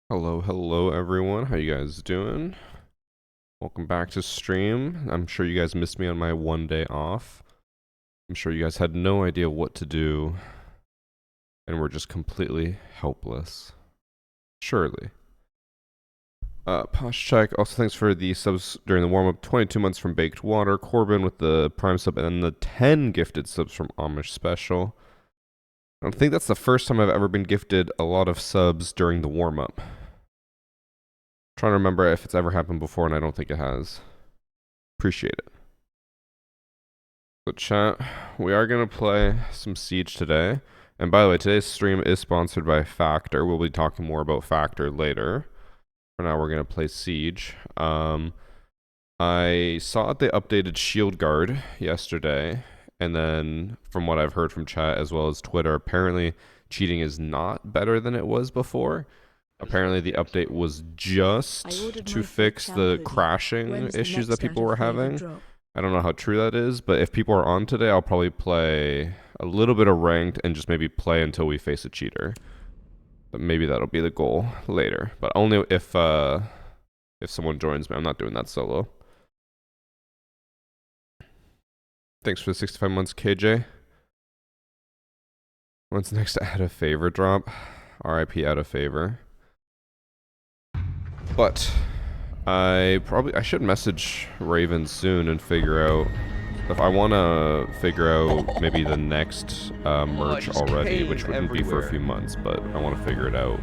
Hello everyone. How you guys doing? Welcome back to stream. I'm sure you guys missed me on my one day off. I'm sure you guys had no idea what to do and were just completely helpless. Surely. Posh Check, also thanks for the subs during the warm-up. 22 months from Baked Water. Corbin with the Prime sub, and then the 10 gifted subs from Amish Special. I don't think that's the first time I've ever been gifted a lot of subs during the warm-up. Trying to remember if it's ever happened before, and I don't think it has. Appreciate it. So chat, we are going to play some Siege today. And by the way, today's stream is sponsored by Factor. We'll be talking more about Factor later. For now, we're going to play Siege. I saw they updated Shield Guard yesterday. And then, from what I've heard from chat as well as Twitter, apparently cheating is not better than it was before. Apparently the update was just to fix the crashing issues that people were having. I don't know how true that is, but if people are on today, I'll probably play a little bit of ranked and just maybe play until we face a cheater. But maybe that'll be the goal later. But only if someone joins me. I'm not doing that solo. Thanks for the 65 months, KJ. When's next to add a favor drop? RIP out of favor. But I should message Raven soon and figure out if I want to figure out maybe the next merch already, which wouldn't be for a few months, but I want to figure it out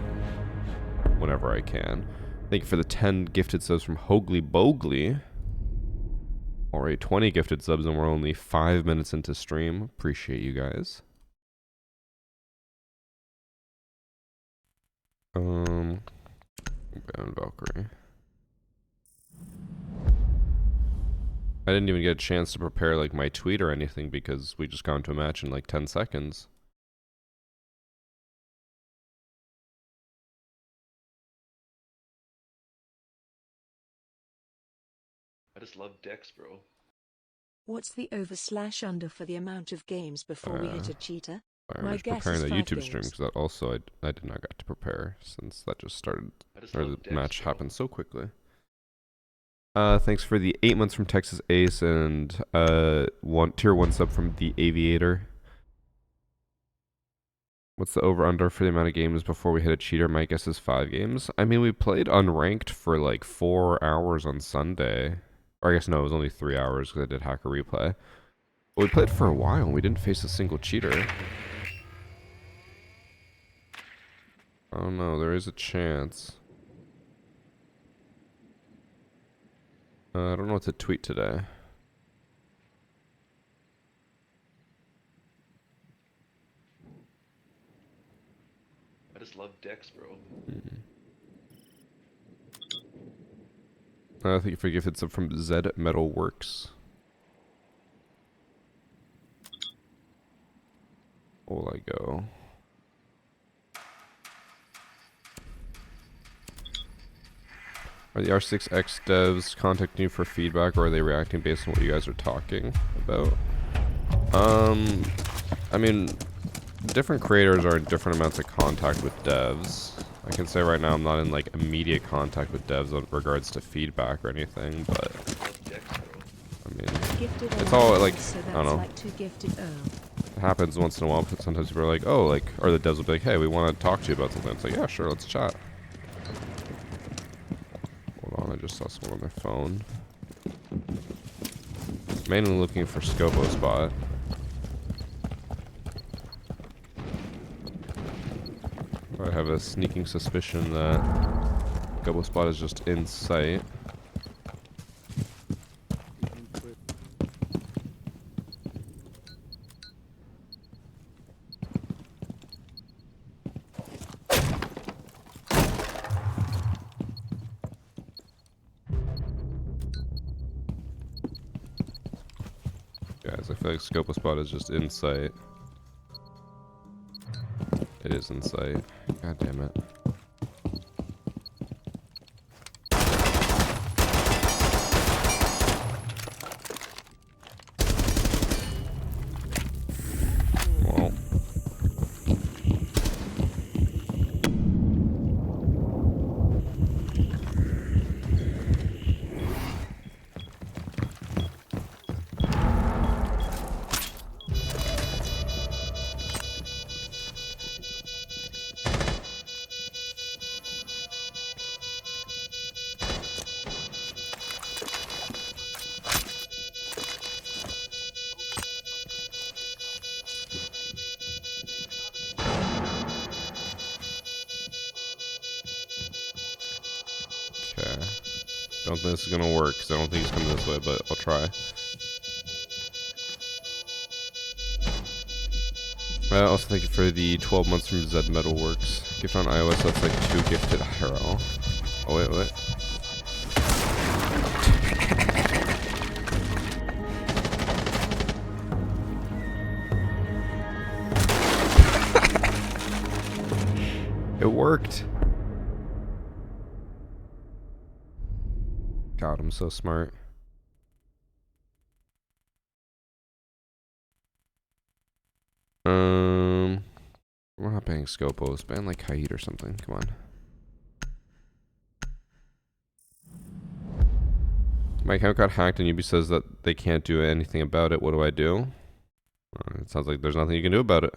whenever I can. Thank you for the 10 gifted subs from Hoagly Bogley. Already 20 gifted subs and we're only 5 minutes into stream. Appreciate you guys. And Valkyrie. I didn't even get a chance to prepare like my tweet or anything because we just got into a match in like 10 seconds. I just love decks, bro. What's the over/under for the amount of games before we hit a cheater? I'm just preparing the YouTube stream because that also I did not get to prepare since that just started, or the match happened so quickly. Thanks for the 8 months from Texas Ace and tier 1 sub from the Aviator. What's the over/under for the amount of games before we hit a cheater? My guess is 5 games. I mean, we played unranked for like 4 hours on Sunday. Or I guess no, it was only 3 hours because I did hacker replay. But we played for a while and we didn't face a single cheater. Oh no, there is a chance. I don't know what to tweet today. I just love decks, bro. I think if we gifted some from Zed Metal Works. Will I go? Are the R6X devs contacting you for feedback, or are they reacting based on what you guys are talking about? I mean, different creators are in different amounts of contact with devs. I can say right now I'm not in like immediate contact with devs in regards to feedback or anything, but I mean, it's all like, I don't know. It happens once in a while, but sometimes people are like, oh, like, or the devs will be like, hey, we want to talk to you about something. It's like, yeah, sure, let's chat. Hold on, I just saw someone on their phone. Mainly looking for Scopo Spot. I have a sneaking suspicion that Scopo Spot is just in sight. Guys, I feel like Scopo Spot is just in sight. It is in sight. God damn it. Well. Okay. Don't think this is gonna work because I don't think he's coming this way, but I'll try. Also, thank you for the 12 months from Zed Metalworks. Gift on iOS, that's like 2 gifted IRL. Oh, wait. It worked. God, I'm so smart. We're not banning Scopos. Ban like Kaid or something. Come on. My account got hacked and Yubi says that they can't do anything about it. What do I do? It sounds like there's nothing you can do about it.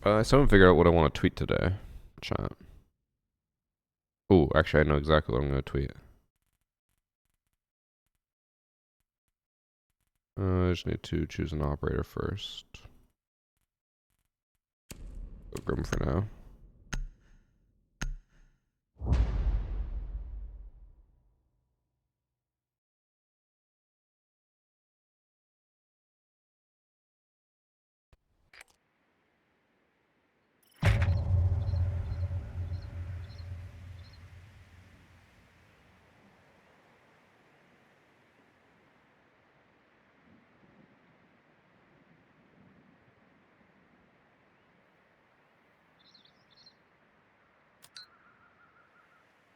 I still haven't figured out what I want to tweet today. Chat. Oh, actually, I know exactly what I'm going to tweet. I just need to choose an operator first. Go Grim for now.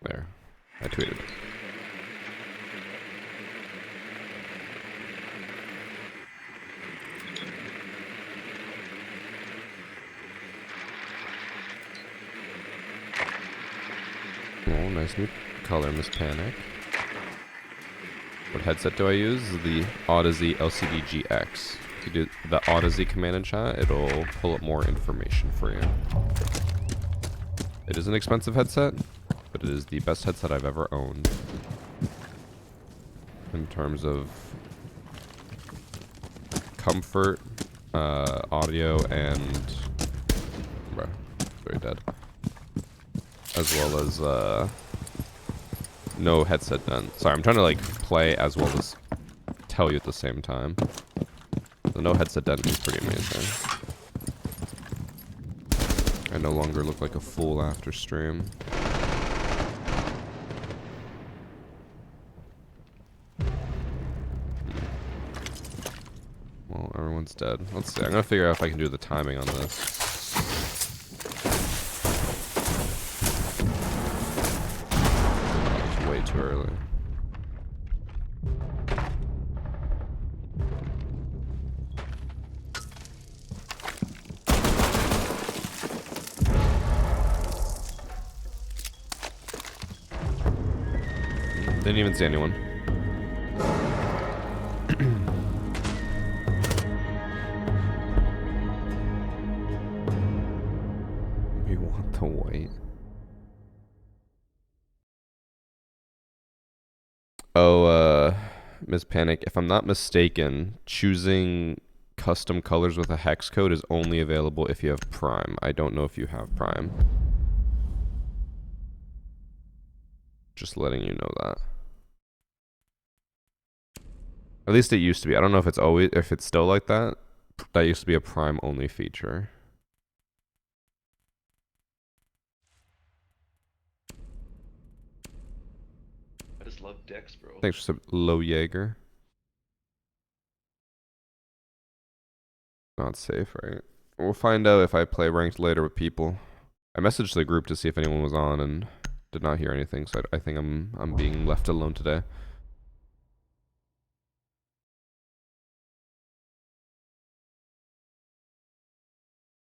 There. I tweeted. Oh, nice new color, Miss Panic. What headset do I use? The Odyssey LCD GX. If you do the Odyssey command in chat, it'll pull up more information for you. It is an expensive headset, but it is the best headset I've ever owned. In terms of comfort, audio, and... Bruh, very dead. As well as, no headset done. Sorry, I'm trying to like play as well as tell you at the same time. The no headset dent is pretty amazing. I no longer look like a fool after stream. Well, everyone's dead. Let's see. I'm gonna figure out if I can do the timing on this. It's way too early. Didn't even see anyone. We want the white. Oh, Ms. Panic, if I'm not mistaken, choosing custom colors with a hex code is only available if you have Prime. I don't know if you have Prime. Just letting you know that. At least it used to be. I don't know if it's still like that. That used to be a Prime only feature. I just love Dex, bro. Thanks for low Jaeger. Not safe, right? We'll find out if I play ranked later with people. I messaged the group to see if anyone was on and did not hear anything, so I think I'm being left alone today.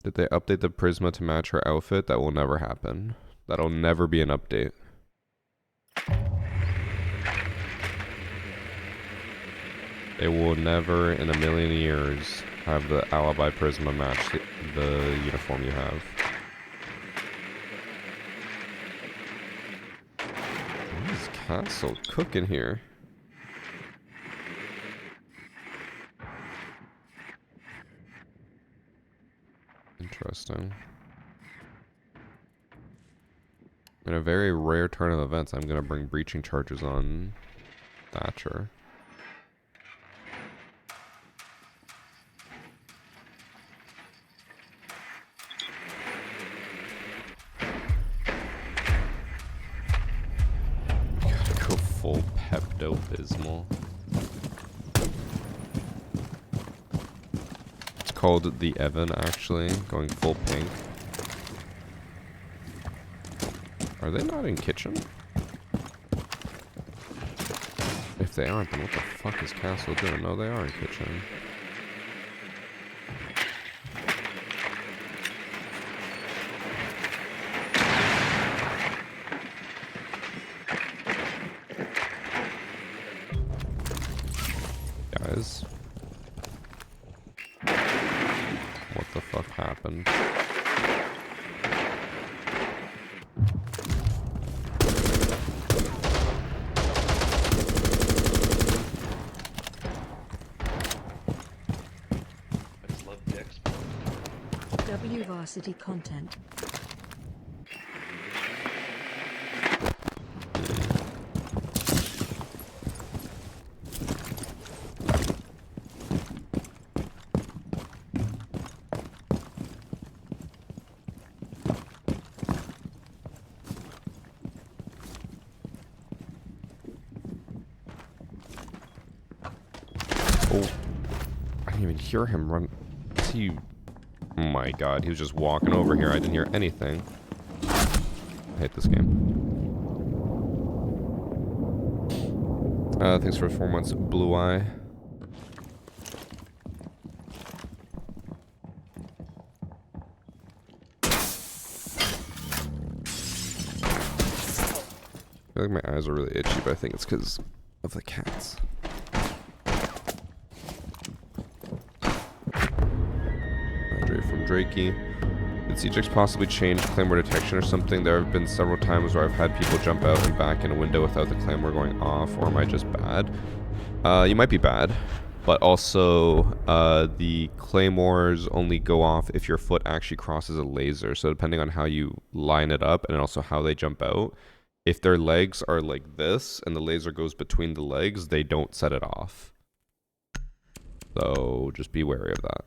Did they update the Prisma to match her outfit? That will never happen. That'll never be an update. They will never in a million years have the Alibi Prisma match the uniform you have. What is Castle cooking here? Interesting. In a very rare turn of events, I'm going to bring breaching charges on Thatcher. Gotta go full Pepto-Bismol. It's called the Evan, actually, going full pink. Are they not in kitchen? If they aren't, then what the fuck is Castle doing? No, they are in kitchen. Guys. What the fuck happened? Varsity content. Oh, I didn't even hear him run. He, oh my god, he was just walking over here. I didn't hear anything. I hate this game. Thanks for 4 months, Blue Eye. I feel like my eyes are really itchy, but I think it's because of the cats. Hydrate from Drakey. Did CJX possibly change Claymore detection or something? There have been several times where I've had people jump out and back in a window without the Claymore going off, or am I just bad? You might be bad, but also the Claymores only go off if your foot actually crosses a laser, so depending on how you line it up and also how they jump out, if their legs are like this and the laser goes between the legs, they don't set it off. So just be wary of that.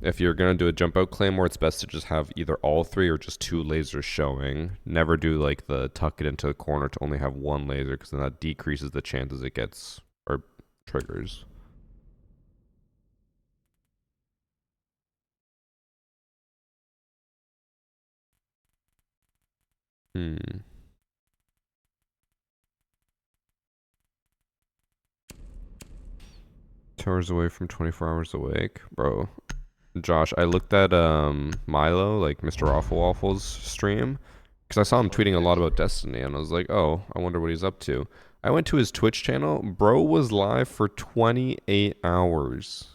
If you're going to do a jump out Claymore, it's best to just have either all three or just two lasers showing. Never do like the tuck it into the corner to only have one laser, because then that decreases the chances it gets or triggers. Hmm. 2 hours away from 24 hours awake. Bro. Josh, I looked at Milo, like Mr. Awful Waffle's stream, because I saw him tweeting a lot about Destiny, and I was like, oh, I wonder what he's up to. I went to his Twitch channel. Bro was live for 28 hours.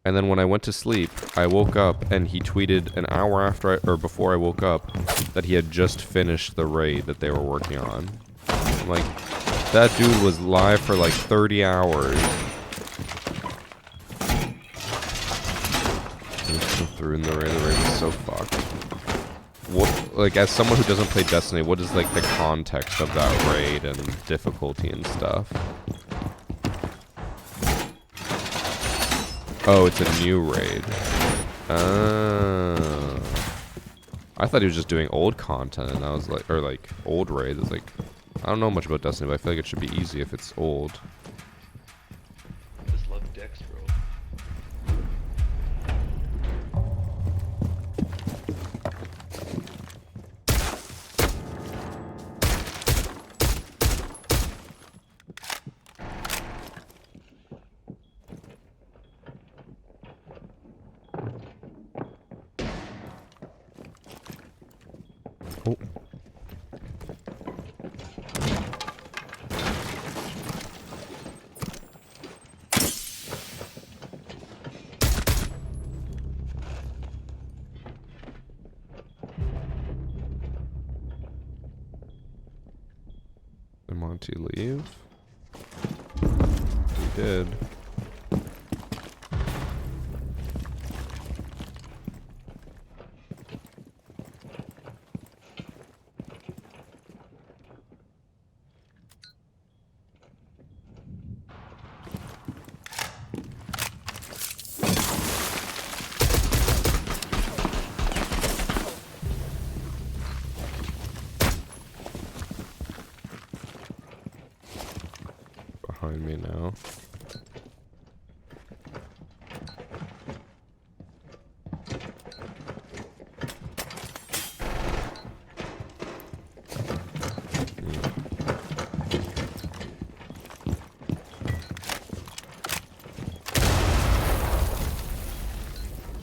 And then when I went to sleep, I woke up and he tweeted an hour after or before I woke up that he had just finished the raid that they were working on. I'm like, that dude was live for like 30 hours. Through in the raid was so fucked. What, like, as someone who doesn't play Destiny, what is like the context of that raid and difficulty and stuff? Oh, it's a new raid. Oh. I thought he was just doing old content, and I was like, or like old raids. It's like, I don't know much about Destiny, but I feel like it should be easy if it's old. I just love Dex, bro. Oh. Did Monty leave? He did.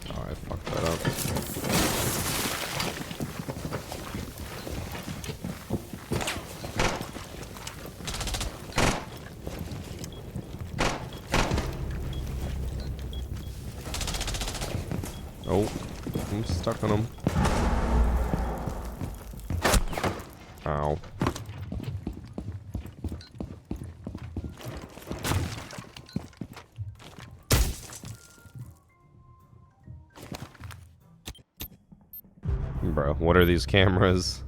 Oh, I fucked that up. Oh, I'm stuck on him. Ow. Bro, what are these cameras?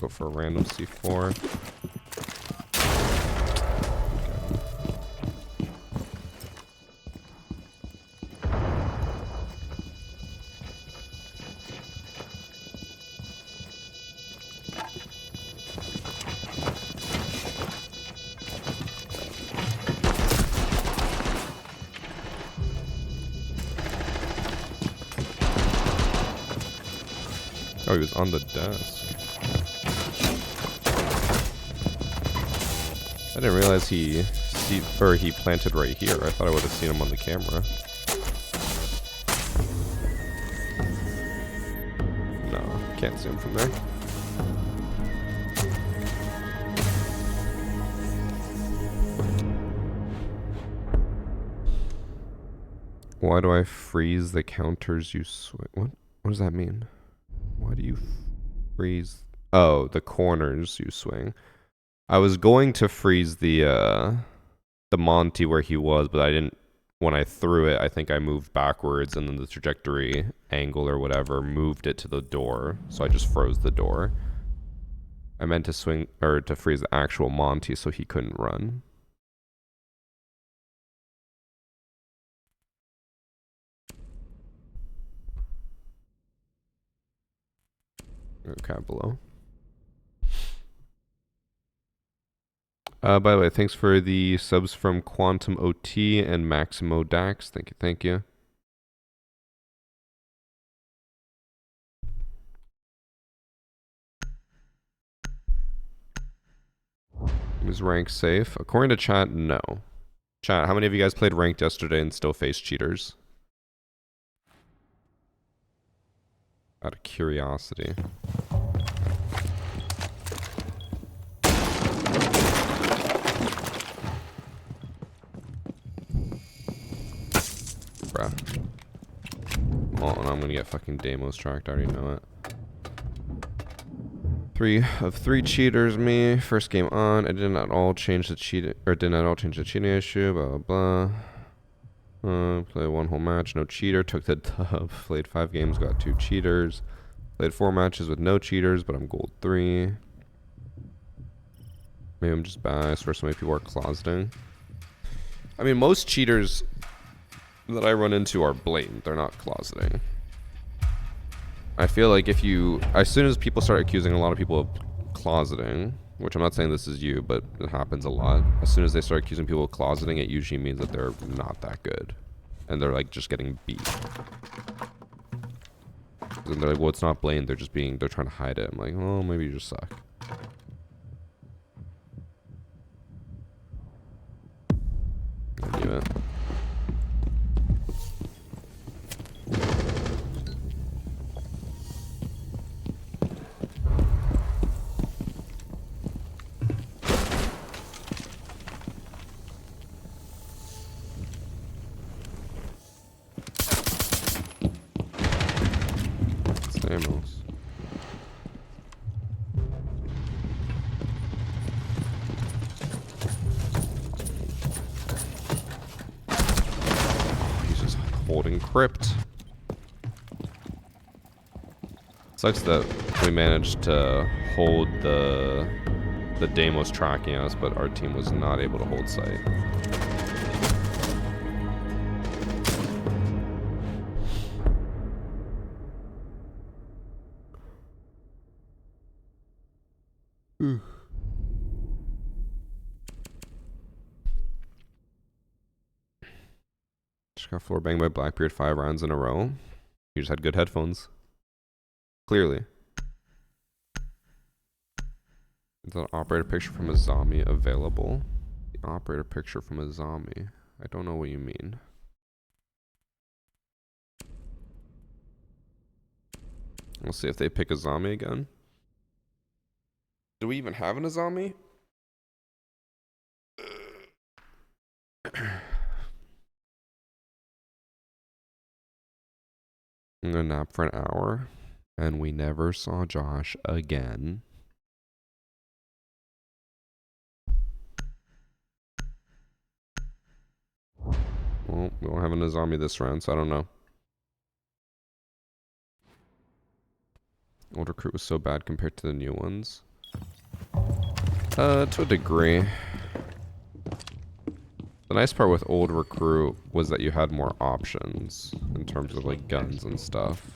Go for a random C4. Oh, he was on the desk. I didn't realize he planted right here. I thought I would have seen him on the camera. No, can't see him from there. Why do I freeze the counters you swing? What does that mean? Why do you freeze? Oh, the corners you swing. I was going to freeze the Monty where he was, but I didn't. When I threw it, I think I moved backwards, and then the trajectory angle or whatever moved it to the door, so I just froze the door. I meant to swing or to freeze the actual Monty so he couldn't run. Okay, below. By the way, thanks for the subs from Quantum OT and Maximo Dax. Thank you, thank you. Is rank safe? According to chat, no. Chat, how many of you guys played ranked yesterday and still faced cheaters? Out of curiosity. Bruh. Oh, and I'm gonna get fucking Deimos tracked, I already know it. 3 of 3 cheaters, me. First game on. I did not all change the cheating issue, blah blah blah. Played 1 whole match, no cheater, took the dub. Played 5 games, got 2 cheaters. Played 4 matches with no cheaters, but I'm gold 3. Maybe I'm just biased, or so many people are closeting. I mean, most cheaters that I run into are blatant. They're not closeting. I feel like if you, as soon as people start accusing a lot of people of closeting, which I'm not saying this is you, but it happens a lot. As soon as they start accusing people of closeting, it usually means that they're not that good. And they're like just getting beat. And they're like, well, it's not blatant. They're just being, they're trying to hide it. I'm like, oh, maybe you just suck. I knew it. Deimos. He's just holding crypt. Sucks that we managed to hold the Dame was tracking us, but our team was not able to hold sight. Just got floor banged by Blackbeard 5 rounds in a row. You just had good headphones. Clearly. Is that an operator picture from a zombie available? The operator picture from a zombie. I don't know what you mean. We'll see if they pick a zombie again. Do we even have a zombie? I'm gonna nap for an hour, and we never saw Josh again. Well, we don't have a zombie this round, so I don't know. Old recruit was so bad compared to the new ones. To a degree. The nice part with old recruit was that you had more options in terms of like guns and stuff.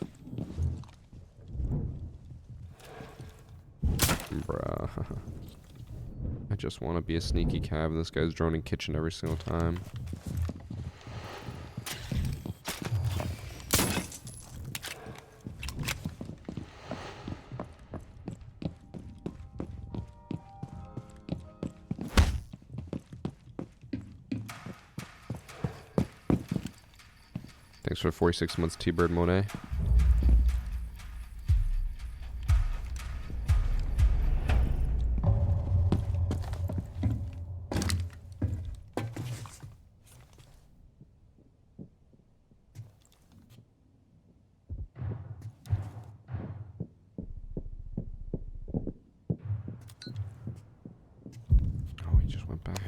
Bruh. I just want to be a sneaky cab and this guy's droning kitchen every single time. Thanks for 46 months, T-Bird Monet. Oh, he just went back.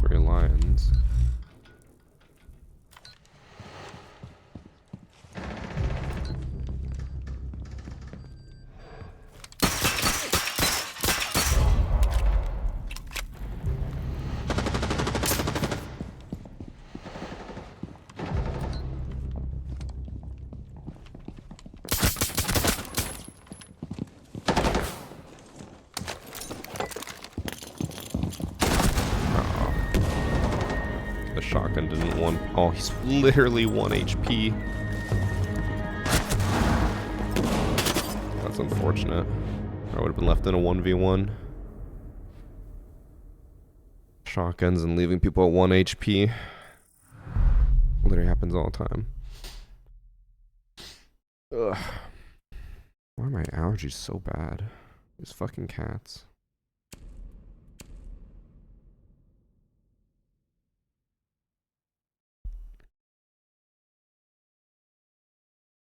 Three lions. The shotgun didn't want. Oh, he's literally 1 HP. That's unfortunate. I would have been left in a 1v1. Shotguns and leaving people at 1 HP. Literally happens all the time. Ugh. Why are my allergies so bad? These fucking cats.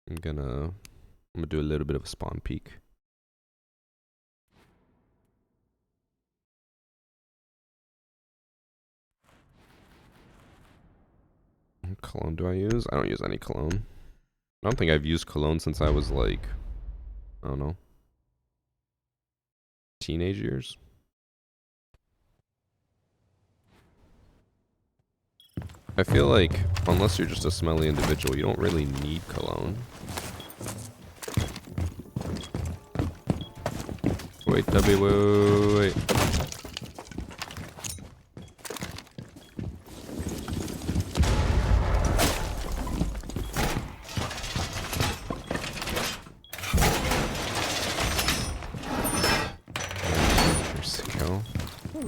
I'm gonna do a little bit of a spawn peek. What cologne do I use? I don't use any cologne. I don't think I've used cologne since I was like, I don't know, teenage years. I feel like unless you're just a smelly individual, you don't really need cologne. Wait, wait.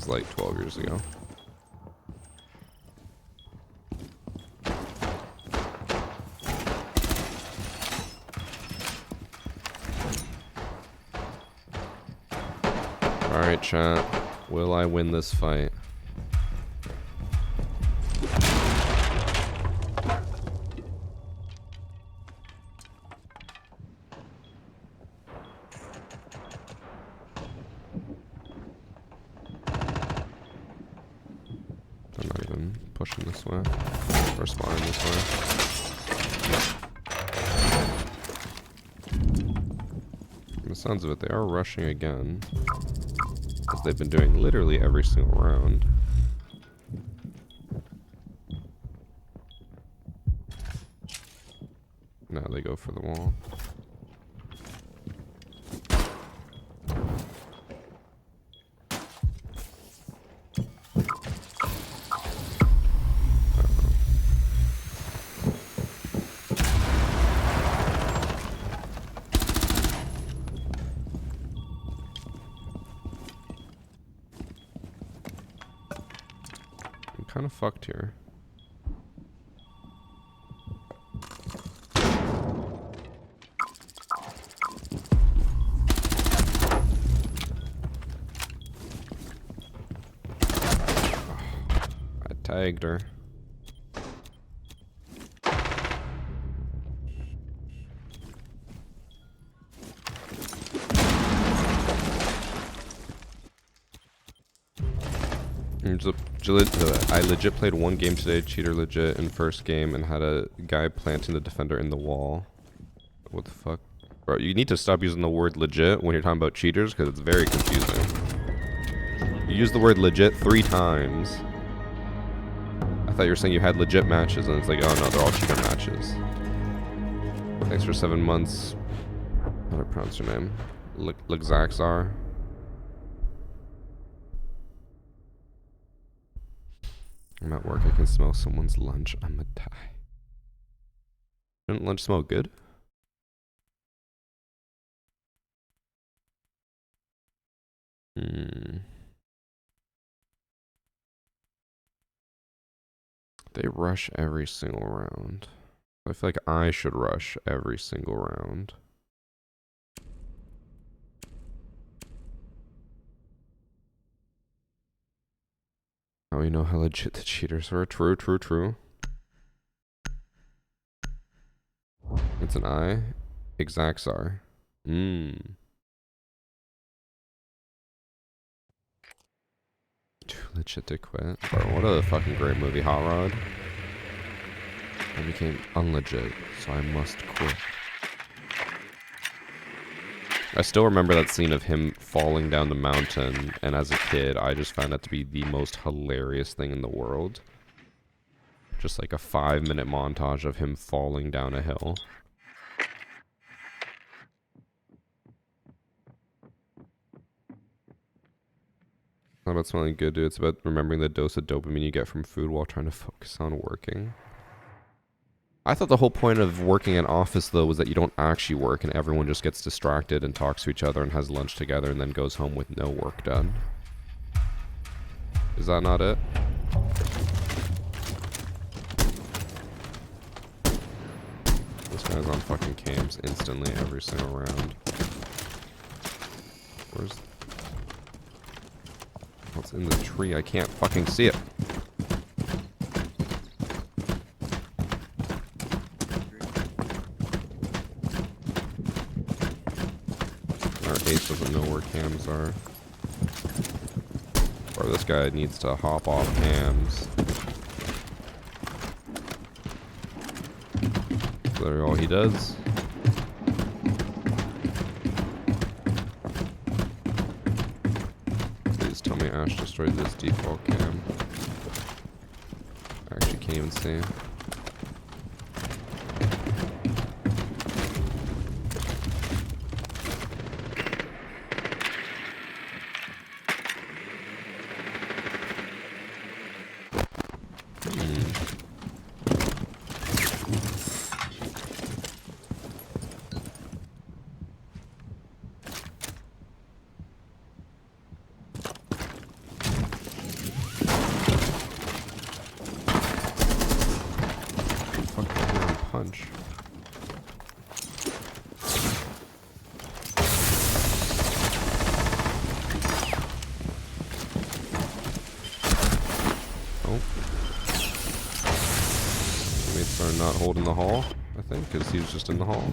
like 12 years ago. Alright, chat. Will I win this fight? I'm not even pushing this way. Or spawning this way. From the sounds of it, they are rushing again. As they've been doing literally every single round. Now they go for the wall. Kind of fucked here. I tagged her. I legit played one game today, cheater legit, in first game, and had a guy planting the defender in the wall. What the fuck? Bro, you need to stop using the word legit when you're talking about cheaters, because it's very confusing. You use the word legit 3 times. I thought you were saying you had legit matches, and it's like, oh no, they're all cheater matches. Thanks for 7 months. How do I pronounce your name? Lexaxar. I'm at work, I can smell someone's lunch. I'm gonna die. Didn't lunch smell good? They rush every single round. I feel like I should rush every single round. Now we know how legit the cheaters are. True, true, true. It's an I. Exacxar. Too legit to quit. Bro, what a fucking great movie, Hot Rod. I became unlegit, so I must quit. I still remember that scene of him falling down the mountain, and as a kid, I just found that to be the most hilarious thing in the world. Just like a 5-minute montage of him falling down a hill. It's not about smelling good, dude. It's about remembering the dose of dopamine you get from food while trying to focus on working. I thought the whole point of working in office, though, was that you don't actually work and everyone just gets distracted and talks to each other and has lunch together and then goes home with no work done. Is that not it? This guy's on fucking cams instantly every single round. Where's... What's in the tree? I can't fucking see it. Our ace doesn't know where cams are. Or this guy needs to hop off cams. That's literally all he does. Please tell me Ash destroyed this default cam. I actually can't even see. punch. Oh. Teammates are not holding the hall, I think, because he was just in the hall.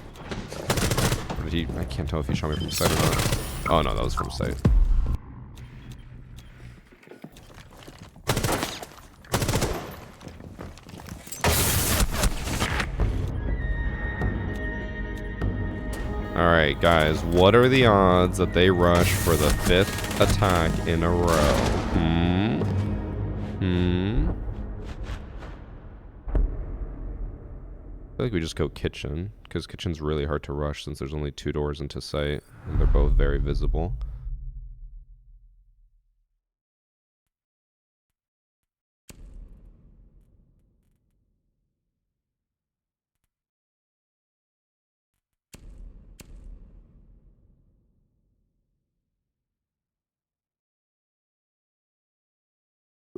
Or did he? I can't tell if he shot me from sight or not. Oh no, that was from sight. Alright, guys, what are the odds that they rush for the 5th attack in a row? I feel like we just go kitchen, because kitchen's really hard to rush since there's only 2 doors into sight, and they're both very visible.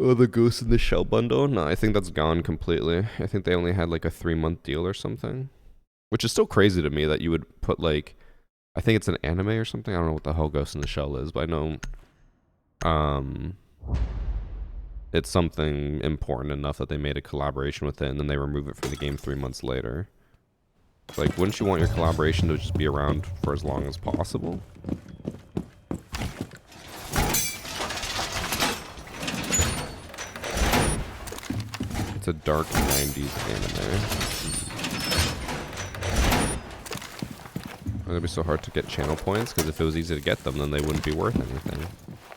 Oh, the Ghost in the Shell bundle? No, I think that's gone completely. I think they only had like a 3-month deal or something. Which is still crazy to me that you would put like, I think it's an anime or something. I don't know what the hell Ghost in the Shell is, but I know it's something important enough that they made a collaboration with it and then they remove it from the game 3 months later. Like, wouldn't you want your collaboration to just be around for as long as possible? It's a dark 90s anime. It'd be so hard to get channel points, because if it was easy to get them, then they wouldn't be worth anything.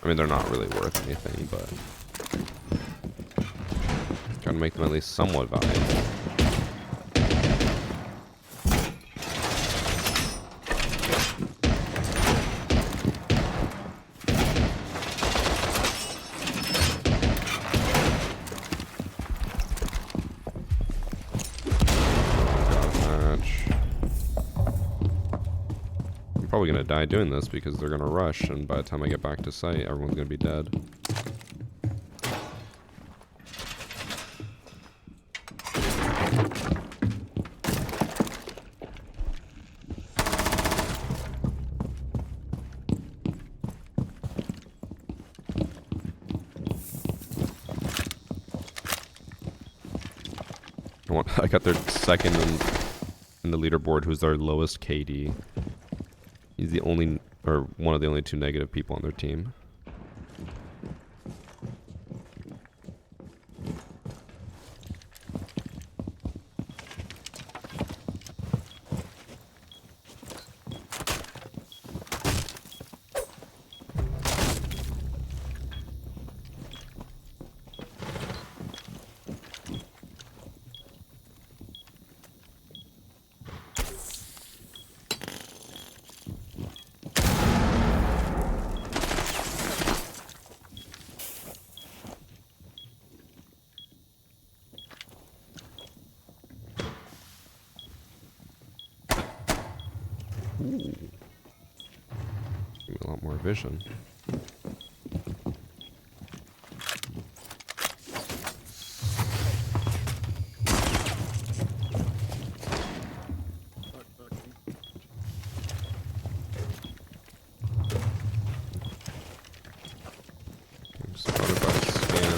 I mean, they're not really worth anything, but gotta make them at least somewhat valuable. Probably gonna die doing this because they're gonna rush, and by the time I get back to site, everyone's gonna be dead. I got their second in the leaderboard, who's their lowest KD. He's the only, or one of the only 2 negative people on their team. Ooh. Give me a lot more vision. Spotted by scan.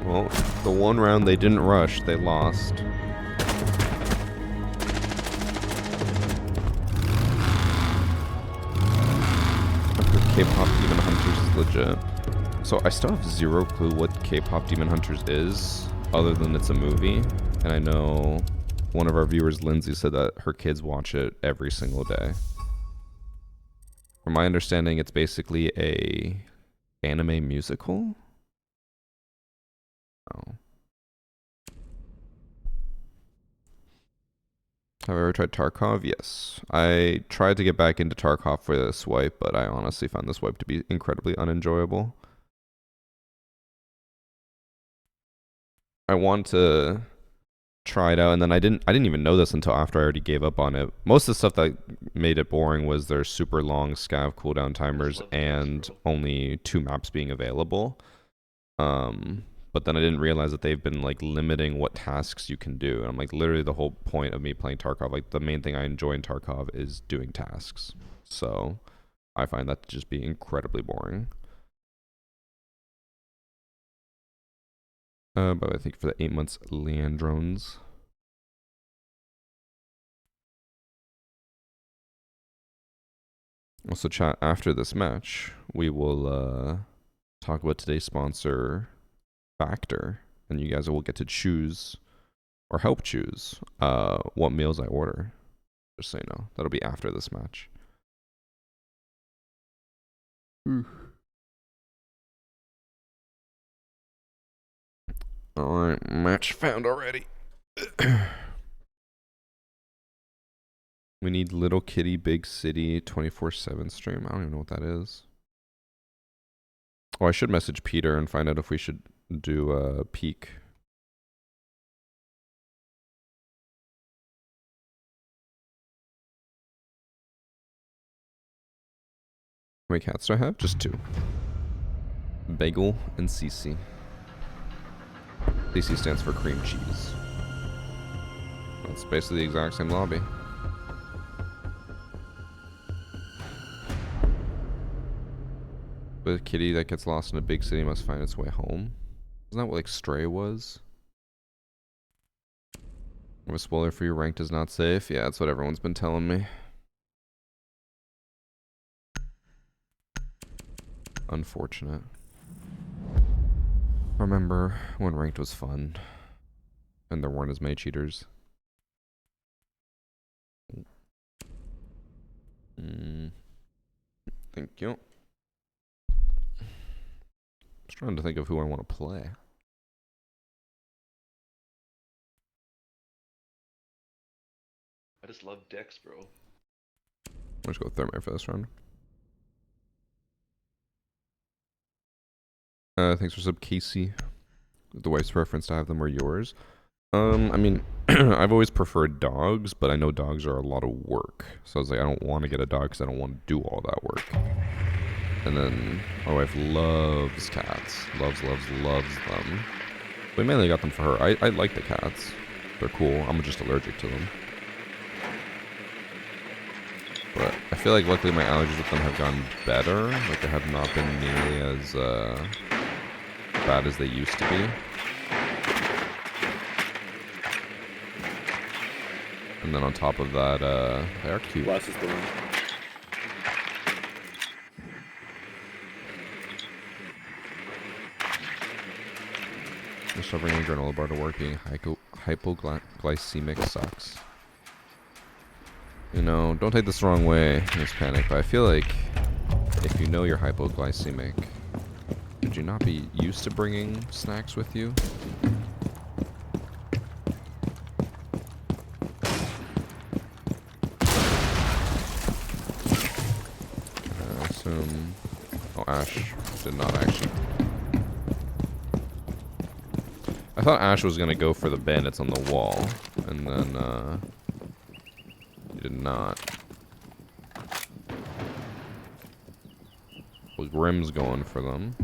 Well, the one round they didn't rush, they lost. K-pop Demon Hunters is legit. So I still have zero clue what K-pop Demon Hunters is, other than it's a movie. And I know one of our viewers, Lindsay, said that her kids watch it every single day. From my understanding, it's basically a anime musical. No. Have I ever tried Tarkov? Yes. I tried to get back into Tarkov for this wipe, but I honestly found this wipe to be incredibly unenjoyable. I want to try it out, and then I didn't even know this until after I already gave up on it. Most of the stuff that made it boring was their super long scav cooldown timers and only 2 maps being available. But then I didn't realize that they've been like limiting what tasks you can do. And I'm like, literally the whole point of me playing Tarkov, like the main thing I enjoy in Tarkov is doing tasks. So I find that to just be incredibly boring. But I think for the 8 months, Leandrones. Also, chat, after this match, we will talk about today's sponsor, Factor, and you guys will get to choose or help choose what meals I order. Just so you know, that'll be after this match. Alright, match found already. We need Little Kitty Big City 24/7 stream. I don't even know what that is. Oh, I should message Peter and find out if we should do a peak. How many cats do I have? Just 2. Bagel and Cece. CC stands for cream cheese. That's basically the exact same lobby. The kitty that gets lost in a big city must find its way home. Isn't that what like Stray was? A spoiler for you, ranked is not safe. Yeah, that's what everyone's been telling me. Unfortunate. Remember when ranked was fun and there weren't as many cheaters? Thank you. Just trying to think of who I want to play. I just love dicks, bro. Let's go Thermite for this round. Thanks for sub, Casey. The wife's preference to have them or yours? I mean, I've always preferred dogs, but I know dogs are a lot of work. So I was like, I don't want to get a dog because I don't want to do all that work. And then my wife loves cats. Loves them. We mainly got them for her. I like the cats. They're cool. I'm just allergic to them. But I feel like luckily my allergies with them have gotten better. Like they have not been nearly as bad as they used to be. And then on top of that, they are cute. Glass is the one. Just bringing a granola bar to work being hypoglycemic sucks. You know, don't take this the wrong way, Miss Panic, but I feel like if you know you're hypoglycemic, would you not be used to bringing snacks with you? I assume... Oh, Ash did not actually... I thought Ash was gonna go for the bandits on the wall, and then, he did not. Well, Grim's going for them.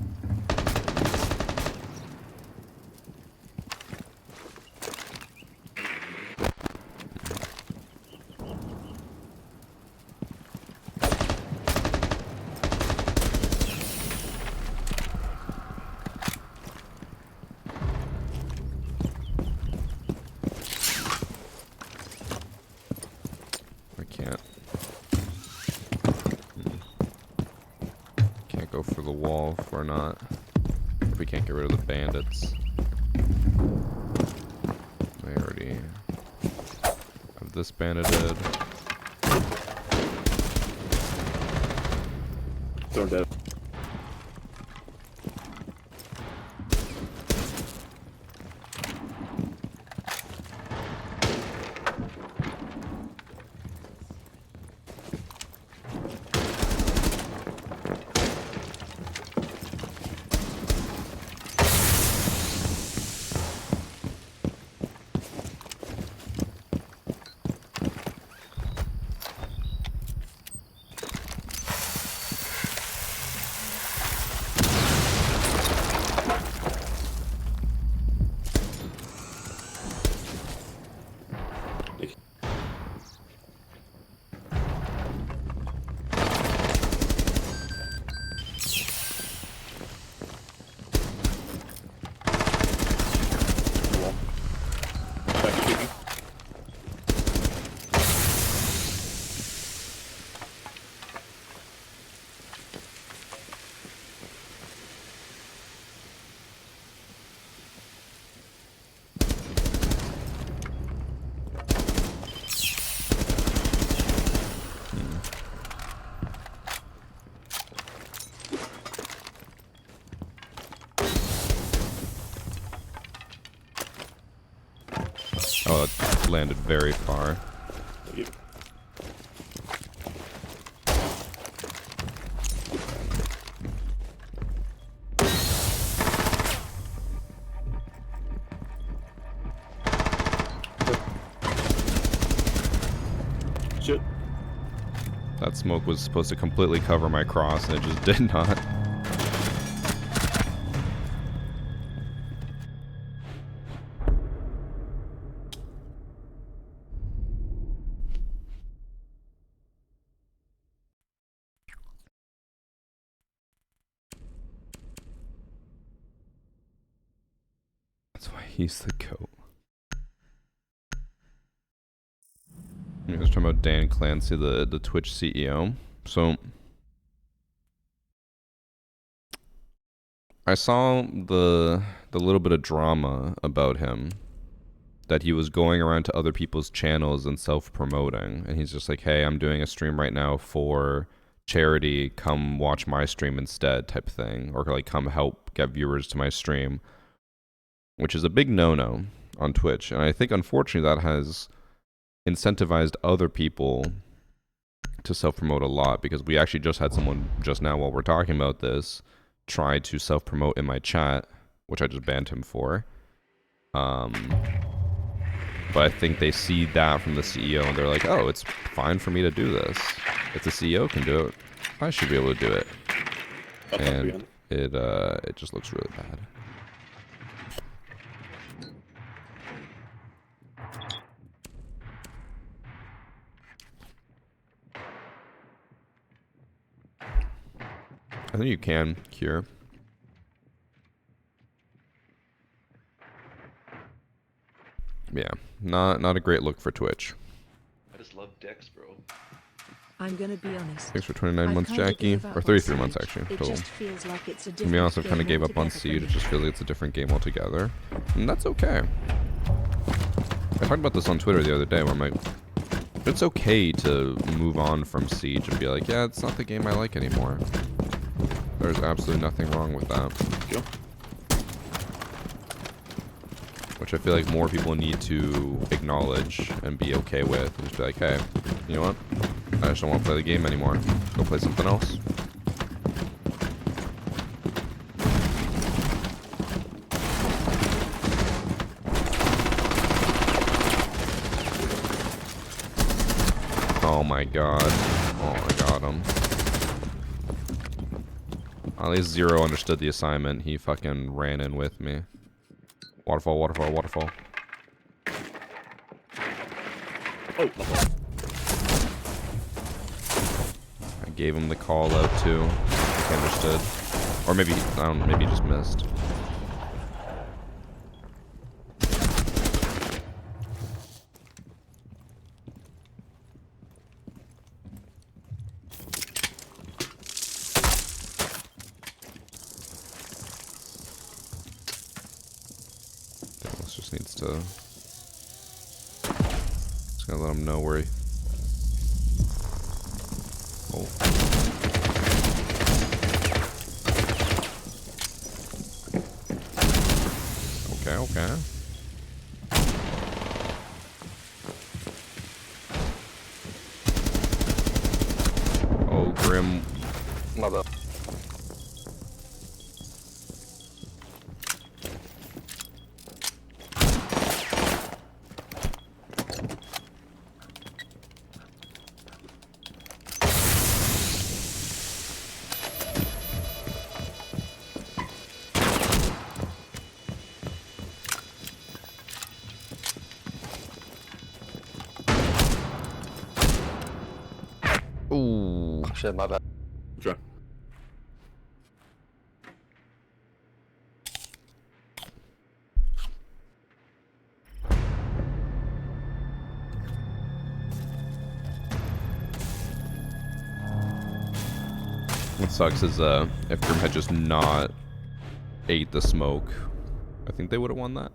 Or not, if we can't get rid of the bandits. They already have this bandited. Thrown dead. Oh, that landed very far. Thank you. Shit. That smoke was supposed to completely cover my cross, and it just did not. That's why he's the GOAT. I was talking about Dan Clancy, the Twitch CEO. So I saw the little bit of drama about him, that he was going around to other people's channels and self-promoting, and he's just like, hey, I'm doing a stream right now for charity, come watch my stream instead, type thing, or like come help get viewers to my stream, which is a big no-no on Twitch. And I think unfortunately that has incentivized other people to self-promote a lot, because we actually just had someone just now while we're talking about this try to self-promote in my chat, which I just banned him for. But I think they see that from the CEO and they're like, oh, it's fine for me to do this. If the CEO can do it, I should be able to do it. And it just looks really bad. I think you can cure. Yeah, not a great look for Twitch. I just love Dex, bro. I'm gonna be honest. Thanks for 29 I've months, kinda Jackie. gave up Or on 33 months, Siege. actually, It total. just feels like it's a To be honest, I've kind of game gave up on altogether for Siege. me. It just feels like it's a different game altogether. And that's okay. I talked about this on Twitter the other day where I'm like, it's okay to move on from Siege and be like, yeah, it's not the game I like anymore. There's absolutely nothing wrong with that. Go. Which I feel like more people need to acknowledge and be okay with. And just be like, hey, you know what? I just don't want to play the game anymore. Go play something else. Oh my god. Oh, I got him. At least Zero understood the assignment. He fucking ran in with me. Waterfall, waterfall, waterfall. Oh, level. I gave him the call out too. He understood. Or maybe, I don't know, maybe he just missed. This just needs to... Just gonna let him know where he... Oh. Okay, okay. Oh, Grim. Mother. Ooh. Shit, my bad. Try. What sucks is if Grim had just not ate the smoke, I think they would have won that.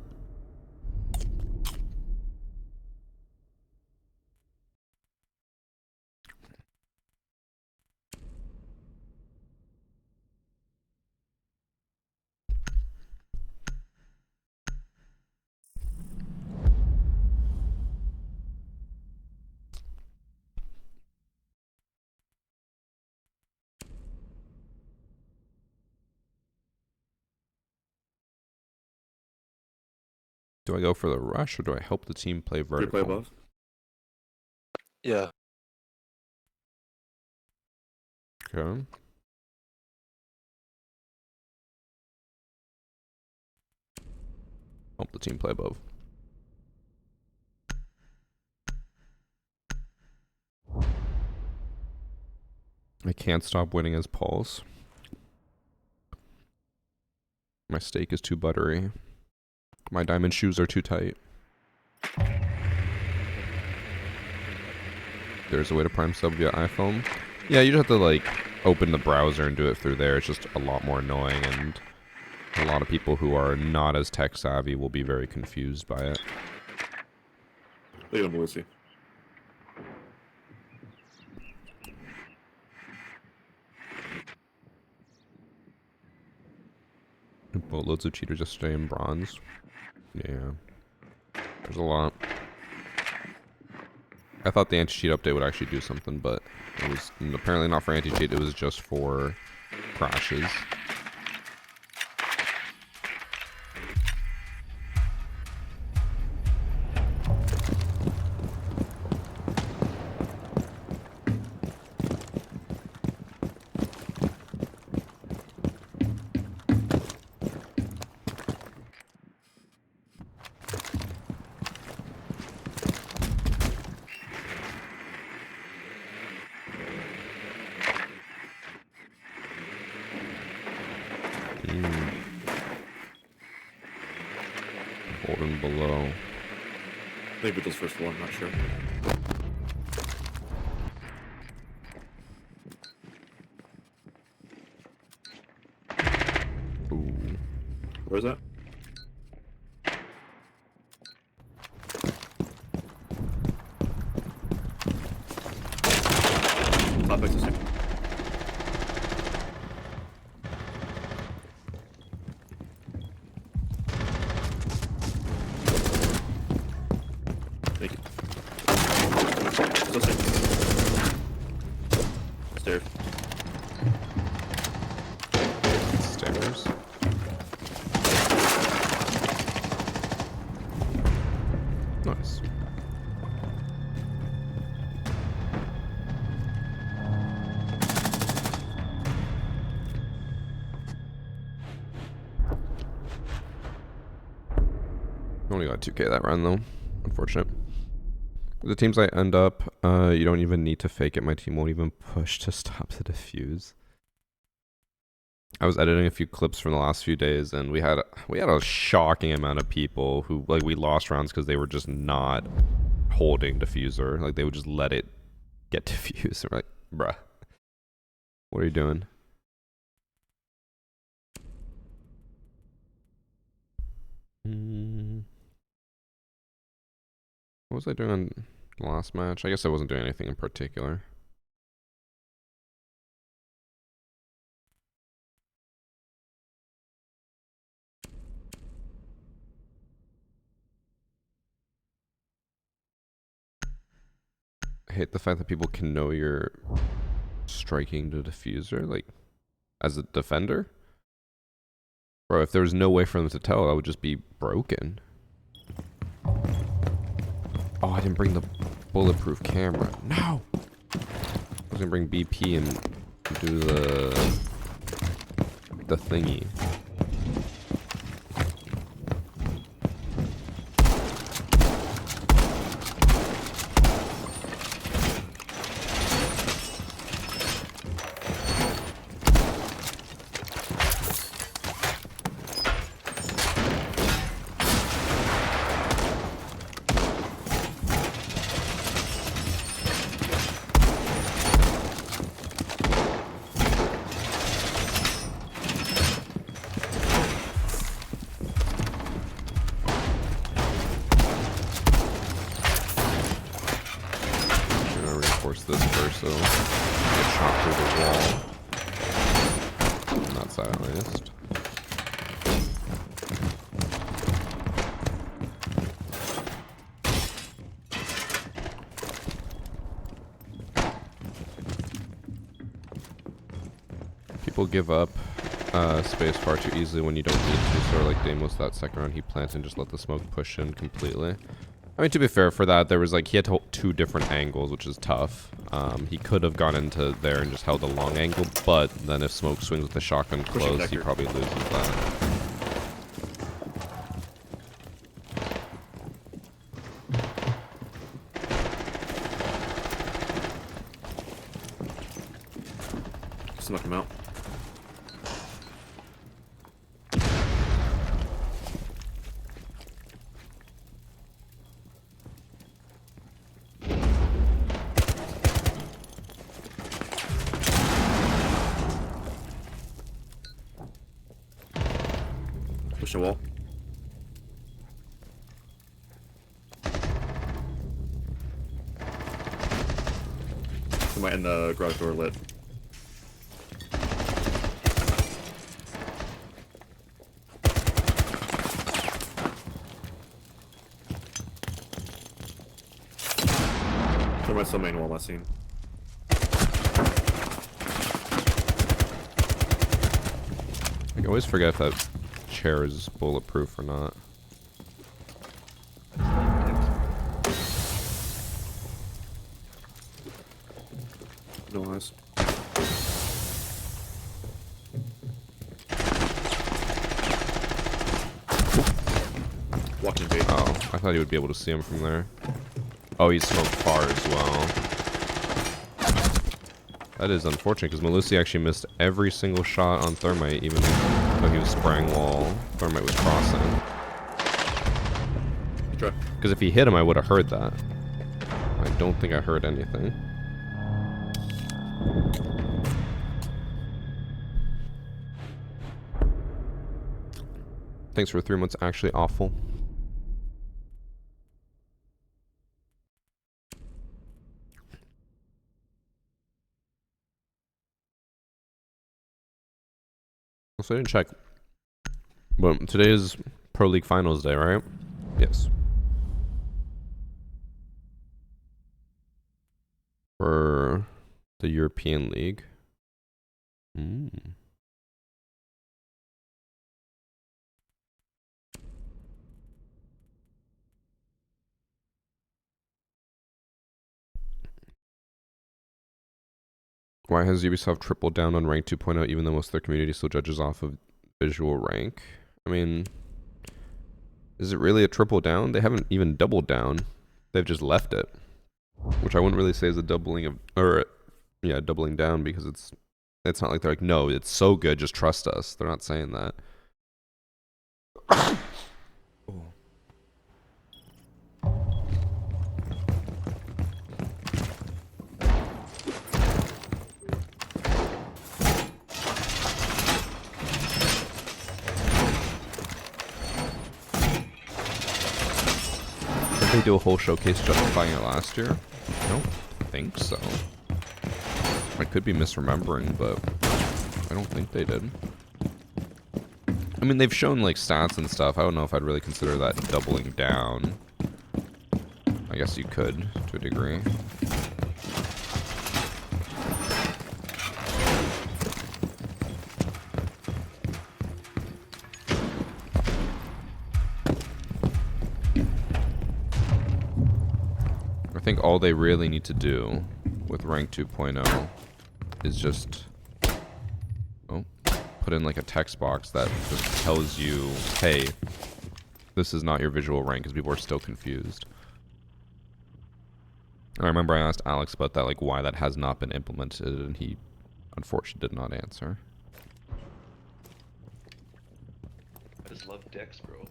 Do I go for the rush or do I help the team play Do you vertical? play above? Yeah. Okay. Help the team play above. I can't stop winning as Pulse. My steak is too buttery. My diamond shoes are too tight. There's a way to prime sub via iPhone. Yeah, you just have to like open the browser and do it through there. It's just a lot more annoying, and a lot of people who are not as tech savvy will be very confused by it. Look at him, Lucy. Boatloads of cheaters yesterday in bronze. Yeah. There's a lot. I thought the anti-cheat update would actually do something, but it was apparently not for anti-cheat, it was just for crashes. Holding below. Maybe those first floor, I'm not sure. Ooh. Where's that? Top X is here. Thank you. Still safe. Stairs. Stairs. Nice. Only got 2k that round though. Unfortunate. The teams I end up, you don't even need to fake it. My team won't even push to stop the defuse. I was editing a few clips from the last few days, and we had a shocking amount of people who like we lost rounds because they were just not holding diffuser. Like they would just let it get diffused. We're like, bruh, what are you doing? What was I doing on the last match? I guess I wasn't doing anything in particular. I hate the fact that people can know you're striking the diffuser, like, as a defender. Bro, if there was no way for them to tell, I would just be broken. Oh, I didn't bring the bulletproof camera. No! I was gonna bring BP and do the thingy. This first, so get shot through the wall. Not side at least. People give up space far too easily when you don't need to. Sort of like Damos that second round, he planted and just let the smoke push in completely. I mean, to be fair, for that, there was like, he had to hold 2 different angles, which is tough. He could have gone into there and just held a long angle, but then if smoke swings with the shotgun close, he probably loses that. Snuck him out. Push the wall. Somebody in the garage door lit. There might still main wall last scene. I always forget if that chair is bulletproof or not. No eyes. Walking bait. Oh, I thought he would be able to see him from there. Oh, he's smoked far as well. That is unfortunate because Malusi actually missed every single shot on Thermite, even though he was spraying wall. Thermite was crossing. Because if he hit him, I would have heard that. I don't think I heard anything. Thanks for 3 months. Actually awful. Also, I didn't check. But today is Pro League Finals Day, right? Yes. For the European League. Why has Ubisoft tripled down on rank 2.0 even though most of their community still judges off of visual rank? I mean, is it really a triple down? They haven't even doubled down. They've just left it. Which I wouldn't really say is a doubling of, or yeah, doubling down, because it's not like they're like, no, it's so good, just trust us. They're not saying that. Did they do a whole showcase justifying it last year? I don't think so. I could be misremembering, but I don't think they did. I mean, they've shown like stats and stuff. I don't know if I'd really consider that doubling down. I guess you could, to a degree. I think all they really need to do with rank 2.0 is just put in like a text box that just tells you, hey, this is not your visual rank, because people are still confused. And I remember I asked Alex about that, like why that has not been implemented, and he unfortunately did not answer. I just love Dex, bro.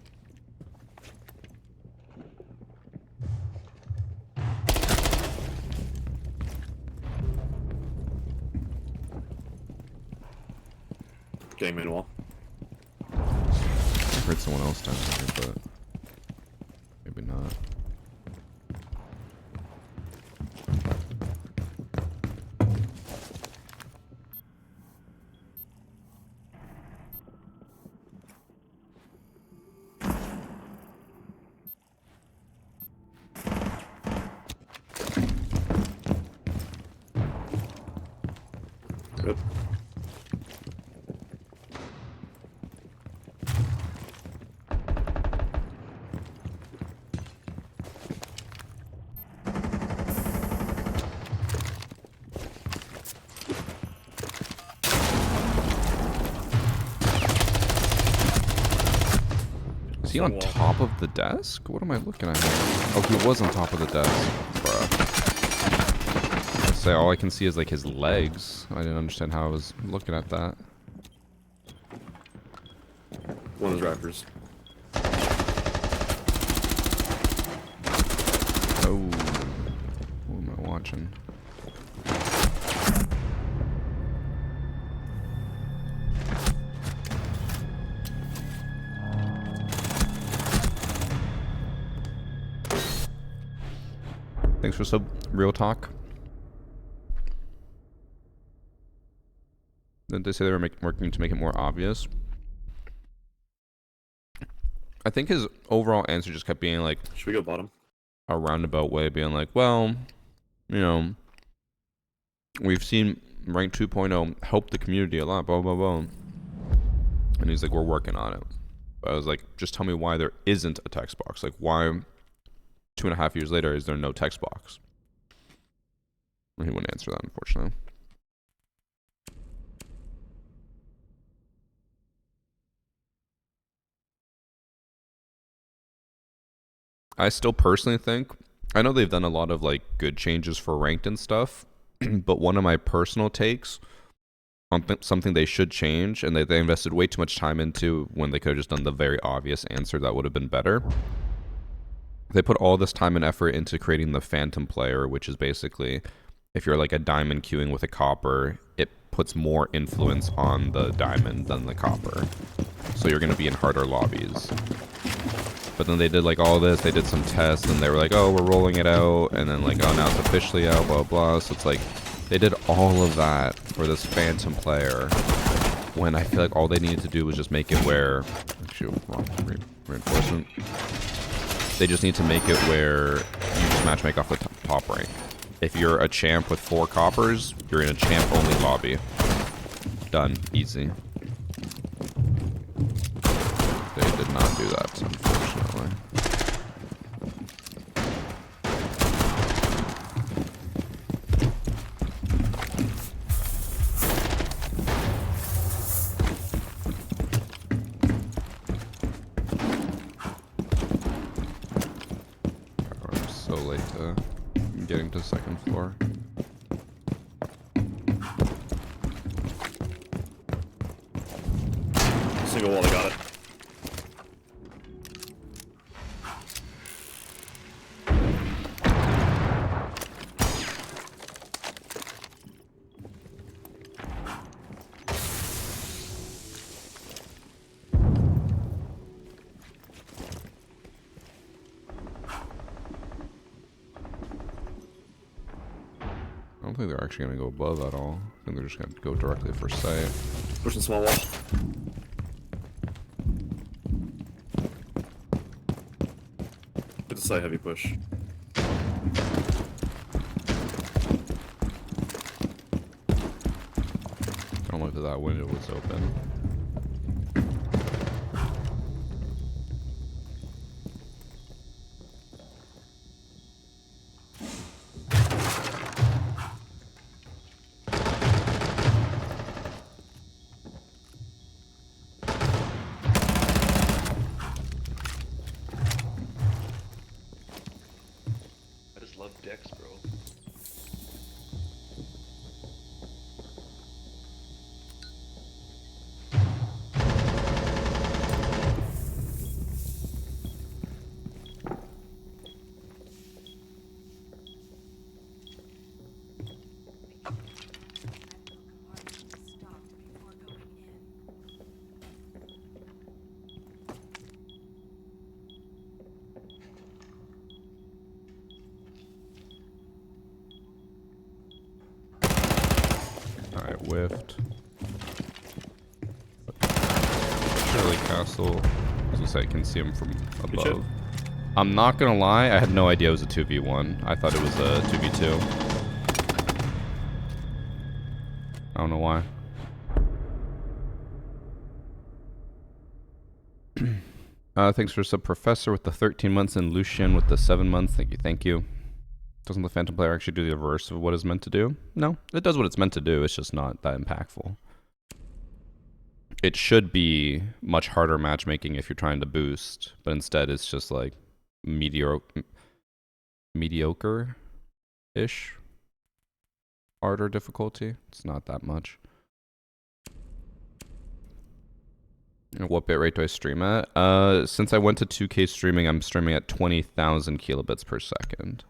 Game in wall. I heard someone else down here, but maybe not. Good. he on wall. top of the desk? What am I looking at here? Oh, he was on top of the desk. Bruh. I say all I can see is like his legs. I didn't understand how I was looking at that. One of the drivers. Oh. What am I watching? Thanks for sub. Real talk. Didn't they say they were working to make it more obvious? I think his overall answer just kept being like Should we go bottom? a roundabout way, being like, well, you know, we've seen Rank 2.0 help the community a lot, blah, blah, blah. And he's like, we're working on it. But I was like, just tell me why there isn't a text box. Like, why 2.5 years later is there no text box? And he wouldn't answer that, unfortunately. I still personally think, I know they've done a lot of like good changes for ranked and stuff, but one of my personal takes on something they should change and they invested way too much time into when they could have just done the very obvious answer that would have been better. They put all this time and effort into creating the phantom player, which is basically if you're like a diamond queuing with a copper, it puts more influence on the diamond than the copper. So you're going to be in harder lobbies. But then they did like all this, they did some tests and they were like, oh, we're rolling it out. And then like, oh, now it's officially out, blah, blah. So it's like, they did all of that for this phantom player when I feel like all they needed to do was just make it where, actually, wrong reinforcement. They just need to make it where you just matchmake off the top rank. If you're a champ with 4 coppers, you're in a champ only lobby. Done. Easy. They did not do that, unfortunately. I'm so late to getting to second floor. Single wall, I got it. I don't think they're actually going to go above at all. I think they're just going to go directly for sight. Pushing small wall. Get the side heavy push. I don't like that that window was open. I just love Dex, bro. Alright, whiffed. Shirley Castle. As I say, I can see him from Good shit. above. I'm not gonna lie, I had no idea it was a 2v1. I thought it was a 2v2. I don't know why. Thanks for sub Professor with the 13 months and Lucian with the 7 months. Thank you, thank you. Doesn't the Phantom player actually do the reverse of what it's meant to do? No, it does what it's meant to do. It's just not that impactful. it should be much harder matchmaking if you're trying to boost, but instead it's just like mediocre-ish harder difficulty. It's not that much. And what bitrate do I stream at? Since I went to 2K streaming, I'm streaming at 20,000 kilobits per second.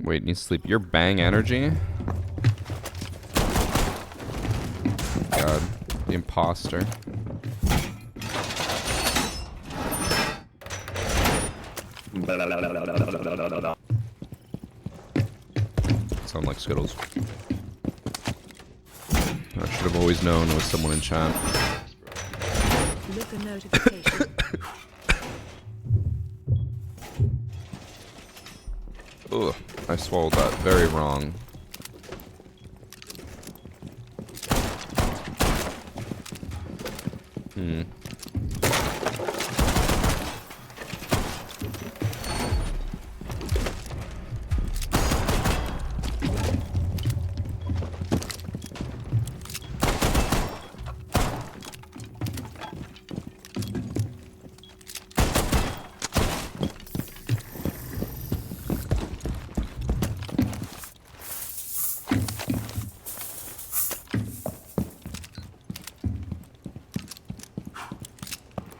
Wait, need sleep. Your bang energy? God, the imposter. Sound like Skittles. I should have always known it was someone in chat. Look a notification. Ugh, I swallowed that very wrong.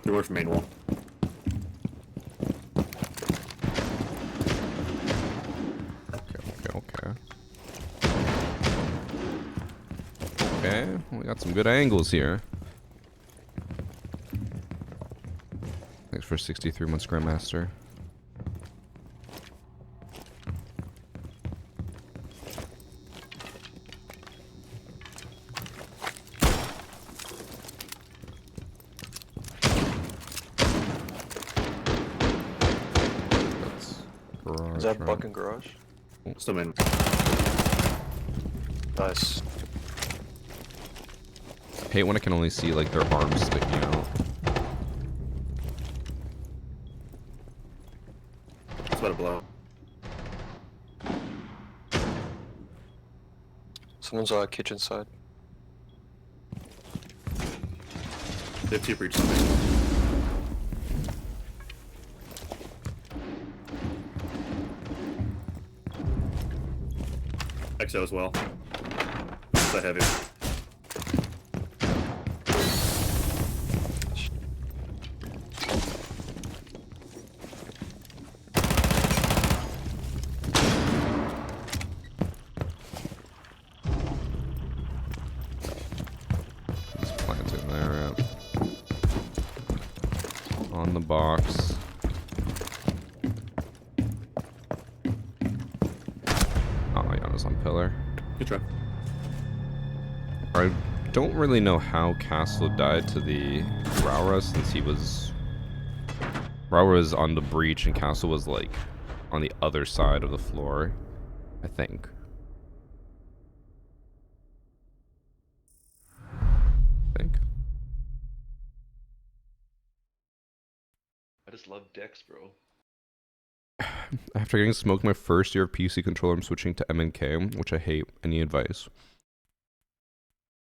You're away from main wall. Okay, we got some good angles here. Thanks for 63 months, Grandmaster. Is that bucket garage? Still main. Nice. Hate when I can only see like their arms sticking out. It's about to blow. Someone's kitchen side. They have two breach on me. XO as well. It's that heavy. Just planting there, yeah. On the box. Oh, Yana's on pillar. Good try. I don't really know how Castle died to the Raura since he was... Raura was on the breach and Castle was like on the other side of the floor, I think. I just love Dex, bro. After getting smoked my first year of PC controller, I'm switching to MNK, which I hate. Any advice?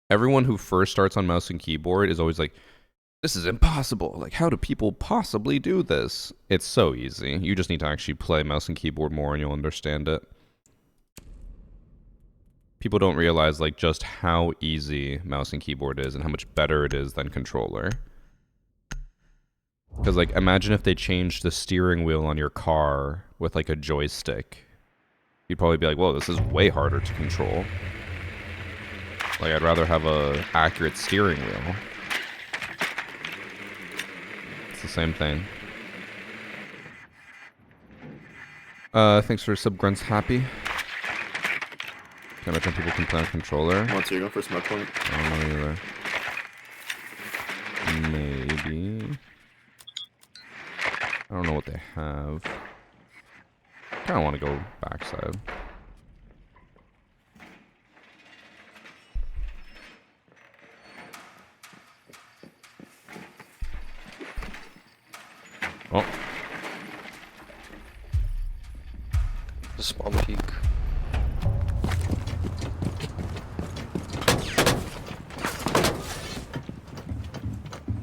Everyone who first starts on mouse and keyboard is always like, this is impossible. Like, how do people possibly do this? It's so easy. You just need to actually play mouse and keyboard more and you'll understand it. People don't realize like just how easy mouse and keyboard is and how much better it is than controller. Because, like, imagine if they changed the steering wheel on your car with, like, a joystick. You'd probably be like, whoa, this is way harder to control. Like, I'd rather have a accurate steering wheel. It's the same thing. Thanks for sub grunts happy. Can't imagine people can play on controller. Come on, so you're going for a smoke point? I don't know either. Maybe. I don't know what they have. I kind of want to go backside. Oh. Just on peak.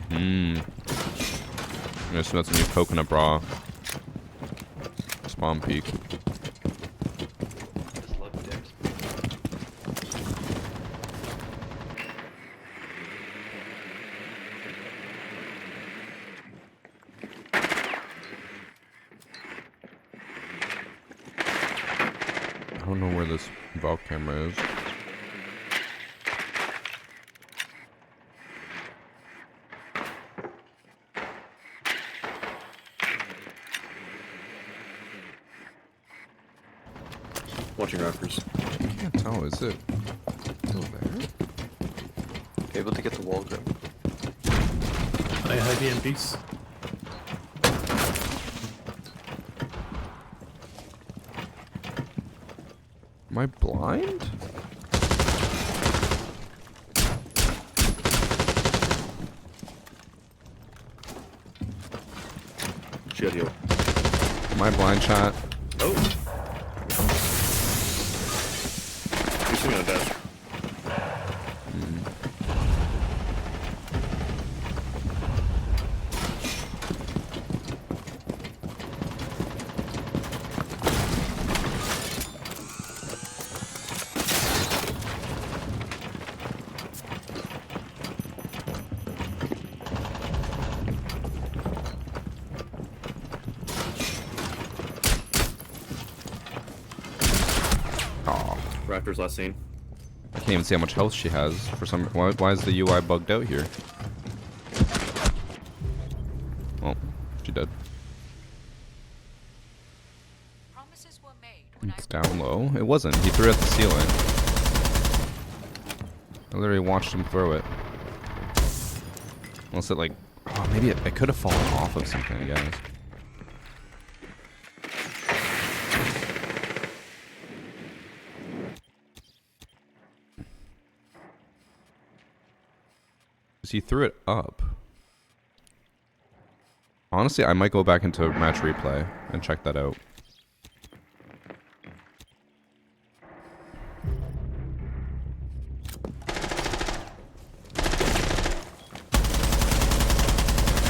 I'm gonna assume that's a new coconut bra. Spawn peak. I just love Dex. I don't know where this Valve camera is. Watching Raptors. I can't tell. Is it still there? Able to get the wall grip. I had the MPs. Am I blind? She had heal. Am I blind, chat? Oh! You see me on a dash. Oh, Raptors last scene. I can't even see how much health she has. For some, why is the UI bugged out here? Oh, she did. Promises were made when It's down low. It wasn't. He threw it at the ceiling. I literally watched him throw it. Unless it like, oh, maybe it could have fallen off of something, I guess. He threw it up. Honestly, I might go back into match replay and check that out.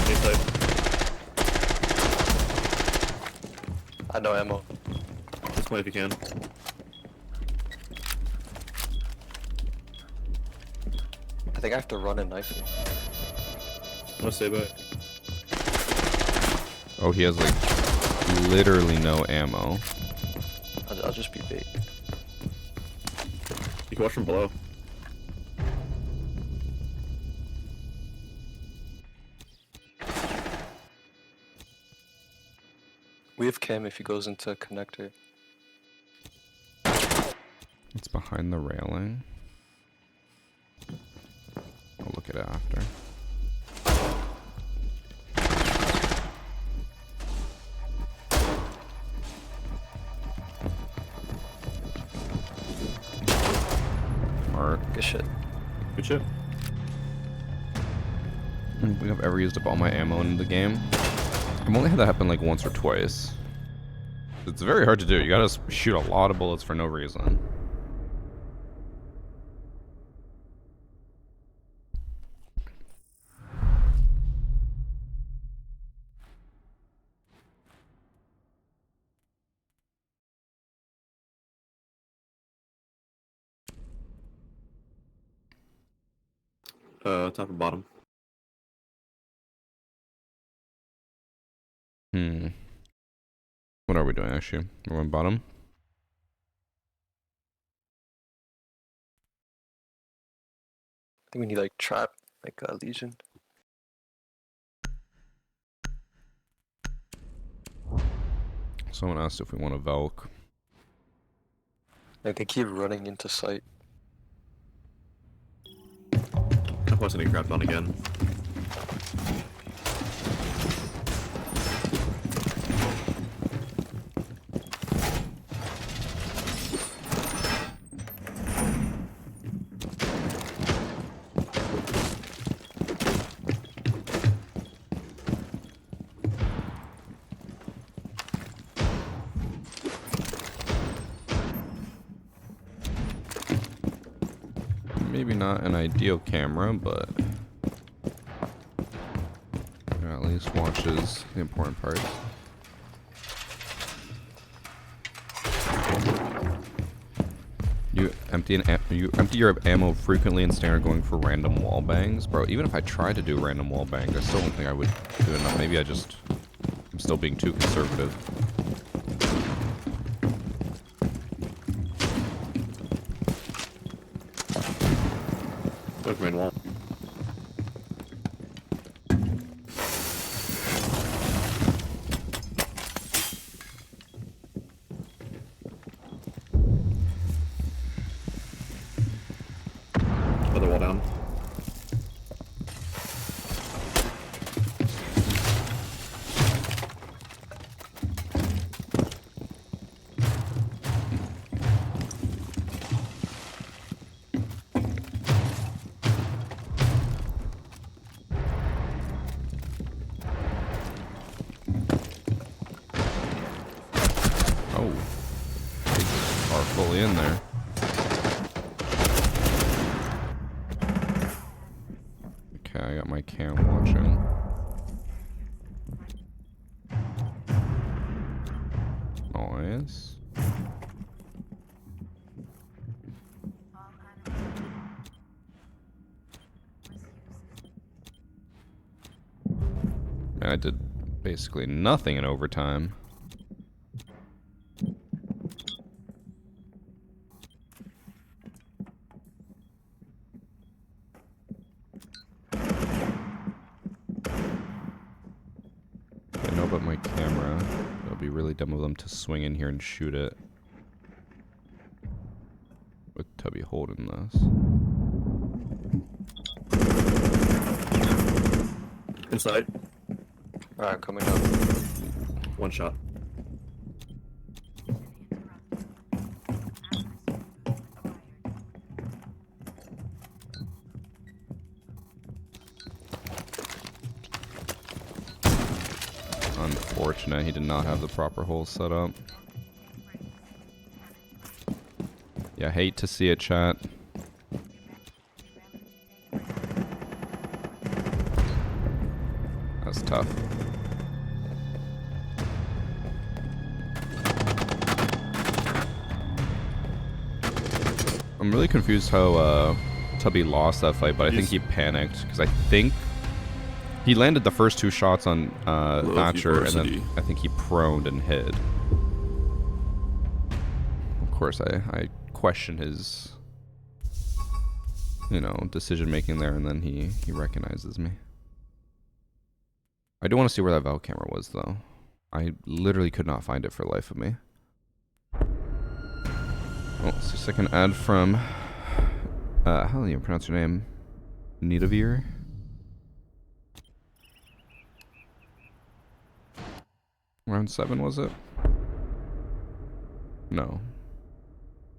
Inside. I had no ammo. This point if you can. I think I have to run and knife him. I'm gonna stay back. Oh, he has like literally no ammo. I'll just be bait. You can watch from below. We have cam if he goes into connector. It's behind the railing. I'll look at it after. Alright. Good shit. Good shit. I don't think I've ever used up all my ammo in the game. I've only had that happen like once or twice. It's very hard to do. You gotta shoot a lot of bullets for no reason. Top and bottom. What are we doing actually? We're on bottom. I think we need like trap, like Legion. Someone asked if we want a Velk. Like they keep running into sight. I'm posting a crap on again. maybe not an ideal camera, but at least watches the important parts. You empty your ammo frequently and stand going for random wall bangs, bro. Even if I tried to do random wall bangs, I still don't think I would do enough. Maybe I'm still being too conservative. Look, main wall. Other wall down. Oh, they are fully in there. Okay, I got my cam watching. Nice. Man, I did basically nothing in overtime. I know about my camera. It'll be really dumb of them to swing in here and shoot it. With Tubby holding this. Inside. Alright, coming up. One shot. Unfortunate, he did not have the proper hole set up. Yeah, hate to see it, chat. That's tough. I'm really confused how Tubby lost that fight, but I think he panicked because I think he landed the first two shots on Thatcher, and then I think he proned and hid. Of course, I question his, decision making there, and then he recognizes me. I do want to see where that valve camera was, though. I literally could not find it for the life of me. Oh, it's a second ad from, how do you pronounce your name? Nidavir? Round 7, was it? No.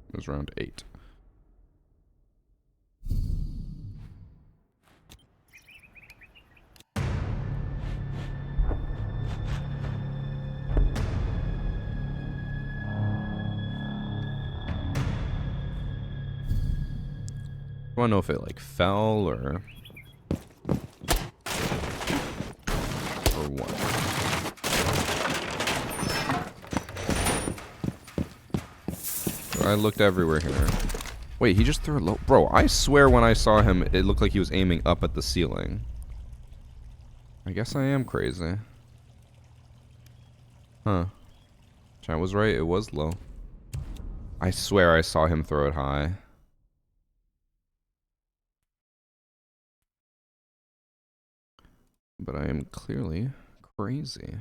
It was round 8. I want to know if it like fell or what. I looked everywhere here. Wait, he just threw it low. Bro, I swear when I saw him, it looked like he was aiming up at the ceiling. I guess I am crazy. Huh. Chat was right, it was low. I swear I saw him throw it high. But I am clearly crazy.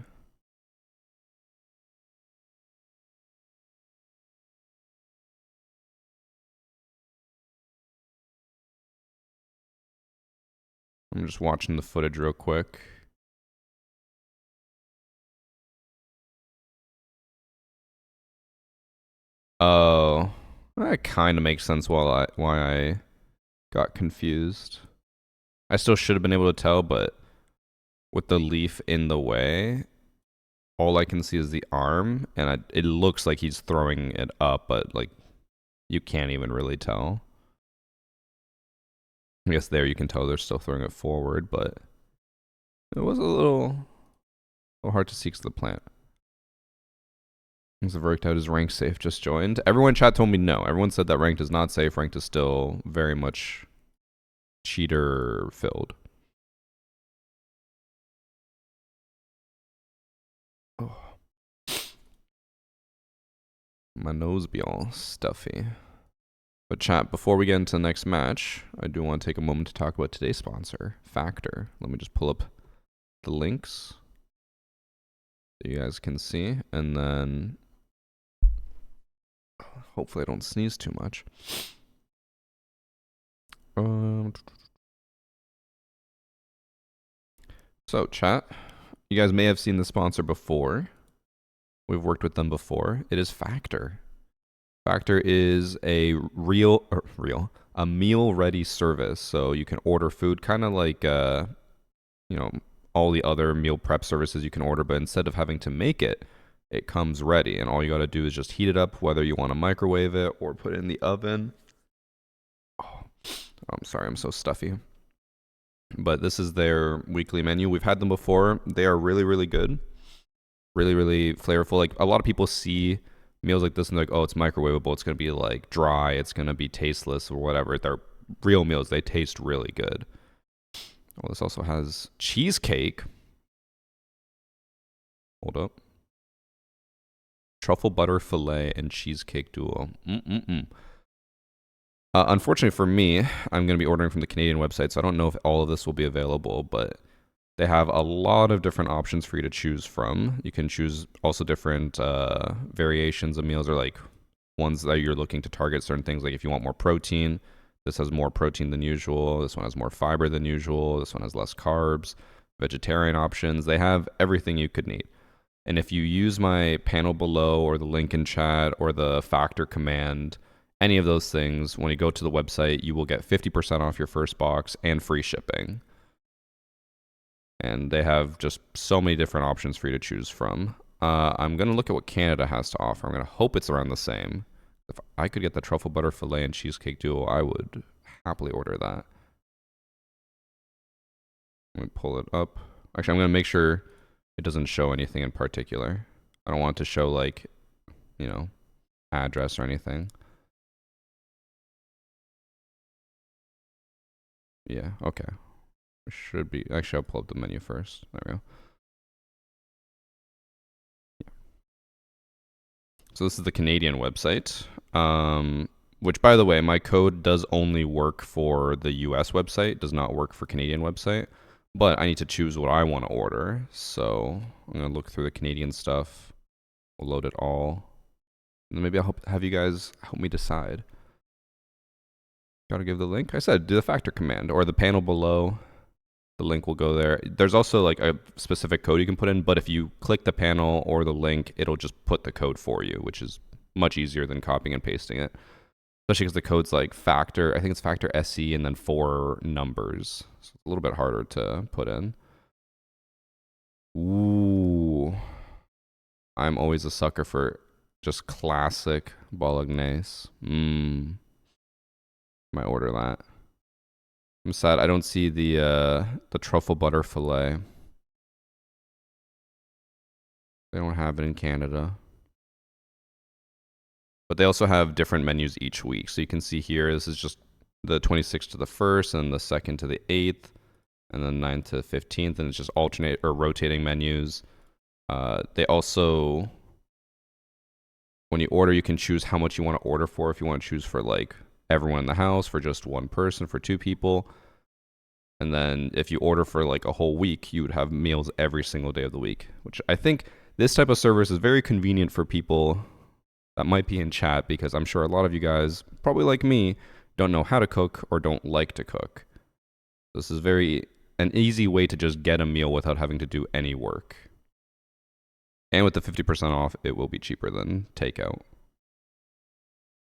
I'm just watching the footage real quick. Oh, that kind of makes sense why I got confused. I still should have been able to tell, but with the leaf in the way, all I can see is the arm, and it looks like he's throwing it up, but like you can't even really tell. I guess there you can tell they're still throwing it forward, but it was a little hard to see because of the plant. The worked out is ranked safe just joined. Everyone in chat told me no. Everyone said that ranked is not safe. Ranked is still very much cheater filled. Oh. My nose be all stuffy. But chat, before we get into the next match, I do want to take a moment to talk about today's sponsor, Factor. Let me just pull up the links so you guys can see, and then hopefully I don't sneeze too much. So chat, you guys may have seen the sponsor before. We've worked with them before. It is Factor. Factor is a a meal-ready service. So you can order food, kind of like you know, all the other meal prep services you can order, but instead of having to make it, it comes ready, and all you got to do is just heat it up, whether you want to microwave it or put it in the oven. Oh, I'm sorry, I'm so stuffy. But this is their weekly menu. We've had them before. They are really, really good. Really, really flavorful. Like, a lot of people see meals like this and they're like, oh, it's microwavable. It's going to be like dry. It's going to be tasteless or whatever. They're real meals. They taste really good. Oh, this also has cheesecake. Hold up. Truffle butter fillet and cheesecake duo. Unfortunately for me, I'm going to be ordering from the Canadian website, so I don't know if all of this will be available, but they have a lot of different options for you to choose from. You can choose also different variations of meals, or like ones that you're looking to target certain things. Like if you want more protein, this has more protein than usual. This one has more fiber than usual. This one has less carbs. Vegetarian options. They have everything you could need. And if you use my panel below or the link in chat or the Factor command, any of those things, when you go to the website, you will get 50% off your first box and free shipping. And they have just so many different options for you to choose from. I'm going to look at what Canada has to offer. I'm going to hope it's around the same. If I could get the truffle butter fillet and cheesecake duo, I would happily order that. Let me pull it up. Actually, I'm going to make sure it doesn't show anything in particular. I don't want it to show, like, you know, address or anything. Yeah, okay. It should be. Actually, I'll pull up the menu first. There we go. Yeah. So this is the Canadian website. Which, by the way, my code does only work for the US website, does not work for Canadian website. But I need to choose what I want to order. So I'm going to look through the Canadian stuff. We'll load it all. And then maybe I'll have you guys help me decide. Gotta give the link. I said do the Factor command or the panel below. The link will go there. There's also like a specific code you can put in, but if you click the panel or the link, it'll just put the code for you, which is much easier than copying and pasting it. Especially because the code's like Factor, I think it's Factor SE and then 4 numbers. So it's a little bit harder to put in. Ooh. I'm always a sucker for just classic bolognese. Might order that. I'm sad I don't see the truffle butter fillet. They don't have it in Canada. But they also have different menus each week. So you can see here, this is just the 26th to the 1st, and the 2nd to the 8th, and then 9th to the 15th, and it's just alternate or rotating menus. They also, when you order, you can choose how much you want to order for. If you want to choose for like everyone in the house, for just one person, for 2 people. And then if you order for like a whole week, you would have meals every single day of the week, which I think this type of service is very convenient for people that might be in chat, because I'm sure a lot of you guys, probably like me, don't know how to cook or don't like to cook. This is an easy way to just get a meal without having to do any work. And with the 50% off, it will be cheaper than takeout.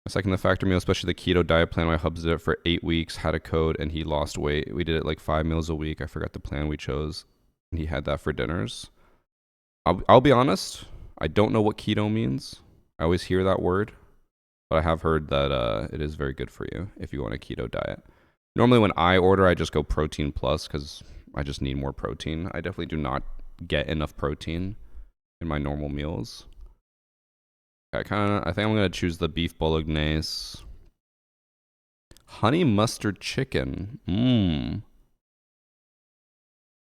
A second, the Factor meal, especially the keto diet plan. My hubs did it for 8 weeks, had a code, and he lost weight. We did it like 5 meals a week. I forgot the plan we chose. And he had that for dinners. I'll be honest, I don't know what keto means. I always hear that word, but I have heard that it is very good for you if you want a keto diet. Normally when I order, I just go protein plus because I just need more protein. I definitely do not get enough protein in my normal meals. I think I'm gonna choose the beef bolognese. Honey mustard chicken. Am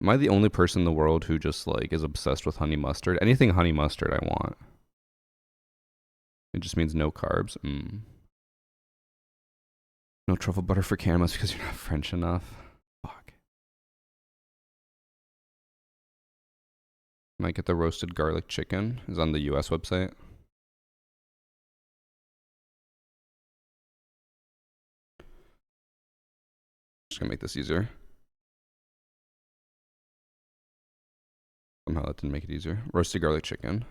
I the only person in the world who just like is obsessed with honey mustard? Anything honey mustard I want. It just means no carbs. No truffle butter for caramels because you're not French enough. Fuck. Might get the roasted garlic chicken. Is on the US website. Just gonna make this easier. Somehow that didn't make it easier. Roasted garlic chicken.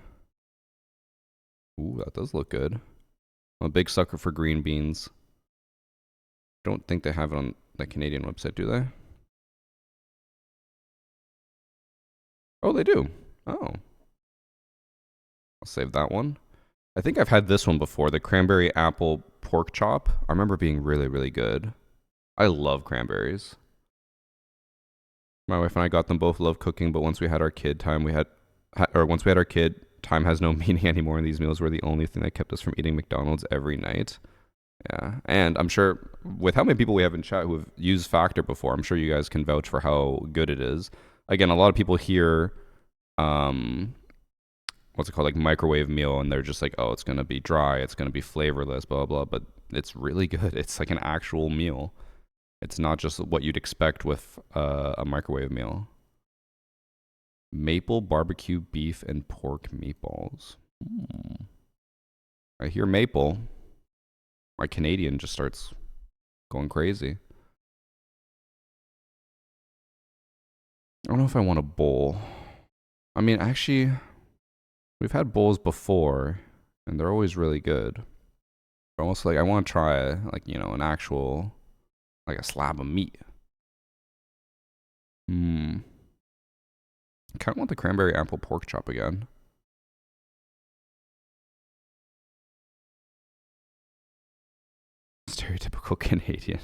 Ooh, that does look good. I'm a big sucker for green beans. Don't think they have it on the Canadian website, do they? Oh, they do. Oh. I'll save that one. I think I've had this one before, the cranberry apple pork chop. I remember being really, really good. I love cranberries. My wife and I got them both, love cooking, but once we had our kid, time has no meaning anymore, and these meals were the only thing that kept us from eating McDonald's every night. Yeah, and I'm sure with how many people we have in chat who have used Factor before, I'm sure you guys can vouch for how good it is. Again, a lot of people hear, what's it called, like microwave meal, and they're just like, oh, it's gonna be dry, it's gonna be flavorless, blah blah. But it's really good. It's like an actual meal. It's not just what you'd expect with a microwave meal. Maple barbecue beef and pork meatballs. I hear maple. My Canadian just starts going crazy. I don't know if I want a bowl. I mean, actually, we've had bowls before, and they're always really good. But almost like I want to try, like, you know, an actual, like a slab of meat. I kind of want the cranberry apple pork chop again. Stereotypical Canadian.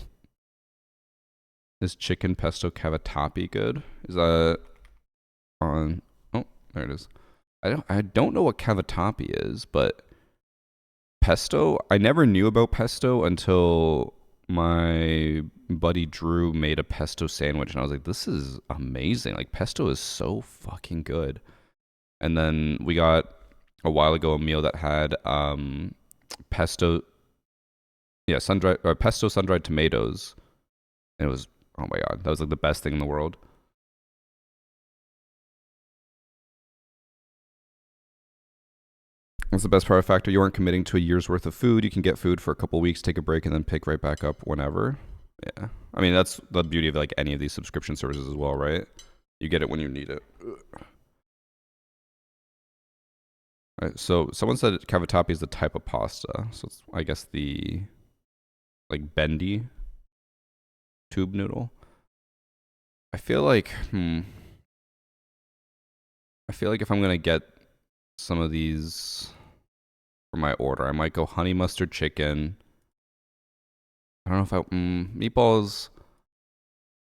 Is chicken pesto cavatappi good? Is that on? Oh, there it is. I don't know what cavatappi is, but pesto. I never knew about pesto until my buddy Drew made a pesto sandwich, and I was like, "This is amazing! Like pesto is so fucking good." And then we got a while ago a meal that had pesto. Yeah, pesto sun-dried tomatoes. And it was, oh my god, that was like the best thing in the world. That's the best part of Factor. You aren't committing to a year's worth of food. You can get food for a couple weeks, take a break, and then pick right back up whenever. Yeah. I mean, that's the beauty of like any of these subscription services as well, right? You get it when you need it. Right, so someone said cavatappi is the type of pasta. So it's, I guess, the like bendy tube noodle. I feel like if I'm gonna get some of these for my order, I might go honey mustard chicken. I don't know if I meatballs.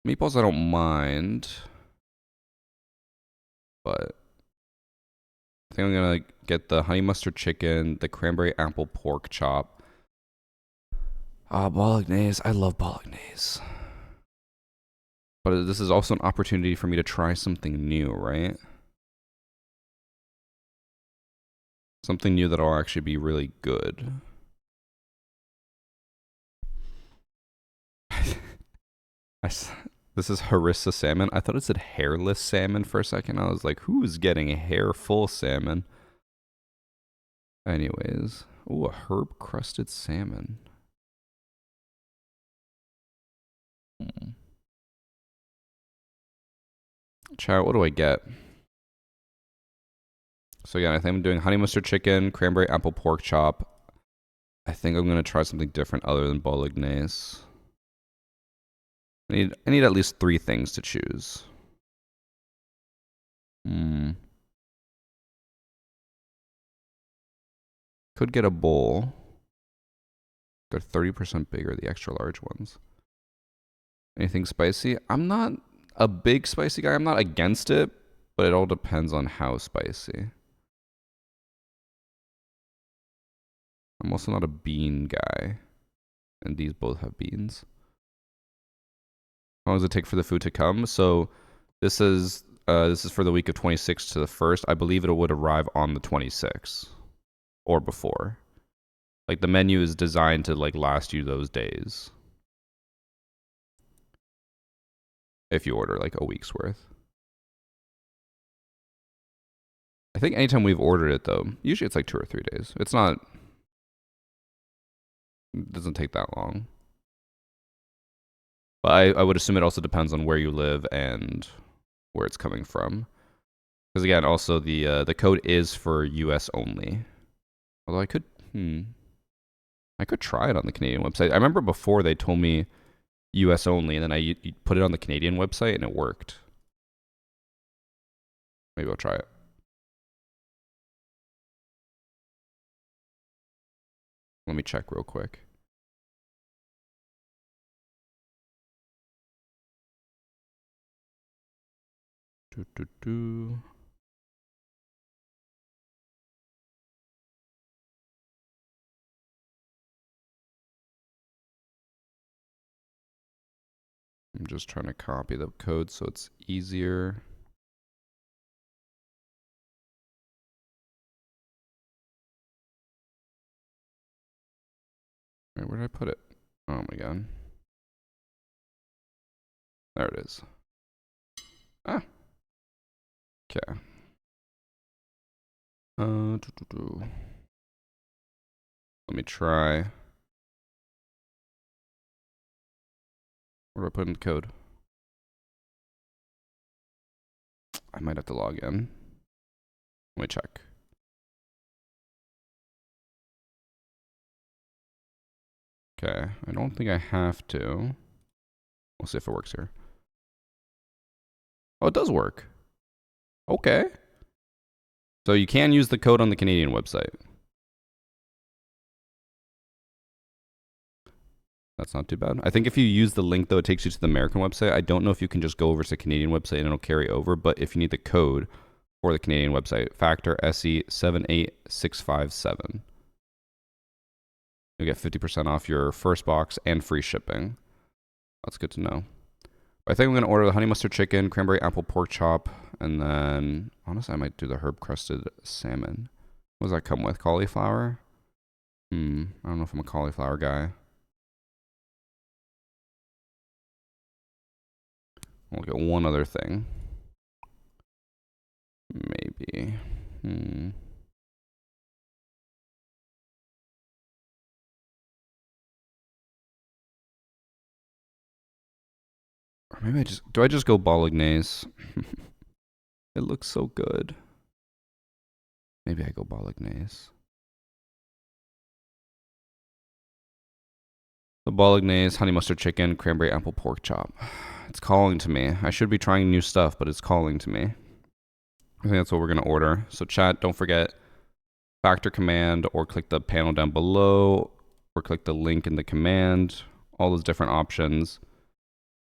Meatballs I don't mind, but I think I'm gonna get the honey mustard chicken, the cranberry apple pork chop. Bolognese. I love bolognese. But this is also an opportunity for me to try something new, right? Something new that'll actually be really good. This is harissa salmon. I thought it said hairless salmon for a second. I was like, who's getting hair-full salmon? Anyways. Ooh, a herb-crusted salmon. Chat, what do I get? So again, I think I'm doing honey mustard chicken, cranberry apple pork chop. I think I'm going to try something different other than bolognese. I need at least 3 things to choose. Could get a bowl. They're 30% bigger, the extra large ones. Anything spicy? I'm not a big spicy guy. I'm not against it, but it all depends on how spicy. I'm also not a bean guy. And these both have beans. How long does it take for the food to come? So this is for the week of 26th to the 1st. I believe it would arrive on the 26th or before. Like the menu is designed to like last you those days. If you order like a week's worth. I think anytime we've ordered it though, usually it's like 2 or 3 days. It's not, it doesn't take that long. But I would assume it also depends on where you live and where it's coming from. Because again, also the code is for US only. Although I could try it on the Canadian website. I remember before they told me US only, and then I put it on the Canadian website and it worked. Maybe I'll try it. Let me check real quick. I'm just trying to copy the code so it's easier. Wait, where did I put it? Oh my god. There it is. Ah. Okay. Let me try. Where do I put in the code? I might have to log in. Let me check. Okay, I don't think I have to. We'll see if it works here. Oh, it does work. Okay. So you can use the code on the Canadian website. That's not too bad. I think if you use the link, though, it takes you to the American website. I don't know if you can just go over to the Canadian website and it'll carry over, but if you need the code for the Canadian website, factor SE78657. You'll get 50% off your first box and free shipping. That's good to know. I think I'm going to order the honey mustard chicken, cranberry apple pork chop, and then, honestly, I might do the herb crusted salmon. What does that come with? Cauliflower? I don't know if I'm a cauliflower guy. I'll get one other thing. Maybe. Or maybe do I just go bolognese? It looks so good. Maybe I go bolognese. The bolognese, honey mustard chicken, cranberry apple pork chop. It's calling to me. I should be trying new stuff, but it's calling to me. I think that's what we're going to order. So chat, don't forget, factor command or click the panel down below or click the link in the command. All those different options.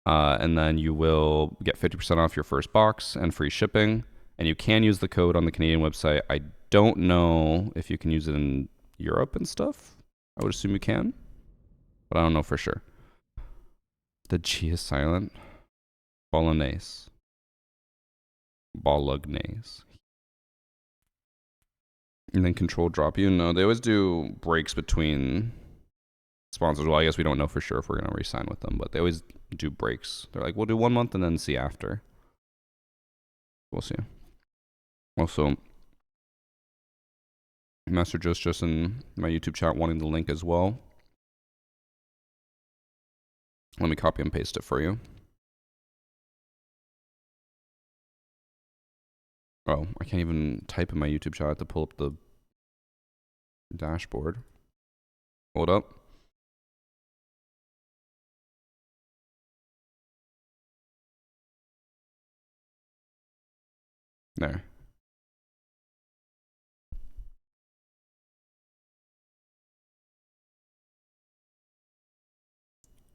And then you will get 50% off your first box and free shipping. And you can use the code on the Canadian website. I don't know if you can use it in Europe and stuff. I would assume you can, but I don't know for sure. The G is silent. Bolognese. Bolognese. And then control drop you. No, they always do breaks between sponsors. Well, I guess we don't know for sure if we're going to re-sign with them, but they always do breaks. They're like, we'll do 1 month and then see after. We'll see. Also, Master Joe's just in my YouTube chat wanting the link as well. Let me copy and paste it for you. Oh, I can't even type in my YouTube chat. I have to pull up the dashboard. Hold up. There.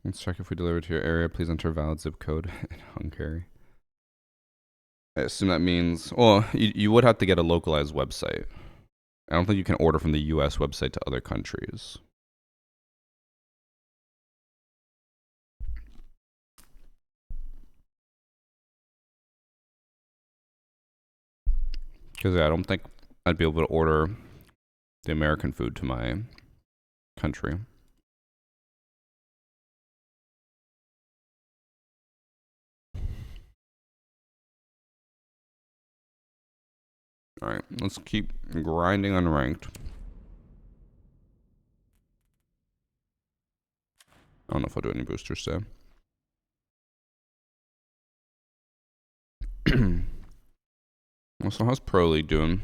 Let's check if we deliver to your area. Please enter valid zip code in Hungary. I assume that means, well, you would have to get a localized website. I don't think you can order from the US website to other countries. Because yeah, I don't think I'd be able to order the American food to my country. Alright, let's keep grinding on ranked. I don't know if I'll do any boosters today. So how's Pro League doing?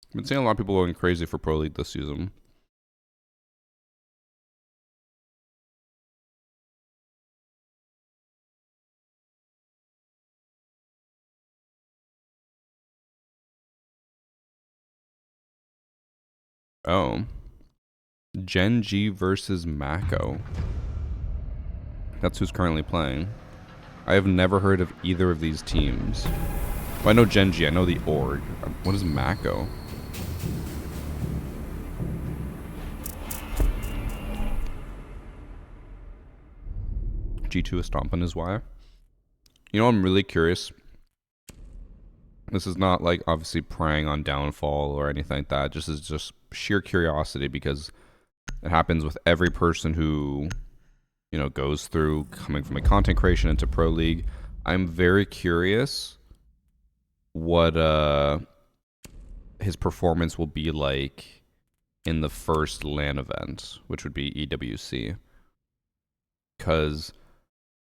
I've been seeing a lot of people going crazy for Pro League this season. Oh. Gen G versus Mako. That's who's currently playing. I have never heard of either of these teams. Well, I know Gen G, I know the org. What is Mako? G2 is stomping his wire. You know, I'm really curious. This is not like obviously preying on downfall or anything like that. Just is just sheer curiosity because it happens with every person who, you know, goes through coming from a content creation into Pro League. I'm very curious what his performance will be like in the first LAN event, which would be EWC. Because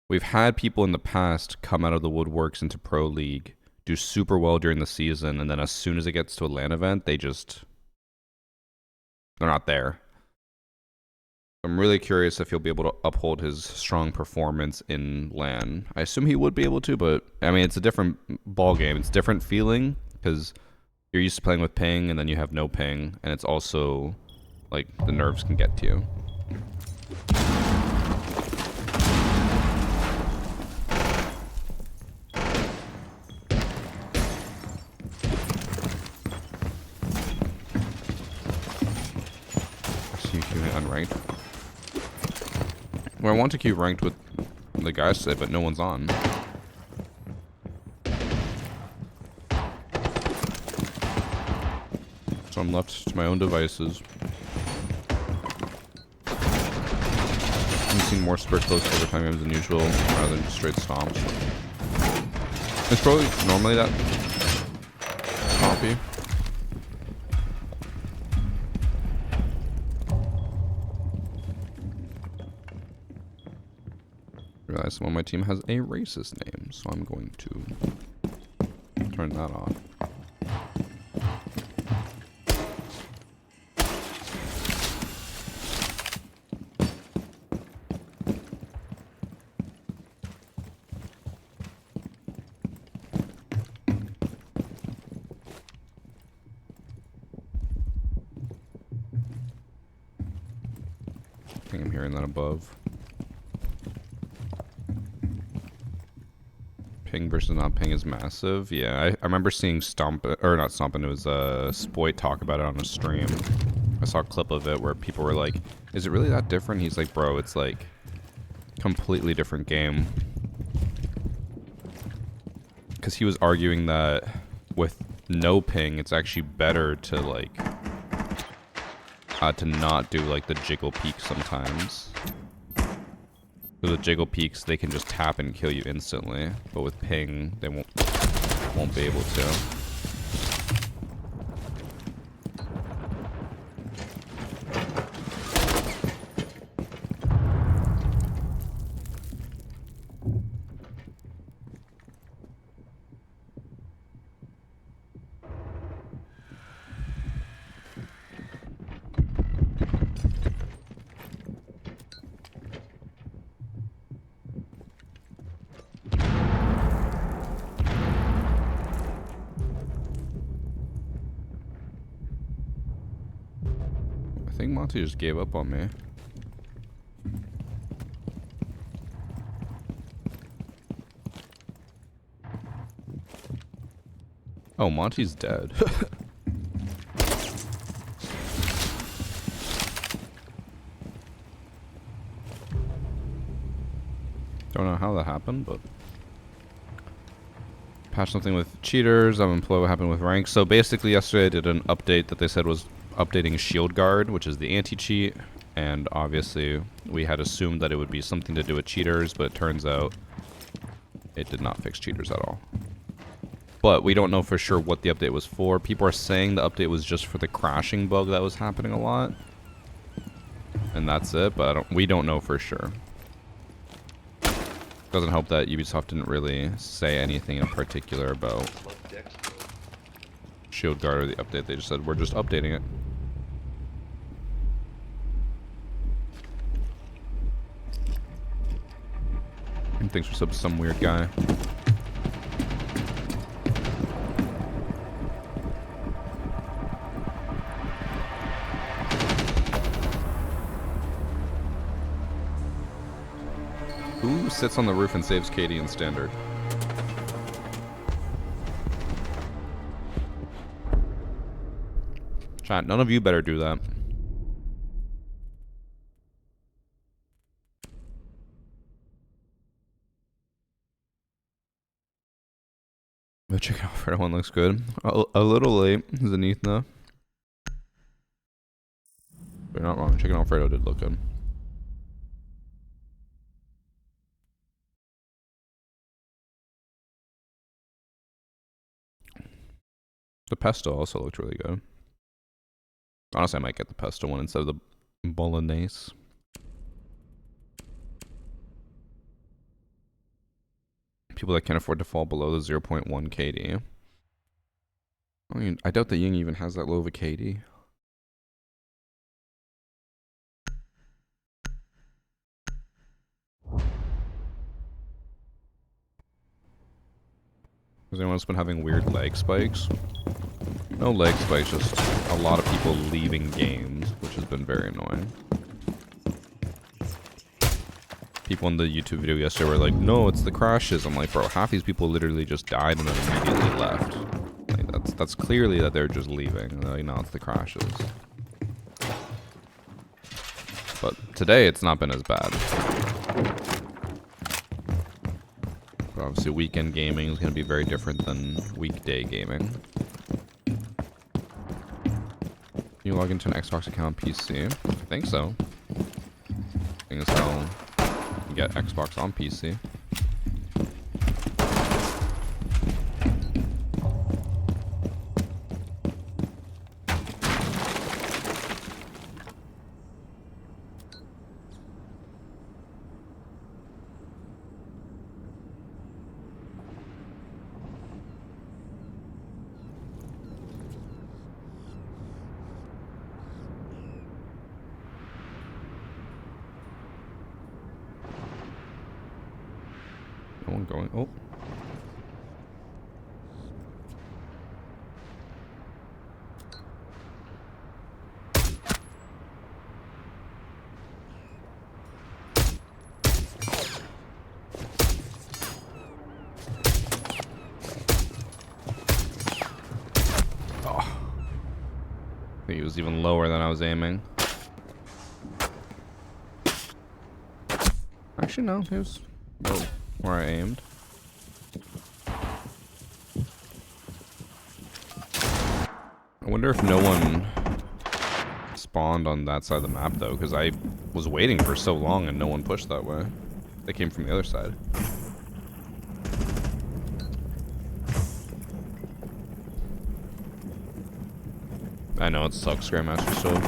we've had people in the past come out of the woodworks into Pro League, do super well during the season, and then as soon as it gets to a LAN event, they're not there. I'm really curious if he'll be able to uphold his strong performance in LAN. I assume he would be able to, but I mean, it's a different ball game. It's a different feeling because you're used to playing with ping and then you have no ping, and it's also like the nerves can get to you. Unranked. Well, I want to keep ranked with the guys today, but no one's on. So I'm left to my own devices. I'm seeing more super close overtime games than usual, rather than just straight stomps. It's probably normally that copy. Realize someone on my team has a racist name, so I'm going to turn that off. I think I'm hearing that above. Ping versus not ping is massive. Yeah, I remember seeing not Stompin', it was Spoit talk about it on a stream. I saw a clip of it where people were like, is it really that different? He's like, bro, it's like completely different game. Because he was arguing that with no ping, it's actually better to like, to not do like the jiggle peak sometimes. With the jiggle peaks, they can just tap and kill you instantly, but with ping, they won't be able to. I think Monty just gave up on me. Oh, Monty's dead. Don't know how that happened, but patch something with cheaters. I'm employed what happened with ranks. So basically, yesterday I did an update that they said was updating Shield Guard, which is the anti-cheat, and obviously we had assumed that it would be something to do with cheaters, but it turns out it did not fix cheaters at all. But we don't know for sure what the update was for. People are saying the update was just for the crashing bug that was happening a lot, and that's it. But we don't know for sure. Doesn't help that Ubisoft didn't really say anything in particular about Love Dex, bro. Shield Guard or the update. They just said we're just updating it. And thanks for sub some weird guy. Who sits on the roof and saves Katie in standard? Chat, none of you better do that. The chicken Alfredo one looks good. A little late, Zenithna. But you're not wrong, chicken Alfredo did look good. The pesto also looked really good. Honestly, I might get the pesto one instead of the bolognese. People that can't afford to fall below the 0.1 KD. I mean, I doubt that Ying even has that low of a KD. Has anyone else been having weird leg spikes? No leg spikes, just a lot of people leaving games, which has been very annoying. People in the YouTube video yesterday were like, no, it's the crashes. I'm like, bro, half these people literally just died and then immediately left. Like, that's clearly that they're just leaving. And they're like, no, it's the crashes. But today, it's not been as bad. But obviously, weekend gaming is going to be very different than weekday gaming. Can you log into an Xbox account on PC? I think so. Thing is how you get Xbox on PC. No one going. Oh. Oh. I think he was even lower than I was aiming. Actually, no, he was low where I aimed. I wonder if no one spawned on that side of the map, though, because I was waiting for so long and no one pushed that way. They came from the other side. I know, it sucks, Grandmaster Stove.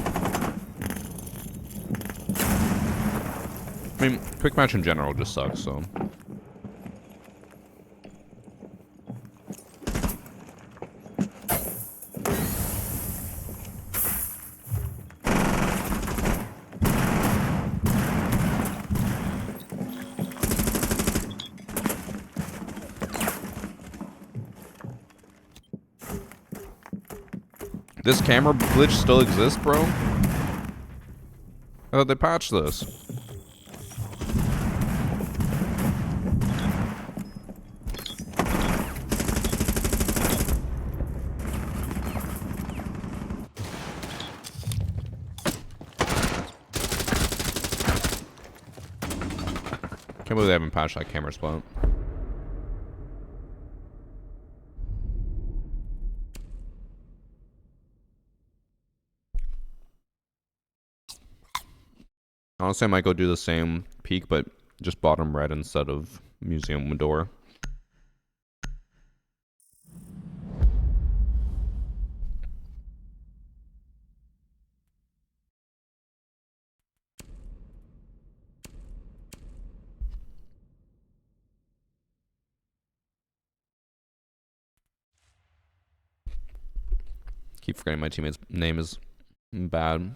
I mean, quick match in general just sucks, so... This camera glitch still exists, bro? I thought they patched this. Can't believe they haven't patched that camera spot. Honestly, I might go do the same peak, but just bottom red instead of museum door. Keep forgetting my teammate's name is bad.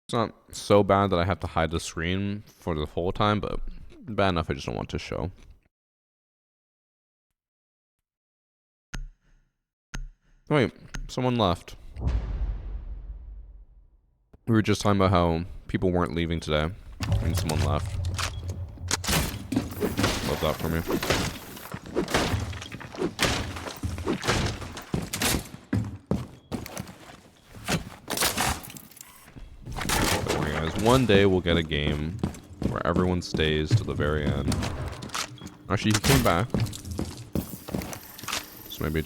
It's not so bad that I have to hide the screen for the whole time, but bad enough I just don't want to show. Wait, someone left. We were just talking about how people weren't leaving today, and someone left. Love that for me. Don't worry, guys. One day we'll get a game where everyone stays to the very end. Actually, he came back. So maybe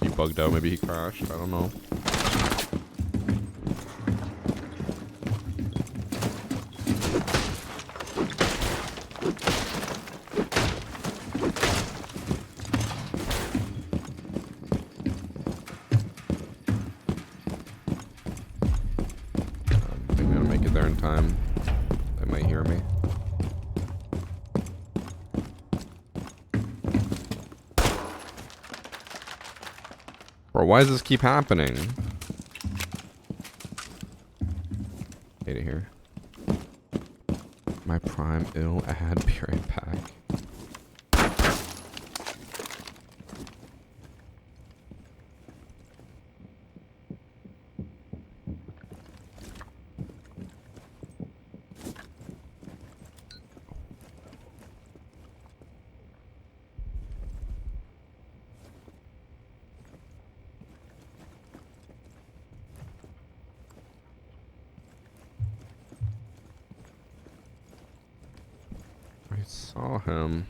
he bugged out. Maybe he crashed. I don't know. Time. They might hear me. Bro, why does this keep happening? Hate it here. My prime ill ad, be right back. I saw him.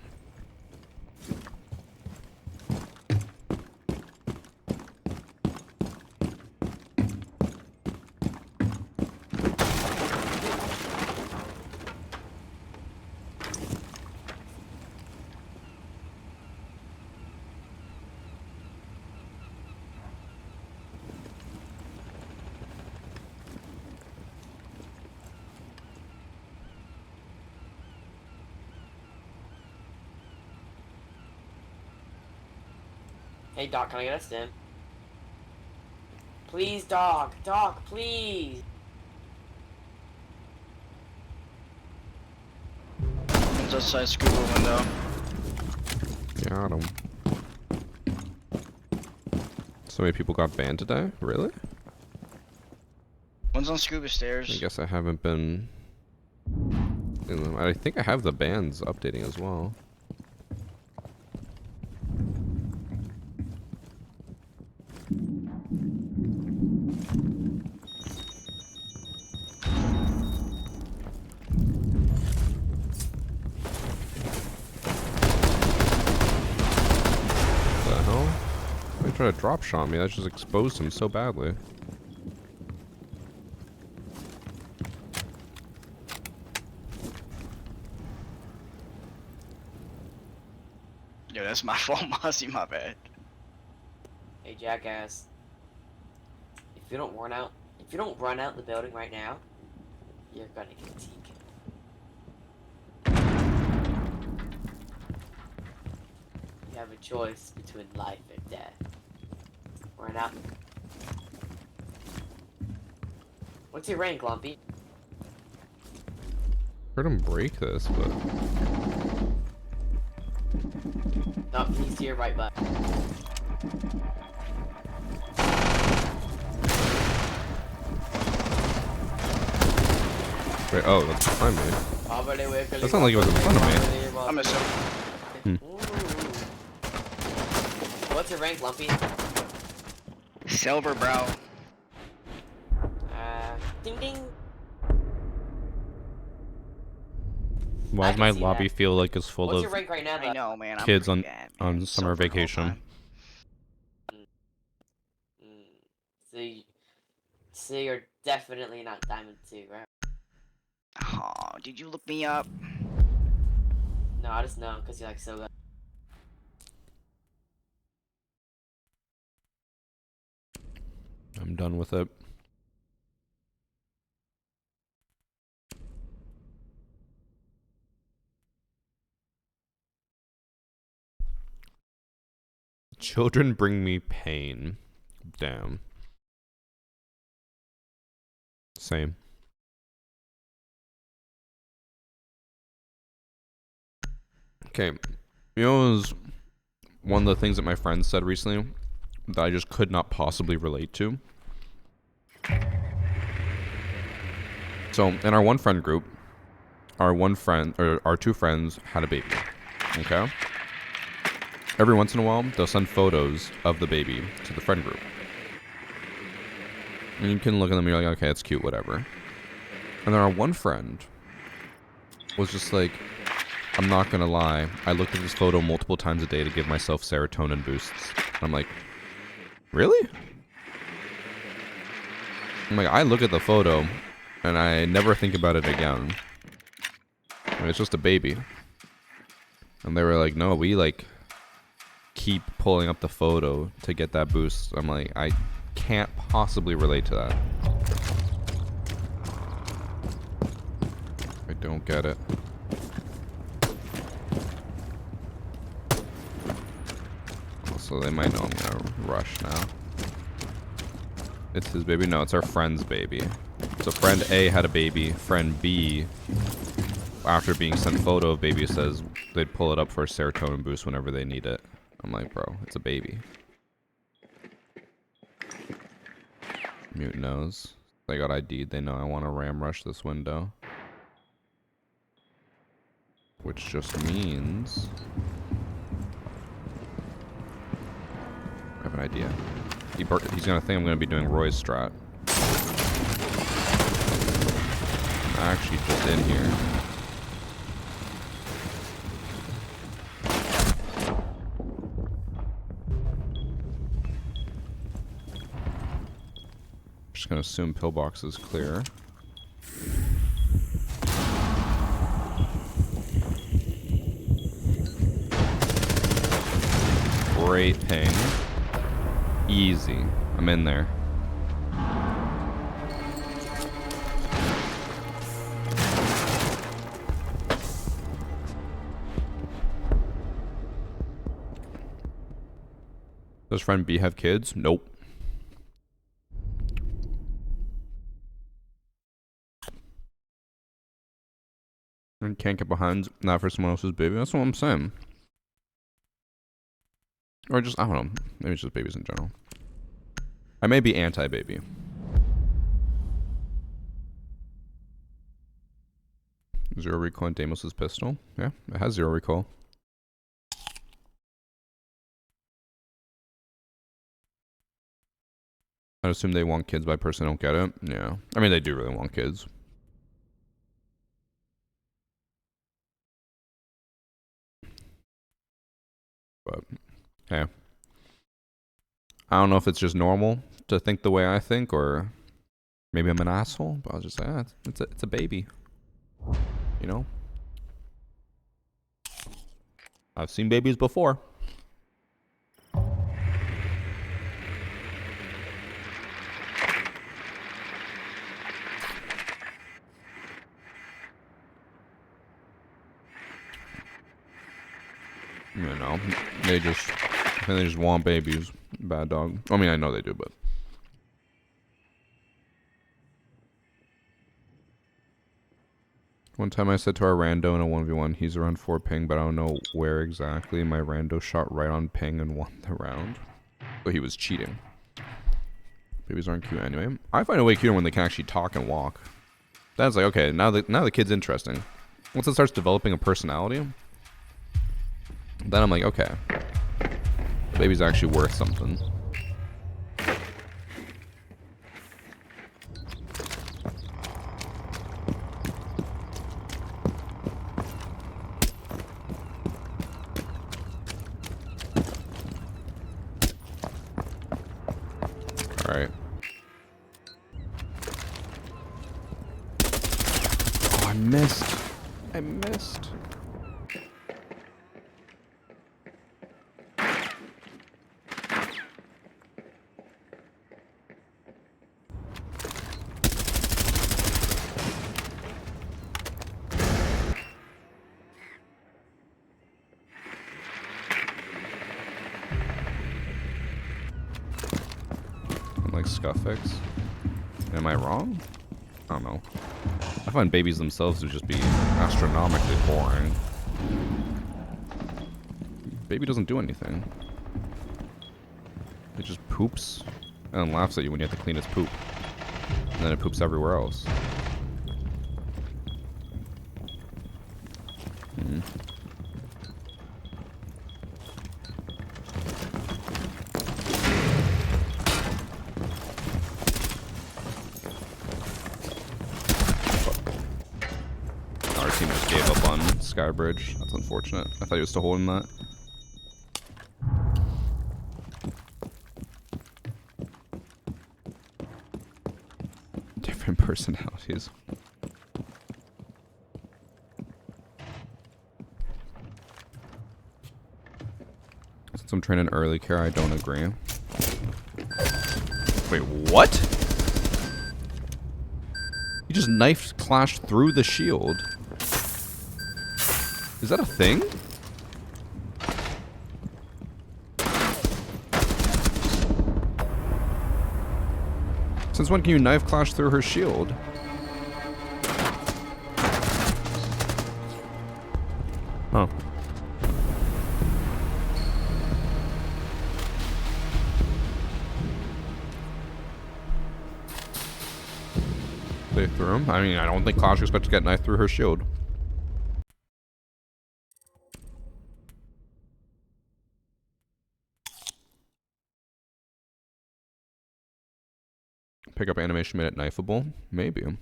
Hey, Doc, can I get a stim? Please, Doc. Doc, please. One's outside scuba window. Got him. So many people got banned today? Really? One's on scuba I stairs. guess I haven't been... I think I have the bans updating as well. Try to drop shot me. That just exposed him so badly. Yo, that's my fault, Mossy. My bad. Hey, jackass. If you don't run out the building right now, you're gonna get TK'd. You have a choice between life and death. Run out. What's your rank, Lumpy? Heard him break this, but... No, he's to your right butt. Wait, oh, that's behind me. That sounded like it was in front of me. I'm missing. What's your rank, Lumpy? Silver, bro. Ding ding. Why I does can my see lobby that. feel like it's full What's of your rank right now, though? I know, man. I'm kids pretty bad, on man. summer Silver the whole vacation? time. Mm, so, so you're definitely not Diamond 2, right? Oh, did you look me up? No, I just know because you're like so good. I'm done with it. Children bring me pain. Damn. Same. Okay. You know, it was one of the things that my friends said recently that I just could not possibly relate to. So, in our one friend group, our two friends had a baby. Okay? Every once in a while, they'll send photos of the baby to the friend group. And you can look at them and you're like, okay, it's cute, whatever. And then our one friend was just like, I'm not gonna lie, I looked at this photo multiple times a day to give myself serotonin boosts. And I'm like, really? I'm like, I look at the photo and I never think about it again. I mean, it's just a baby. And they were like, no, we like keep pulling up the photo to get that boost. I'm like, I can't possibly relate to that. I don't get it. Also, they might know I'm gonna rush now. It's his baby? No, it's our friend's baby. So friend A had a baby. Friend B, after being sent photo of baby, says they'd pull it up for a serotonin boost whenever they need it. I'm like, bro, it's a baby. Mute knows. They got ID'd. They know I want to ram rush this window. Which just means... I have an idea. He's gonna think I'm gonna be doing Roy's strat. I'm actually just in here. Just gonna assume pillbox is clear. Great ping. Easy. I'm in there. Does friend B have kids? Nope. And can't get behind that for someone else's baby. That's what I'm saying. Or just, I don't know. Maybe it's just babies in general. I may be anti-baby. Zero recoil on Deimos' pistol. Yeah, it has zero recoil. I assume they want kids, but I personally don't get it. Yeah. I mean, they do really want kids. But, hey. I don't know if it's just normal to think the way I think, or maybe I'm an asshole, but I'll just say, it's a baby. You know? I've seen babies before. You know, I think they just want babies. Bad dog. I mean, I know they do, but. One time I said to our rando in a 1v1, he's around 4 ping, but I don't know where exactly. My rando shot right on ping and won the round. So he was cheating. Babies aren't cute anyway. I find it way cuter when they can actually talk and walk. That's like, okay, now the kid's interesting. Once it starts developing a personality, then I'm like, okay. Baby's actually worth something. Alright. Oh, I missed. I missed. Like Scuffix. Am I wrong? I don't know. I find babies themselves to just be astronomically boring. Baby doesn't do anything. It just poops and then laughs at you when you have to clean its poop. And then it poops everywhere else. Our team just gave up on Skybridge. That's unfortunate. I thought he was still holding that. Different personalities. Since I'm training early care, I don't agree. Wait, what? He just knife clashed through the shield. Is that a thing? Since when can you knife clash through her shield? Oh. They threw him? I mean, I don't think Clash expects to get knife through her shield. Pick up animation minute knifeable? Maybe. I'm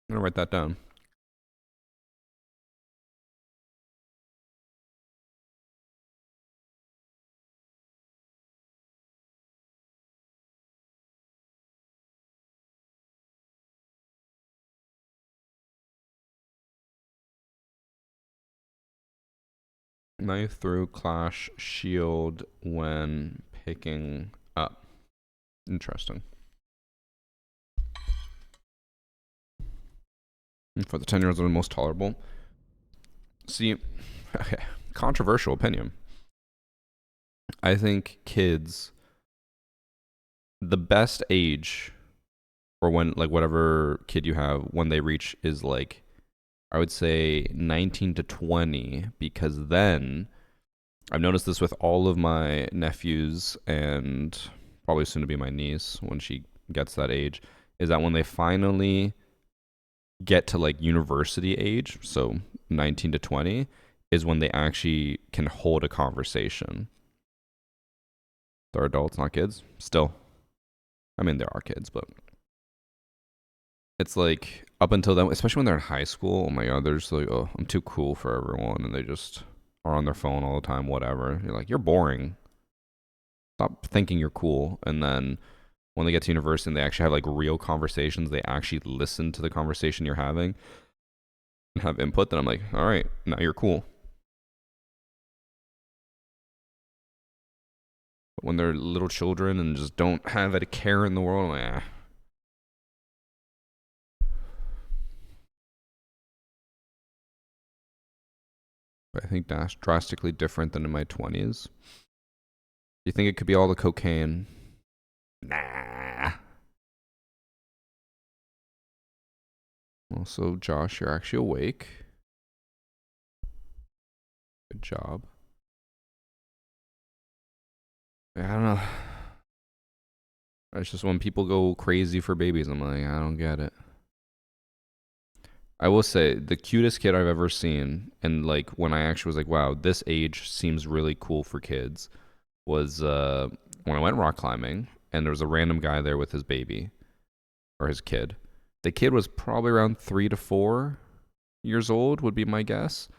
gonna write that down. Knife through Clash shield when picking up. Interesting. And for the 10-year-olds are the most tolerable. See, okay, controversial opinion. I think kids, the best age, or when, like, whatever kid you have, when they reach is like, I would say 19 to 20, because then, I've noticed this with all of my nephews and probably soon to be my niece when she gets that age, is that when they finally get to like university age, so 19 to 20, is when they actually can hold a conversation. They're adults, not kids. Still. I mean, there are kids, but it's like up until then, especially when they're in high school, oh my god, they're just like, oh, I'm too cool for everyone, and they just are on their phone all the time, whatever. You're like, you're boring. Stop thinking you're cool. And then when they get to university and they actually have like real conversations, they actually listen to the conversation you're having and have input, then I'm like, all right, now you're cool. But when they're little children and just don't have a care in the world, I'm like, I think that's drastically different than in my 20s. Do you think it could be all the cocaine? Nah. Also, Josh, you're actually awake. Good job. I don't know. It's just when people go crazy for babies, I'm like, I don't get it. I will say, the cutest kid I've ever seen, and like when I actually was like, wow, this age seems really cool for kids, was when I went rock climbing, and there was a random guy there with his baby, or his kid. The kid was probably around 3 to 4 years old, would be my guess.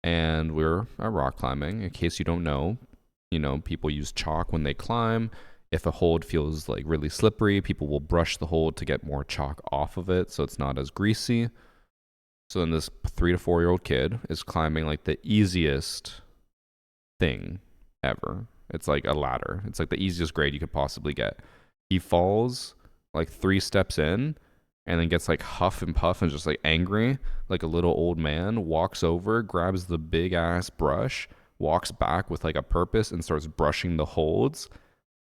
And we were at rock climbing. In case you don't know, you know, people use chalk when they climb. if a hold feels like really slippery, people will brush the hold to get more chalk off of it so it's not as greasy. So then this 3 to 4 year old kid is climbing like the easiest thing ever. It's like a ladder. It's like the easiest grade you could possibly get. He falls like 3 steps in and then gets like huff and puff and just like angry, like a little old man, walks over, grabs the big ass brush, walks back with like a purpose and starts brushing the holds,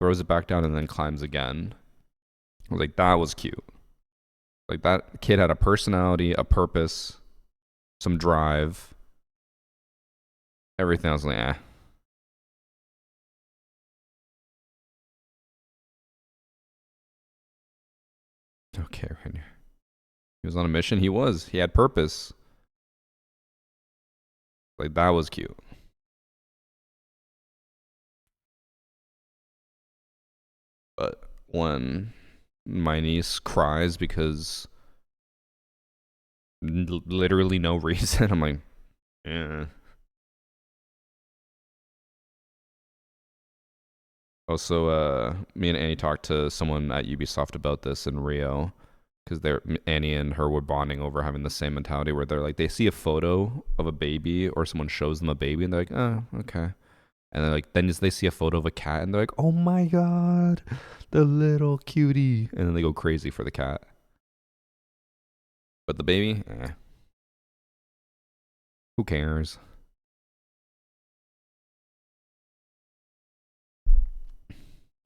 throws it back down and then climbs again. I was like, that was cute. Like that kid had a personality, a purpose, some drive, everything. I was like, eh. Okay, right here. He was on a mission. He was. He had purpose. Like, that was cute. But when my niece cries because literally no reason, I'm like, yeah. Also, me and Annie talked to someone at Ubisoft about this in Rio, because Annie and her were bonding over having the same mentality where they're like, they see a photo of a baby or someone shows them a baby and they're like, oh, okay. And they're like, then they see a photo of a cat and they're like, oh my god, the little cutie. And then they go crazy for the cat. But the baby, who cares?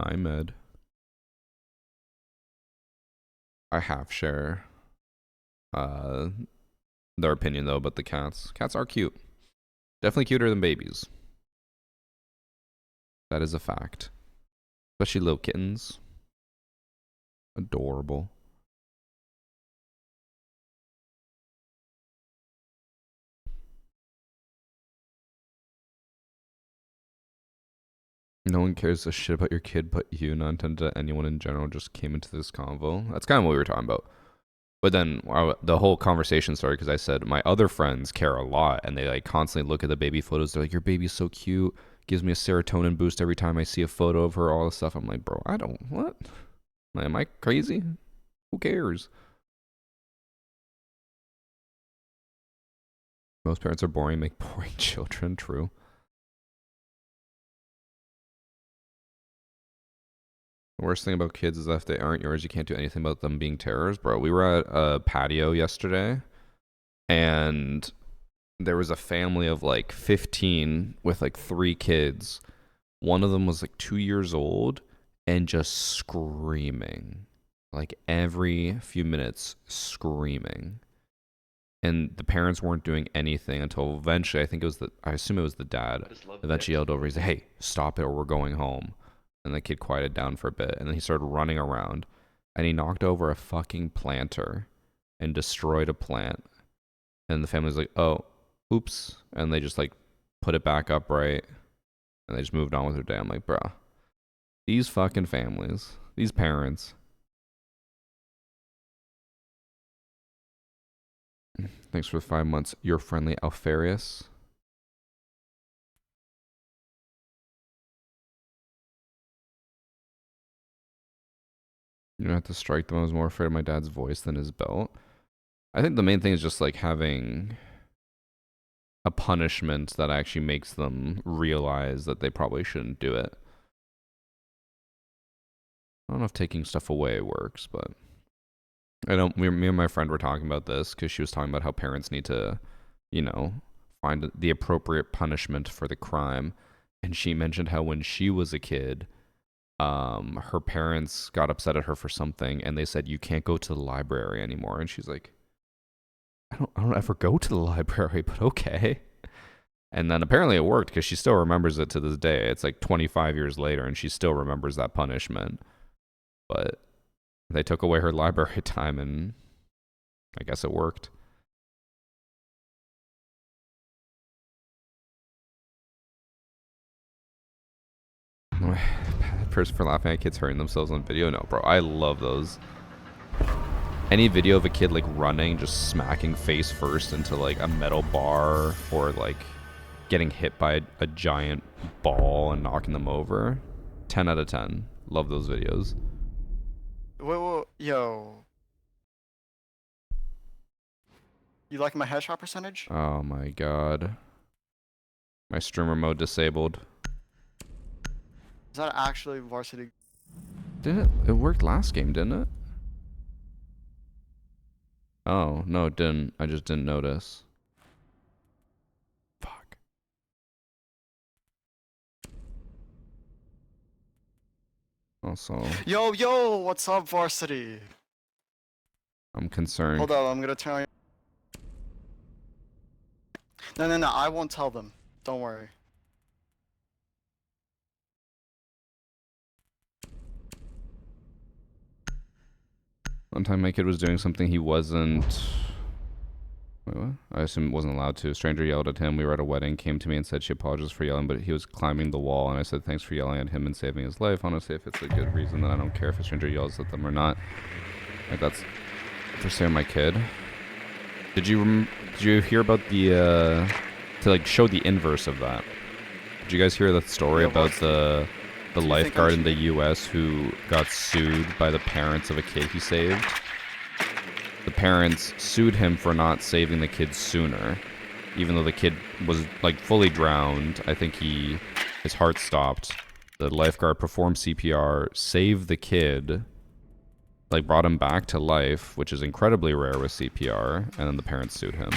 I'm Ed. I half share their opinion though about the cats. Cats are cute. Definitely cuter than babies. That is a fact. Especially little kittens. Adorable. No one cares a shit about your kid but you. Not intended to anyone in general. Just came into this convo. That's kind of what we were talking about. But then the whole conversation started because I said my other friends care a lot and they like constantly look at the baby photos. They're like, your baby's so cute. Gives me a serotonin boost every time I see a photo of her, all this stuff. I'm like, bro, I don't, what? Like, am I crazy? Who cares? Most parents are boring, make boring children. True. The worst thing about kids is that if they aren't yours, you can't do anything about them being terrors. Bro, we were at a patio yesterday, and there was a family of like 15 with like 3 kids. One of them was like 2 years old and just screaming. Like every few minutes, screaming. And the parents weren't doing anything until eventually, I assume it was the dad, eventually yelled over. He's like, hey, stop it or we're going home. And the kid quieted down for a bit. And then he started running around. And he knocked over a fucking planter and destroyed a plant. And the family was like, oh, oops. And they just like put it back upright. And they just moved on with their day. I'm like, bruh. These fucking families. These parents. Thanks for the 5 months. You're friendly, Alfarius. You don't have to strike them. I was more afraid of my dad's voice than his belt. I think the main thing is just like having a punishment that actually makes them realize that they probably shouldn't do it. I don't know if taking stuff away works, but me and my friend were talking about this because she was talking about how parents need to, you know, find the appropriate punishment for the crime. And she mentioned how when she was a kid, her parents got upset at her for something and they said, you can't go to the library anymore. And she's like, I don't ever go to the library, but okay. And then apparently it worked because she still remembers it to this day. It's like 25 years later and she still remembers that punishment. But they took away her library time and I guess it worked. Person for laughing at kids hurting themselves on video. No, bro, I love those. Any video of a kid like running, just smacking face first into like a metal bar or like getting hit by a giant ball and knocking them over. 10 out of 10. Love those videos. Whoa, yo. You like my headshot percentage? Oh my god. My streamer mode disabled. Is that actually varsity? Did it? It worked last game, didn't it? Oh, no, it didn't. I just didn't notice. Fuck. Also, Yo, what's up, varsity? I'm concerned. Hold up, I'm gonna turn on. No, I won't tell them. Don't worry. One time my kid was doing something he wasn't... Wait, what? I assume wasn't allowed to. A stranger yelled at him. We were at a wedding, came to me and said she apologized for yelling, but he was climbing the wall, and I said thanks for yelling at him and saving his life. Honestly, if it's a good reason, then I don't care if a stranger yells at them or not. Like, that's for saving my kid. Did you hear about the, to like show the inverse of that? Did you guys hear the story about the lifeguard in the US who got sued by the parents of a kid he saved? The parents sued him for not saving the kid sooner, even though the kid was like fully drowned. I think his heart stopped. The lifeguard performed CPR, saved the kid, like brought him back to life, which is incredibly rare with CPR, and then the parents sued him.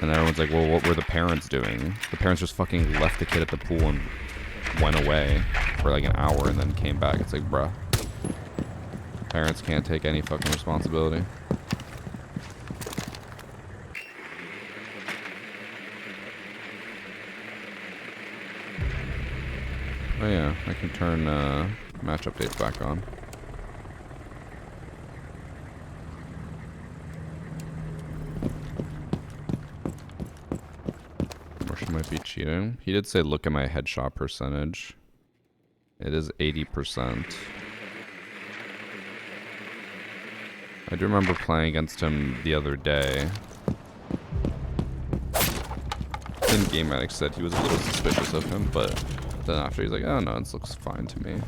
And everyone's like, well, what were the parents doing? The parents just fucking left the kid at the pool and went away for like an hour and then came back. It's like, bruh. Parents can't take any fucking responsibility. Oh yeah, I can turn match updates back on. Marshall might be cheating. He did say look at my headshot percentage. It is 80%. I do remember playing against him the other day. Then Game Addict said he was a little suspicious of him, but then after he's like, oh no, this looks fine to me.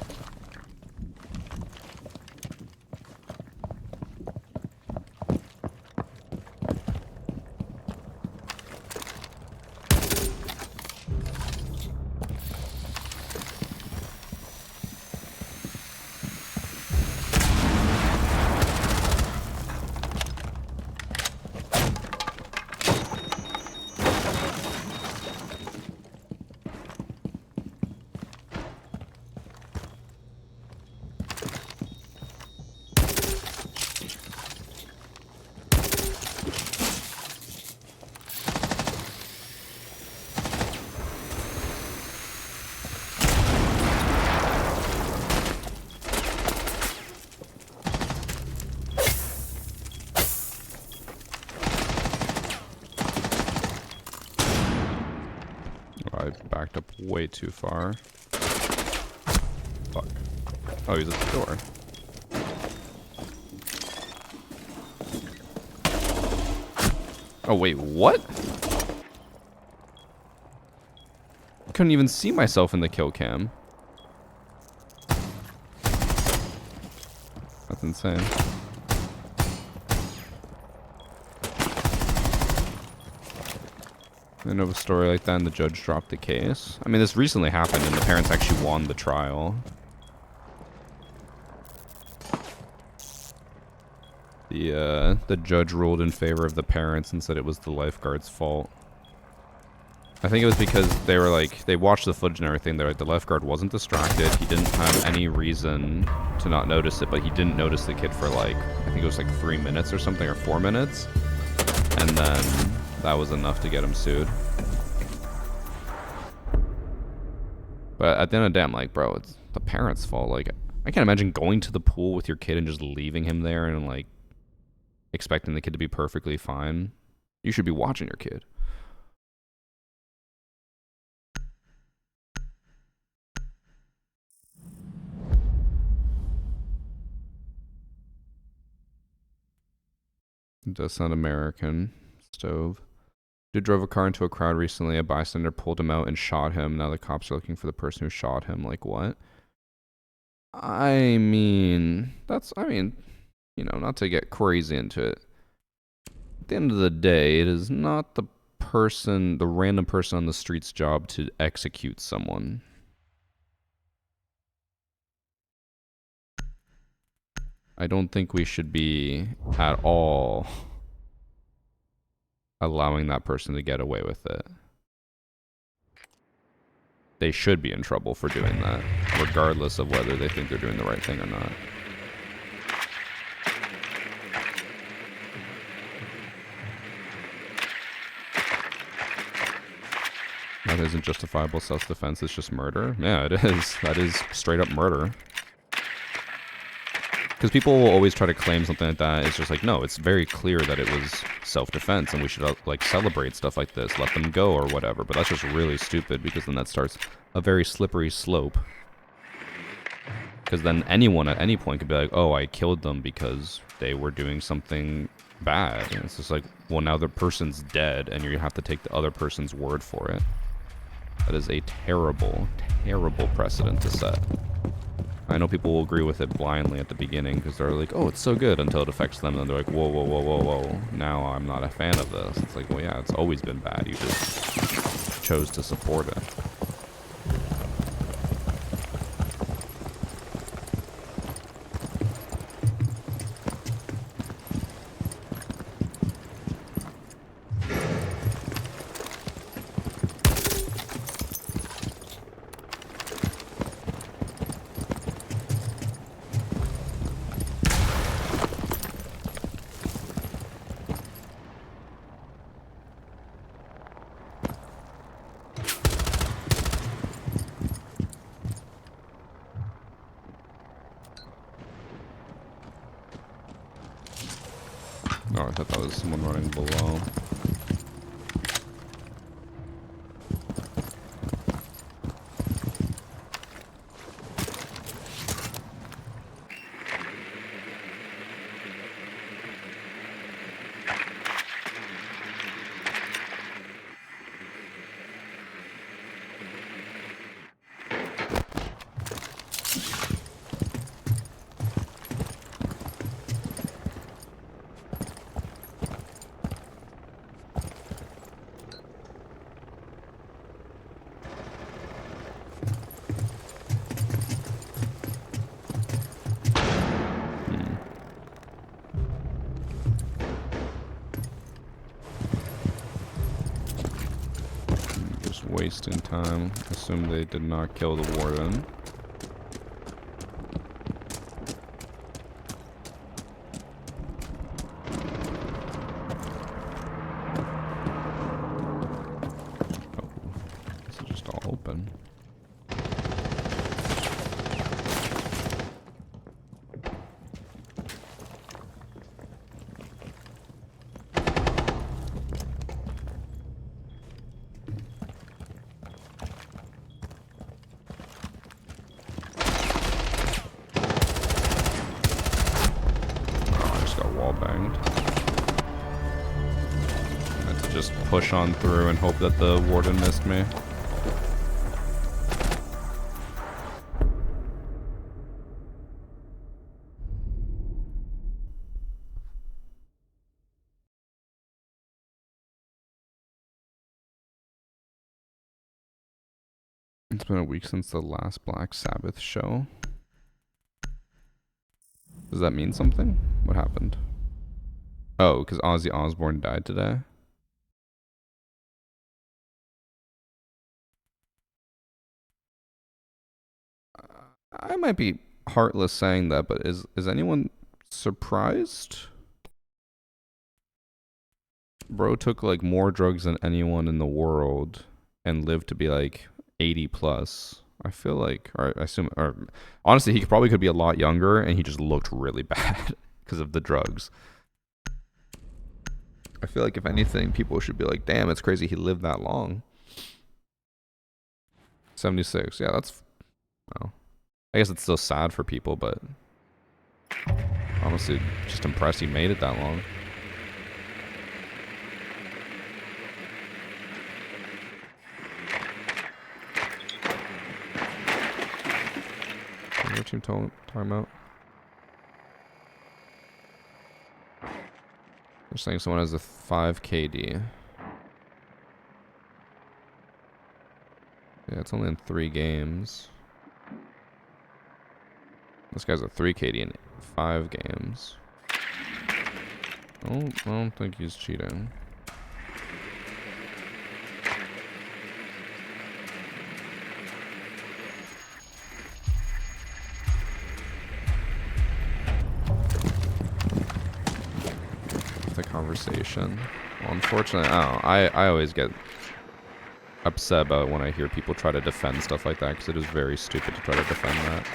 I backed up way too far. Fuck. Oh, he's at the door. Oh, wait, what? I couldn't even see myself in the kill cam. That's insane. I know of a story like that and the judge dropped the case. I mean, this recently happened and the parents actually won the trial. The judge ruled in favor of the parents and said it was the lifeguard's fault. I think it was because they were like, they watched the footage and everything. They're like, the lifeguard wasn't distracted. He didn't have any reason to not notice it, but he didn't notice the kid for like, I think it was like 3 minutes or something, or 4 minutes. And then that was enough to get him sued. But at the end of the day, I'm like, bro, it's the parents' fault. Like, I can't imagine going to the pool with your kid and just leaving him there and like expecting the kid to be perfectly fine. You should be watching your kid. It does sound American. Stove. Dude drove a car into a crowd recently. A bystander pulled him out and shot him. Now the cops are looking for the person who shot him. Like, what? I mean, you know, not to get crazy into it. At the end of the day, it is not the random person on the street's job to execute someone. I don't think we should be at all allowing that person to get away with it. They should be in trouble for doing that, regardless of whether they think they're doing the right thing or not. That isn't justifiable self-defense, it's just murder? Yeah, it is. That is straight up murder. Because people will always try to claim something like that. It's just like, no, it's very clear that it was self-defense and we should like celebrate stuff like this, let them go or whatever. But that's just really stupid because then that starts a very slippery slope. Because then anyone at any point could be like, oh, I killed them because they were doing something bad. And it's just like, well, now the person's dead and you have to take the other person's word for it. That is a terrible, terrible precedent to set. I know people will agree with it blindly at the beginning because they're like, oh, it's so good until it affects them. And they're like, whoa, whoa, whoa, whoa, whoa. Now I'm not a fan of this. It's like, well, yeah, it's always been bad. You just chose to support it. Oh, I thought that was someone running below. Wasting time. Assume they did not kill the warden. Oh, this is just all open. Just push on through and hope that the warden missed me. It's been a week since the last Black Sabbath show. Does that mean something? What happened? Oh, because Ozzy Osbourne died today? I might be heartless saying that, but is anyone surprised? Bro took like more drugs than anyone in the world and lived to be like 80 plus. I feel like, or I assume, or honestly, he probably could be a lot younger and he just looked really bad because of the drugs. I feel like if anything, people should be like, damn, it's crazy he lived that long. 76, yeah, that's, well, I guess it's still sad for people, but honestly, just impressed he made it that long. team talking about? They're saying someone has a 5 KD. Yeah, it's only in 3 games. This guy's a 3 KD in 5 games. I don't think he's cheating. The conversation. Well, unfortunately, I always get upset about when I hear people try to defend stuff like that, because it is very stupid to try to defend that.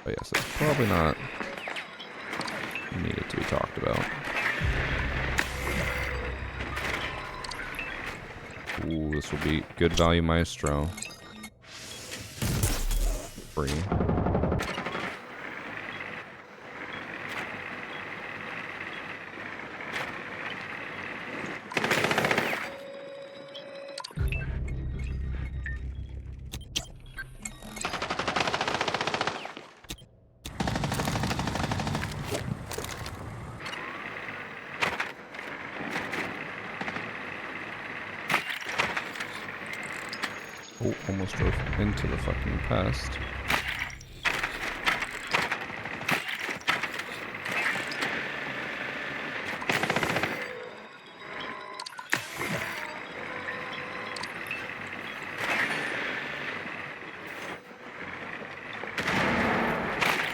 But yes, it's probably not needed to be talked about. Ooh, this will be good value Maestro. Free. Oh, almost drove into the fucking pest.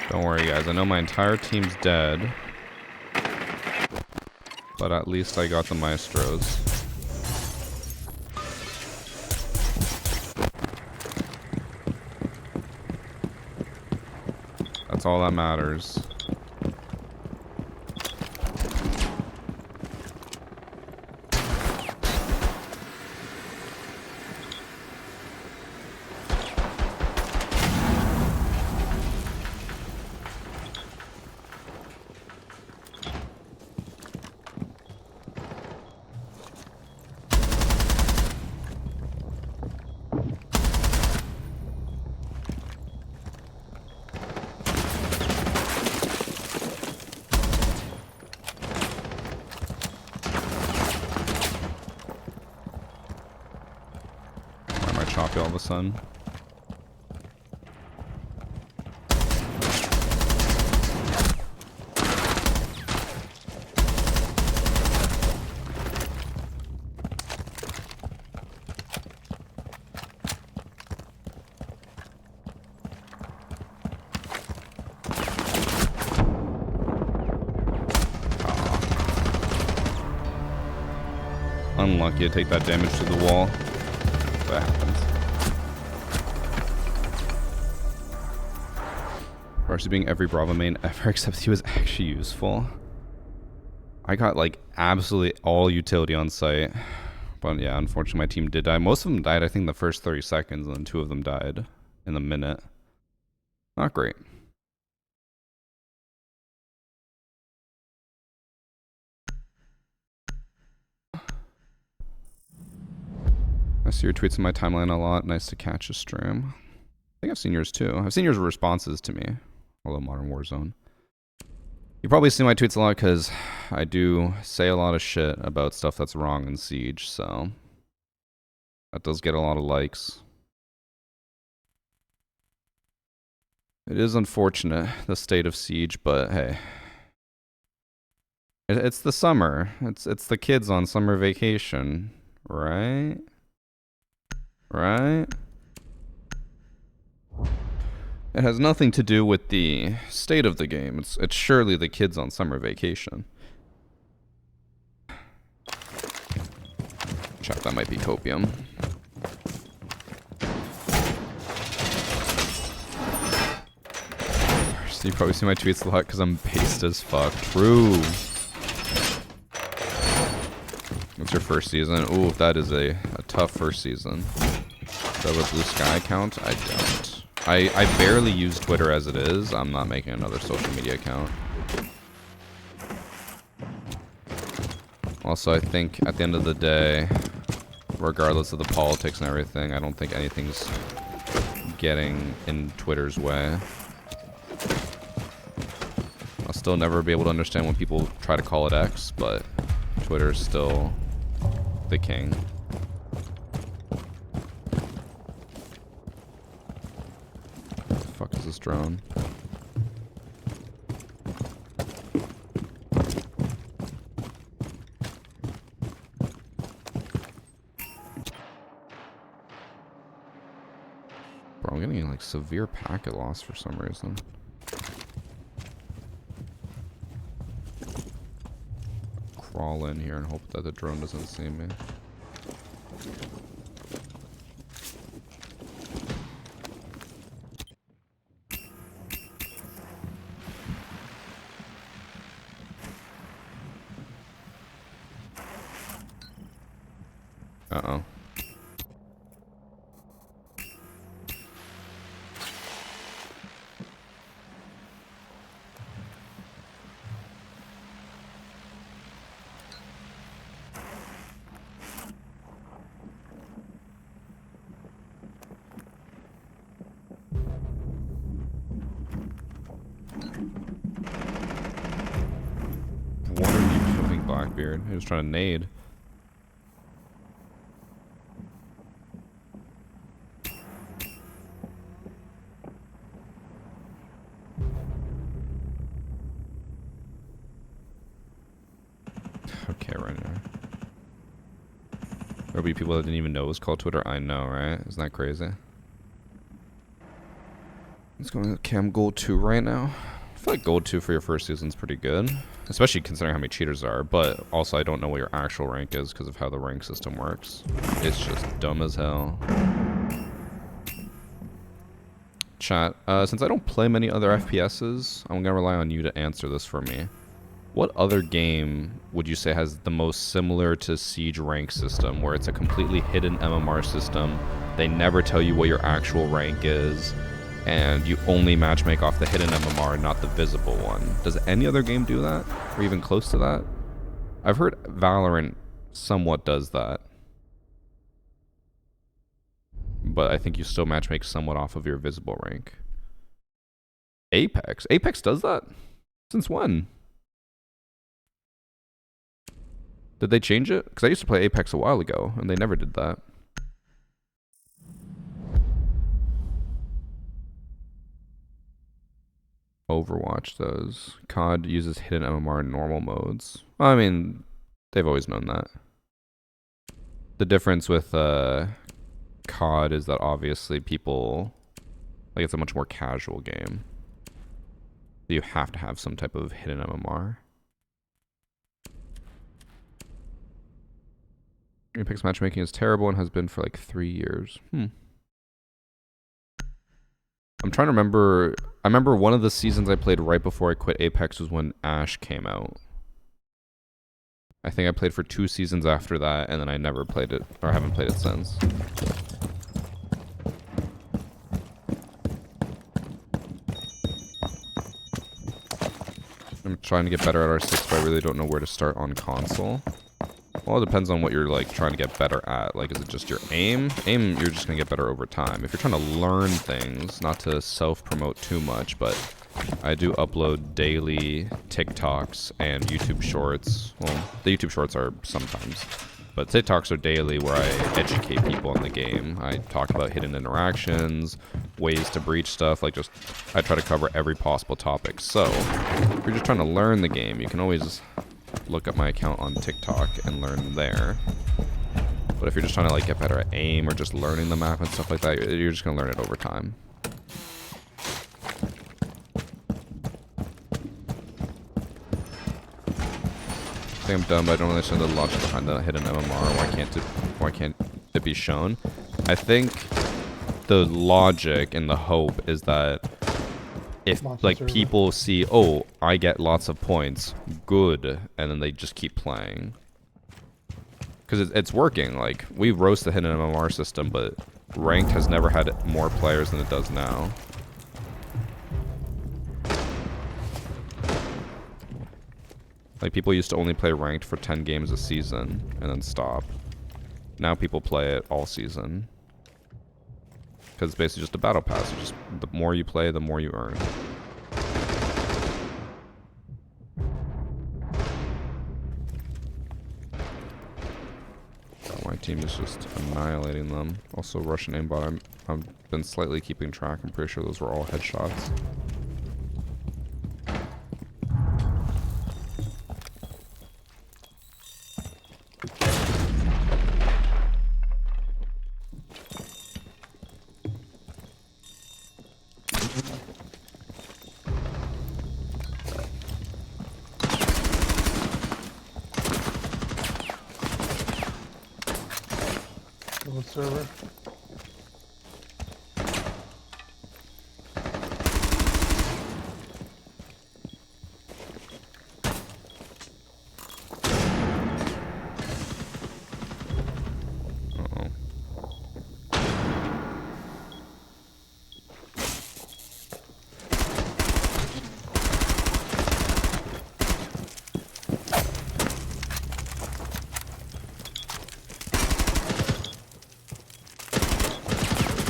Don't worry, guys. I know my entire team's dead. But at least I got the Maestros. That's all that matters. Choppy all of a sudden. Unlucky to take that damage to the wall. That happens. Varsity being every Bravo main ever, except he was actually useful. I got like absolutely all utility on site. But yeah, unfortunately my team did die. Most of them died, I think, the first 30 seconds, and then 2 of them died in the minute. Not great. I see your tweets in my timeline a lot. Nice to catch a stream. I think I've seen yours too. I've seen your responses to me. Hello, Modern Warzone. You probably see my tweets a lot because I do say a lot of shit about stuff that's wrong in Siege, so that does get a lot of likes. It is unfortunate, the state of Siege, but hey. It's the summer. It's the kids on summer vacation, right? Right? It has nothing to do with the state of the game. It's surely the kids on summer vacation. Check, that might be copium. So you probably see my tweets a lot because I'm based as fuck. True. What's your first season? Ooh, that is a tough first season. Do I have a blue sky account? I don't. I barely use Twitter as it is. I'm not making another social media account. Also, I think at the end of the day, regardless of the politics and everything, I don't think anything's getting in Twitter's way. still never be able to understand when people try to call it X, but Twitter's still the king. What the fuck is this drone? Bro, I'm getting like severe packet loss for some reason. Crawl in here and hope that the drone doesn't see me. Uh-oh. What are you doing, Blackbeard? He was trying to nade. Okay, right now. There'll be people that didn't even know it was called Twitter. I know, right? Isn't that crazy? Let's go to Cam Gold 2 right now. I feel like Gold 2 for your first season is pretty good. Especially considering how many cheaters there are. But also, I don't know what your actual rank is because of how the rank system works. It's just dumb as hell. Chat, since I don't play many other FPSs, I'm gonna rely on you to answer this for me. What other game would you say has the most similar to Siege rank system, where it's a completely hidden MMR system, they never tell you what your actual rank is, and you only matchmake off the hidden MMR, not the visible one? Does any other game do that? Or even close to that? I've heard Valorant somewhat does that. But I think you still matchmake somewhat off of your visible rank. Apex? Apex does that? Since when? Did they change it? Because I used to play Apex a while ago, and they never did that. Overwatch does. COD uses hidden MMR in normal modes. Well, I mean, they've always known that. The difference with COD is that obviously people... Like, it's a much more casual game. You have to have some type of hidden MMR. Apex matchmaking is terrible and has been for like 3 years. I'm trying to remember. I remember one of the seasons I played right before I quit Apex was when Ash came out. I think I played for 2 seasons after that, and then I never played it, or haven't played it since. I'm trying to get better at R6, but I really don't know where to start on console. Well, it depends on what you're like trying to get better at. Like, is it just your aim? Aim, you're just gonna get better over time. If you're trying to learn things, not to self-promote too much, but I do upload daily TikToks and YouTube Shorts. Well, the YouTube Shorts are sometimes, but TikToks are daily where I educate people on the game. I talk about hidden interactions, ways to breach stuff, like just, I try to cover every possible topic. So, if you're just trying to learn the game, you can always look up my account on TikTok and learn there. But if you're just trying to like get better at aim or just learning the map and stuff like that, you're just gonna learn it over time. I think I'm dumb, but I don't understand the logic behind the hidden MMR. Why can't it be shown? I think the logic and the hope is that if like people see, oh, I get lots of points, good, and then they just keep playing. Because it's working. Like, we roast the hidden MMR system, but ranked has never had more players than it does now. Like, people used to only play ranked for 10 games a season and then stop. Now people play it all season. Because it's basically just a battle pass. Just the more you play, the more you earn. team is just annihilating them. Also, Russian aimbot, I've been slightly keeping track. I'm pretty sure those were all headshots. Old server. Uh-oh.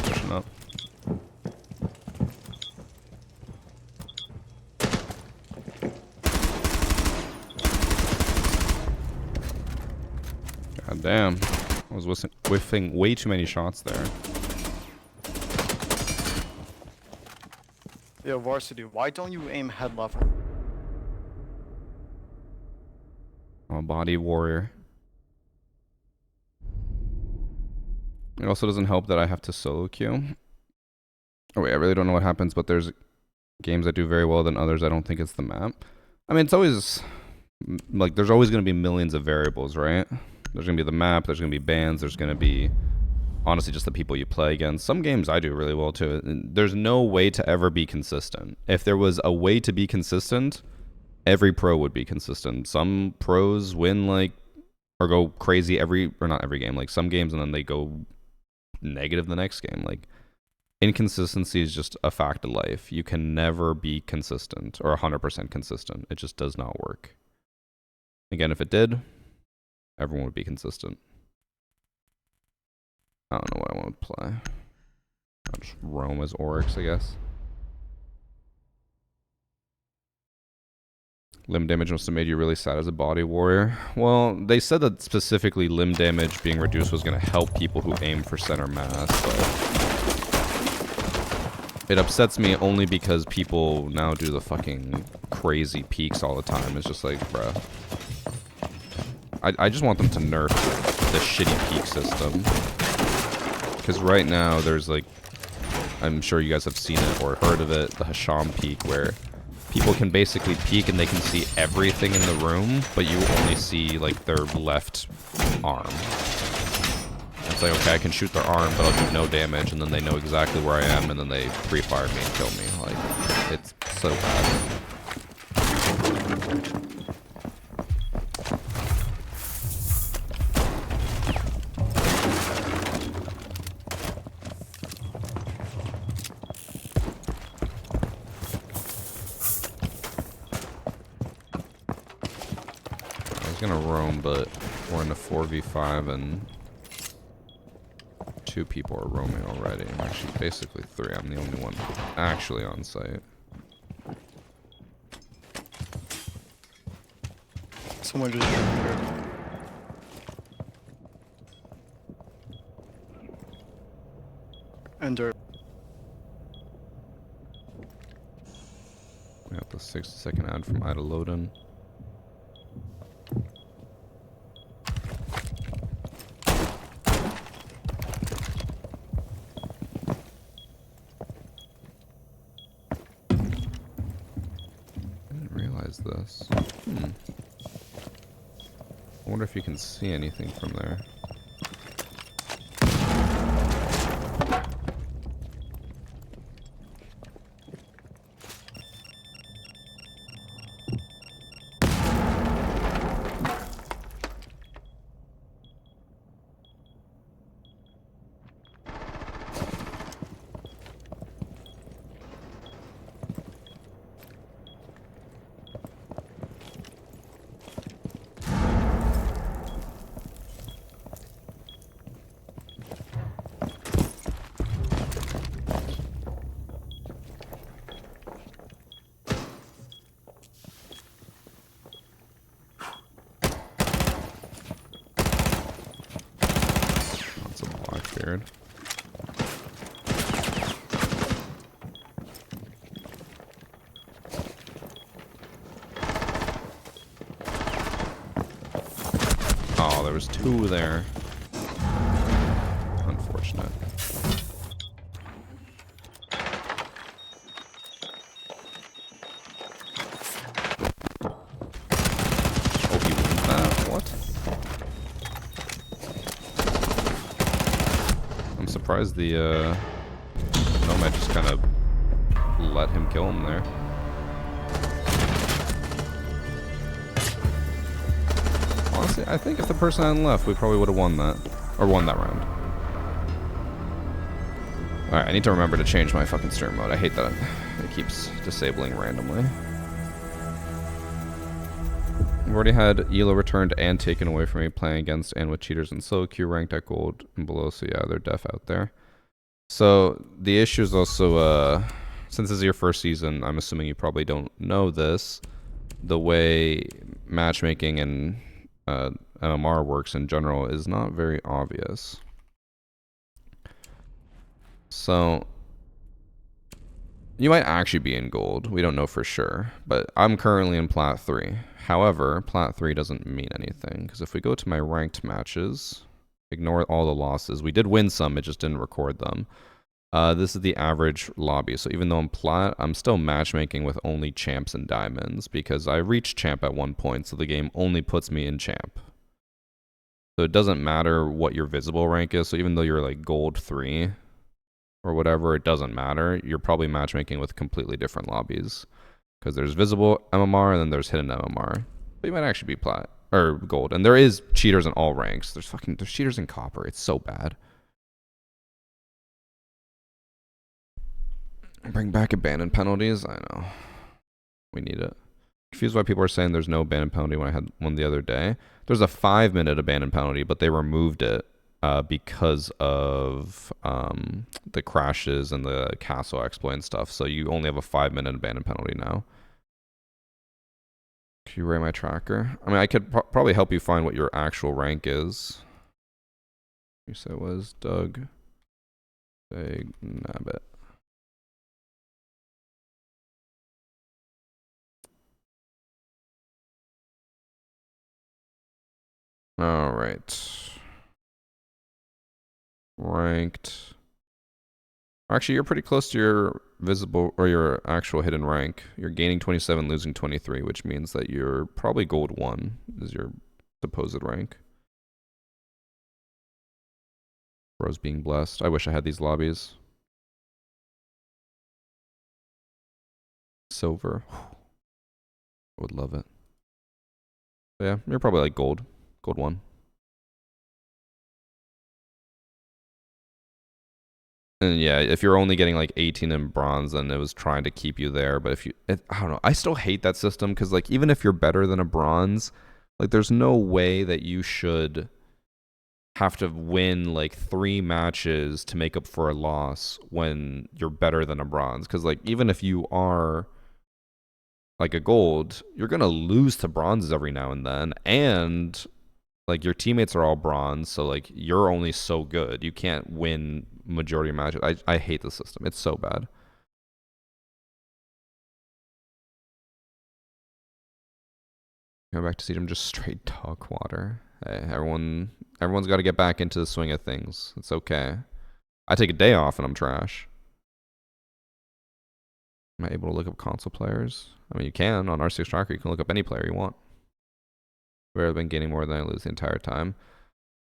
Pushing up. God damn. I was whiffing way too many shots there. Yo, Varsity, why don't you aim head level? I'm a body warrior. It also doesn't help that I have to solo queue. Oh wait, I really don't know what happens, but there's games that do very well than others. I don't think it's the map. I mean, it's always like there's always going to be millions of variables, right? There's going to be the map, there's going to be bans, there's going to be honestly just the people you play against. Some games I do really well too. There's no way to ever be consistent. If there was a way to be consistent, every pro would be consistent. Some pros win like or go crazy or not every game, like some games, and then they go negative the next game. Like inconsistency is just a fact of life. You can never be consistent or 100% consistent. It just does not work. Again, if it did, everyone would be consistent. I don't know what I want to play. I'll just roam as Oryx, I guess. Limb damage must have made you really sad as a body warrior. Well, they said that specifically limb damage being reduced was going to help people who aim for center mass, but it upsets me only because people now do the fucking crazy peaks all the time. It's just like, bruh. I just want them to nerf the shitty peak system. Because right now, there's like, I'm sure you guys have seen it or heard of it, the Hasham peak, where people can basically peek and they can see everything in the room, but you only see like their left arm. It's like, okay, I can shoot their arm, but I'll do no damage, and then they know exactly where I am, and then they pre-fire me and kill me. Like, it's so bad. Gonna roam, but we're in a 4v5 and 2 people are roaming already. Actually, basically 3. I'm the only one actually on site. Someone just jumped here. Ender. We got the 60-second ad from Ida Loden. This. I wonder if you can see anything from there. there was 2 there. Unfortunate. Oh, he wins that? What? I'm surprised the Nomad just kind of let him kill him there. Honestly, I think if the person hadn't left, we probably would have won that. Or won that round. Alright, I need to remember to change my fucking steering mode. I hate that it keeps disabling randomly. I've already had ELO returned and taken away from me playing against and with cheaters and solo queue ranked at gold and below, so yeah, they're def out there. So, the issue is also, since this is your first season, I'm assuming you probably don't know this, the way matchmaking and MMR works in general is not very obvious. So, you might actually be in gold. We don't know for sure. But I'm currently in Plat 3. However, Plat 3 doesn't mean anything. Because if we go to my ranked matches, ignore all the losses. We did win some, it just didn't record them. This is the average lobby. So even though I'm Plat, I'm still matchmaking with only champs and diamonds. Because I reached champ at one point, so the game only puts me in champ. So it doesn't matter what your visible rank is. So even though you're like gold 3... or whatever, it doesn't matter. You're probably matchmaking with completely different lobbies. Because there's visible MMR and then there's hidden MMR. But you might actually be plat or gold. And there is cheaters in all ranks. There's cheaters in copper. It's so bad. Bring back abandoned penalties. I know. We need it. Confused why people are saying there's no abandoned penalty when I had one the other day. There's a 5-minute abandoned penalty, but they removed it. Because of the crashes and the castle exploit and stuff. So you only have a 5-minute abandoned penalty now. Can you rate my tracker? I mean, I could probably help you find what your actual rank is. You said it was Doug Nabbit. All right. Ranked. Actually, you're pretty close to your visible or your actual hidden rank. You're gaining 27, losing 23, which means that you're probably gold 1 is your supposed rank. Bro's being blessed. I wish I had these lobbies. Silver. I would love it. But yeah, you're probably like gold. Gold 1. And yeah, if you're only getting like 18 in bronze, then it was trying to keep you there. But if you, I don't know, I still hate that system because like even if you're better than a bronze, like there's no way that you should have to win like 3 matches to make up for a loss when you're better than a bronze. Because like even if you are like a gold, you're gonna lose to bronzes every now and then, and like your teammates are all bronze, so like you're only so good. You can't win majority of matches. I hate the system. It's so bad. Go back to see them just straight dog water. Hey, everyone's got to get back into the swing of things. It's okay. I take a day off and I'm trash. Am I able to look up console players? I mean, you can on R6 Tracker. You can look up any player you want. I've been gaining more than I lose the entire time.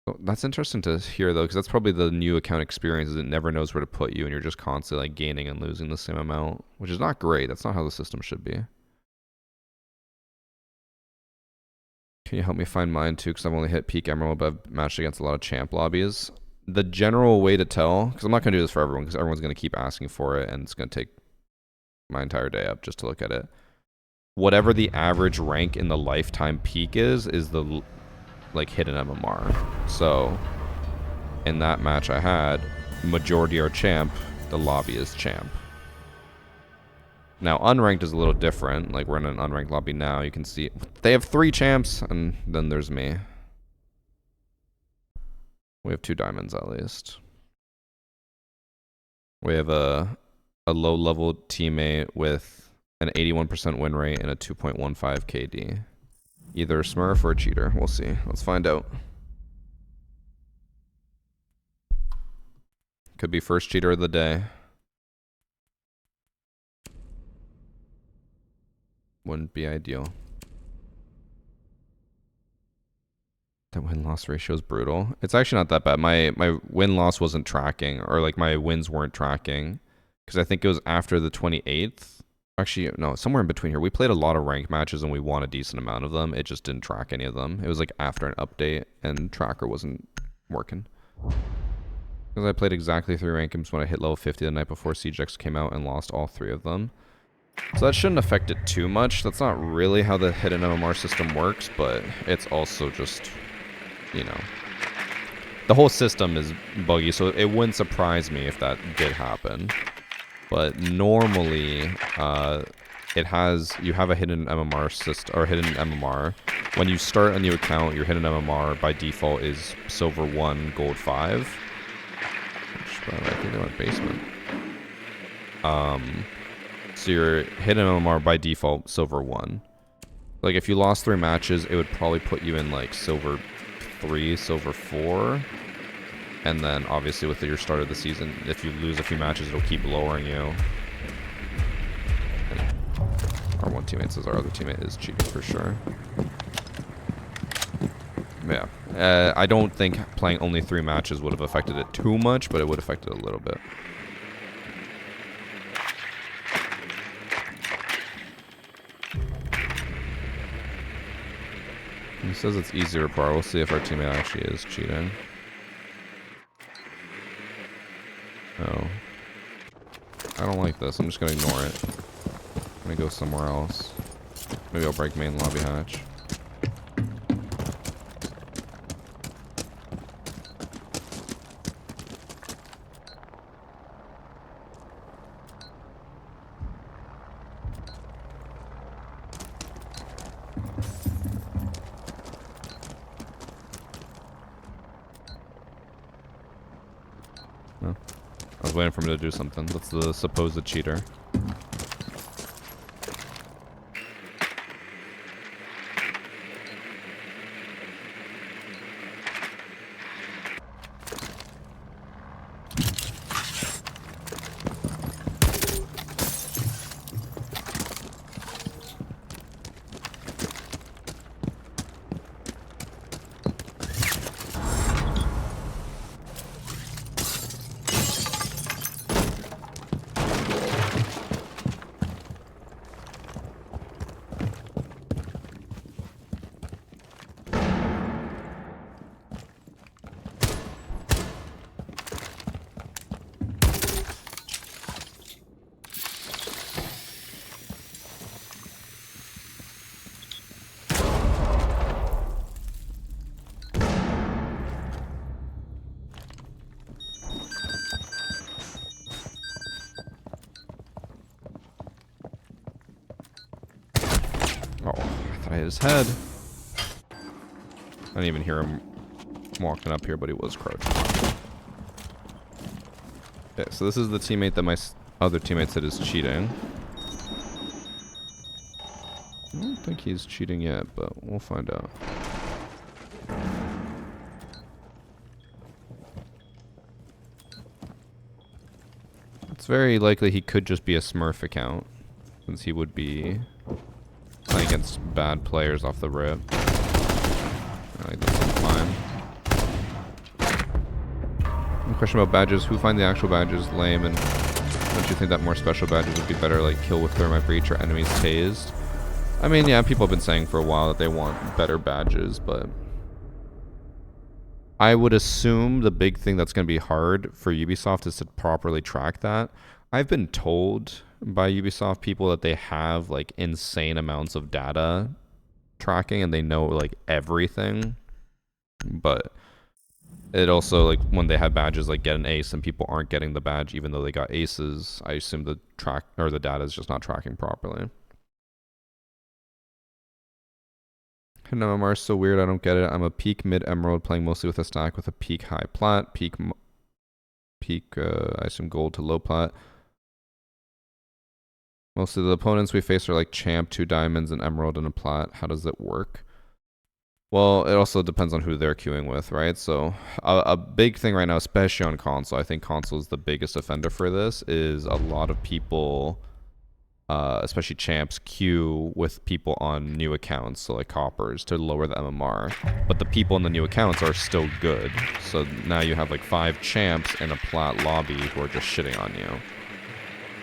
So that's interesting to hear though, because that's probably the new account experience. Is it never knows where to put you, and you're just constantly like gaining and losing the same amount, which is not great. That's not how the system should be. Can you help me find mine too? Because I've only hit peak emerald, but I've matched against a lot of champ lobbies. The general way to tell, because I'm not going to do this for everyone, because everyone's going to keep asking for it, and it's going to take my entire day up just to look at it. Whatever the average rank in the lifetime peak is the like hidden MMR. So in that match I had, majority are champ, the lobby is champ. Now unranked is a little different. Like we're in an unranked lobby now. You can see they have 3 champs, and then there's me. We have 2 diamonds at least. We have a low level teammate with an 81% win rate and a 2.15 KD. Either a smurf or a cheater. We'll see. Let's find out. Could be first cheater of the day. Wouldn't be ideal. That win-loss ratio is brutal. It's actually not that bad. My win-loss wasn't tracking, or like my wins weren't tracking, because I think it was after the 28th. Actually, no, somewhere in between here. We played a lot of ranked matches and we won a decent amount of them. It just didn't track any of them. It was like after an update and tracker wasn't working. Because I played exactly 3 rank games when I hit level 50 the night before CGX came out and lost all 3 of them. So that shouldn't affect it too much. That's not really how the hidden MMR system works, but it's also just, you know, the whole system is buggy, so it wouldn't surprise me if that did happen. But normally, you have a hidden MMR system, or hidden MMR. When you start a new account, your hidden MMR by default is silver 1, gold 5. Which, by the way, I think they went basement. So your hidden MMR by default, silver 1. Like if you lost 3 matches, it would probably put you in like silver 3, silver 4. And then obviously with your start of the season, if you lose a few matches, it'll keep lowering you. And our one teammate says our other teammate is cheating for sure. Yeah. I don't think playing only 3 matches would have affected it too much, but it would affect it a little bit. He says it's easy to report. We'll see if our teammate actually is cheating. Oh. I don't like this. I'm just gonna ignore it. I'm gonna go somewhere else. Maybe I'll break main lobby hatch. I was waiting for him to do something. That's the supposed cheater. His head. I didn't even hear him walking up here, but he was crouching. Okay, so this is the teammate that my other teammate said is cheating. I don't think he's cheating yet, but we'll find out. It's very likely he could just be a Smurf account, since he would be playing against bad players off the rip. I like this one fine. Question about badges. Who find the actual badges lame, and don't you think that more special badges would be better, like kill with thermite breach or enemies tased? I mean, yeah, people have been saying for a while that they want better badges, but I would assume the big thing that's going to be hard for Ubisoft is to properly track that. I've been told by Ubisoft people that they have like insane amounts of data tracking and they know like everything, but it also, like, when they have badges like get an ace and people aren't getting the badge even though they got aces, I assume the track or the data is just not tracking properly. Hidden MMR is so weird, I don't get it. I'm a peak mid emerald playing mostly with a stack with a peak high plat, peak I assume gold to low plat. Most of the opponents we face are like champ, 2 diamonds, an emerald, and a plat. How does it work? Well, it also depends on who they're queuing with, right? So a big thing right now, especially on console, I think console is the biggest offender for this, is a lot of people, especially champs, queue with people on new accounts, so like coppers, to lower the MMR. But the people in the new accounts are still good. So now you have like 5 champs in a plat lobby who are just shitting on you.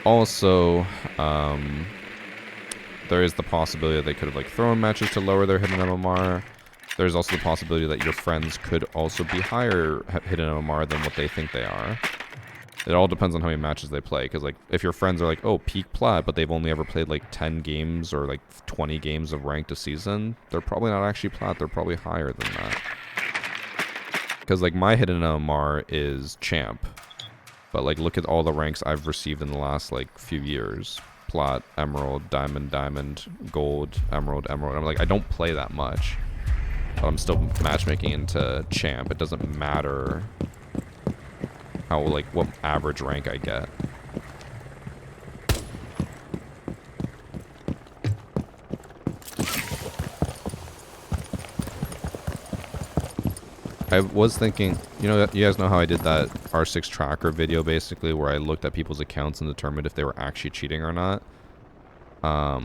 Also, there is the possibility that they could have like thrown matches to lower their hidden MMR. There's also the possibility that your friends could also be higher hidden MMR than what they think they are. It all depends on how many matches they play, because like if your friends are like, oh, peak plat, but they've only ever played like 10 games or like 20 games of ranked a season, they're probably not actually plat, they're probably higher than that. Because like my hidden MMR is champ, but like look at all the ranks I've received in the last like few years. Plat, emerald, diamond, diamond, gold, emerald, emerald. I'm like, I don't play that much. But I'm still matchmaking into champ. It doesn't matter how, like, what average rank I get. I was thinking, you know, you guys know how I did that R6 tracker video, basically, where I looked at people's accounts and determined if they were actually cheating or not. I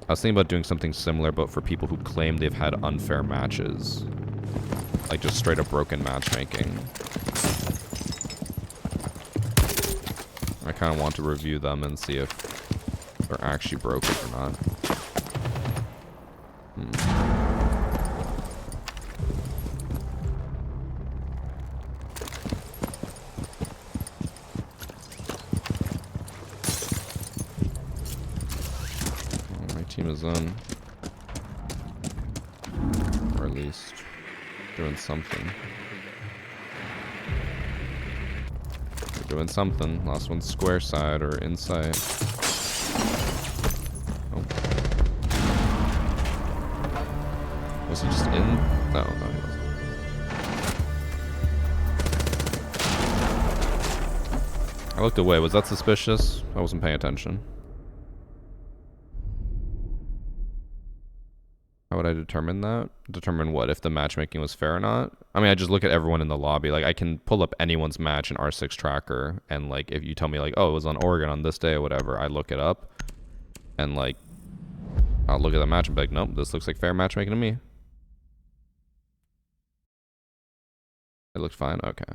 was thinking about doing something similar, but for people who claim they've had unfair matches. Like, just straight up broken matchmaking. I kind of want to review them and see if they're actually broken or not. My team is in. Or at least doing something. They're doing something. Last one's square side or inside. Oh. Was he just in? No, he wasn't. I looked away. Was that suspicious? I wasn't paying attention. How would I determine that? Determine what? If the matchmaking was fair or not? I mean, I just look at everyone in the lobby. Like, I can pull up anyone's match in R6 tracker, and like, if you tell me like, oh, it was on Oregon on this day or whatever, I look it up, and like, I'll look at the match and be like, nope, this looks like fair matchmaking to me. It looked fine? Okay.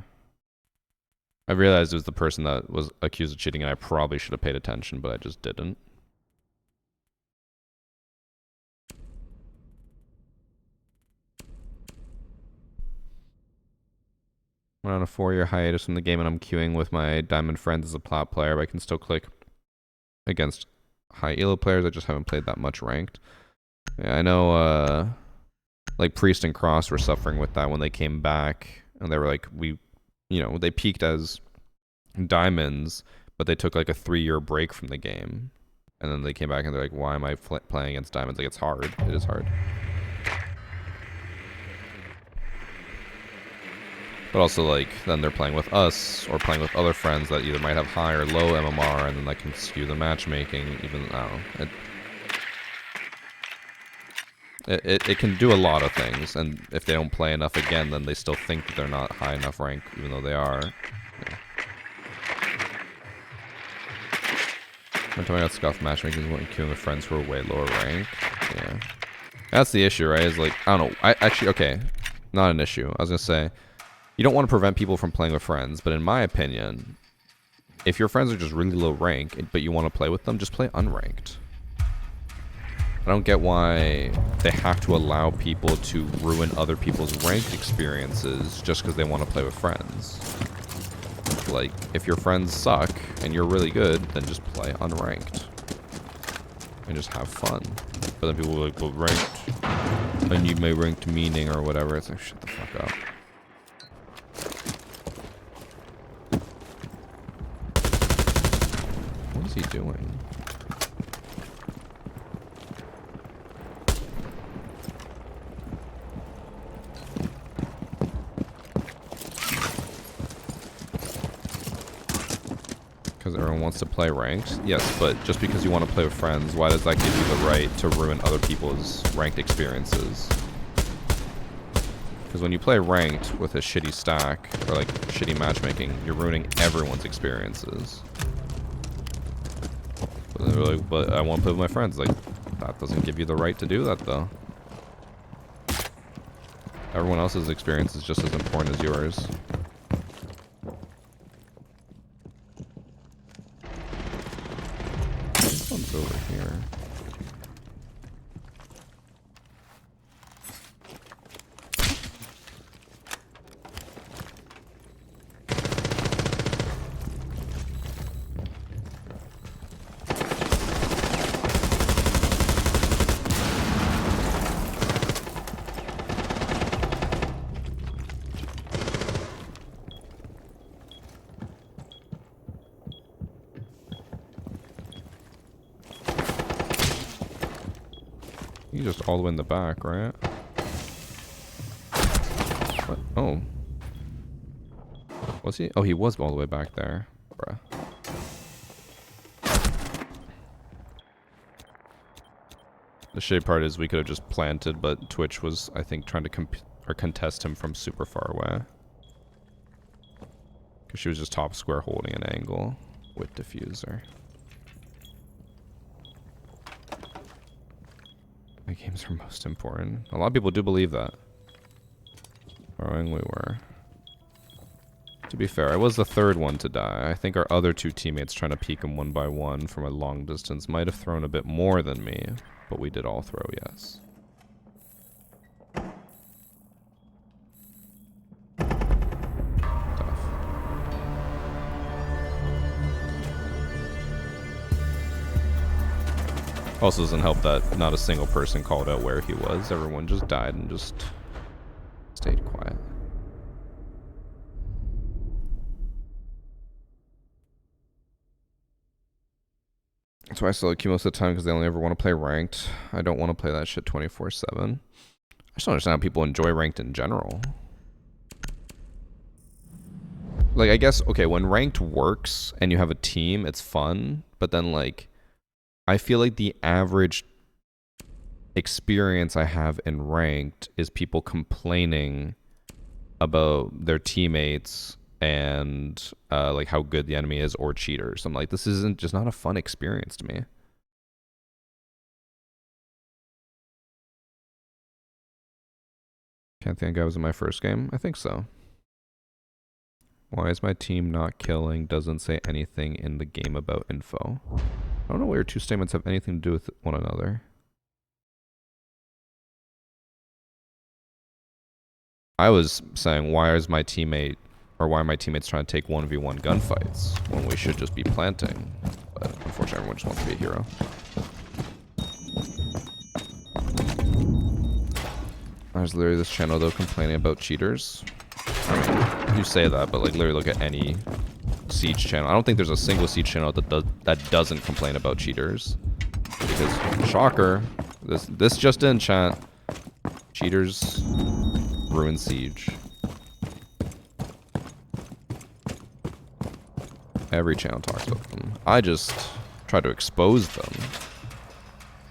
I realized it was the person that was accused of cheating, and I probably should have paid attention, but I just didn't. Went on a 4-year hiatus from the game, and I'm queuing with my diamond friends as a plat player, but I can still click against high elo players. I just haven't played that much ranked. Yeah, I know, like Priest and Cross were suffering with that when they came back, and they were like, they peaked as diamonds, but they took like a 3-year break from the game, and then they came back and they're like, why am I playing against diamonds? Like, it's hard. It is hard. But also, like, then they're playing with us, or playing with other friends that either might have high or low MMR, and then that can skew the matchmaking, even, I don't know. It can do a lot of things, and if they don't play enough again, then they still think that they're not high enough rank, even though they are. Yeah. One time I got scuffed matchmaking when queuing with friends who were way lower rank. Yeah. That's the issue, right? Is like, I don't know. Okay. Not an issue. I was gonna say, you don't want to prevent people from playing with friends, but in my opinion, if your friends are just really low rank, but you want to play with them, just play unranked. I don't get why they have to allow people to ruin other people's ranked experiences just because they want to play with friends. Like, if your friends suck and you're really good, then just play unranked. And just have fun. But then people will be like, well, ranked, I need my ranked meaning or whatever. It's like, shut the fuck up. What is he doing? Because everyone wants to play ranked? Yes, but just because you want to play with friends, why does that give you the right to ruin other people's ranked experiences? Because when you play ranked with a shitty stack, or like shitty matchmaking, you're ruining everyone's experiences. But they're like, but I want to play with my friends. Like, that doesn't give you the right to do that though. Everyone else's experience is just as important as yours. This one's over here. He's just all the way in the back, right? What? Oh. Was he? Oh, he was all the way back there. Bruh. The shitty part is we could have just planted, but Twitch was, I think, trying to contest him from super far away. Because she was just top square holding an angle with diffuser. My games are most important. A lot of people do believe that. Throwing we were. To be fair, I was the third one to die. I think our other two teammates trying to peek him one by one from a long distance might have thrown a bit more than me, but we did all throw, yes. Tough. Also doesn't help that not a single person called out where he was. Everyone just died and just stayed quiet. That's why I solo queue most of the time, because they only ever want to play ranked. I don't want to play that shit 24/7. I just don't understand how people enjoy ranked in general. Like, I guess, okay, when ranked works and you have a team, it's fun. But then, like, I feel like the average experience I have in ranked is people complaining about their teammates and like how good the enemy is or cheaters. I'm like, this isn't just not a fun experience to me. Can't think I was in my first game. I think so. Why is my team not killing? Doesn't say anything in the game about info. I don't know why your two statements have anything to do with one another. I was saying, why is my teammate, or why are my teammates trying to take 1v1 gunfights when we should just be planting? But unfortunately, everyone just wants to be a hero. There's literally this channel though complaining about cheaters. I mean, you say that, but like literally look at any Siege channel. I don't think there's a single Siege channel that doesn't complain about cheaters. Because shocker, this just in, chat. Cheaters ruin Siege. Every channel talks about them. I just try to expose them.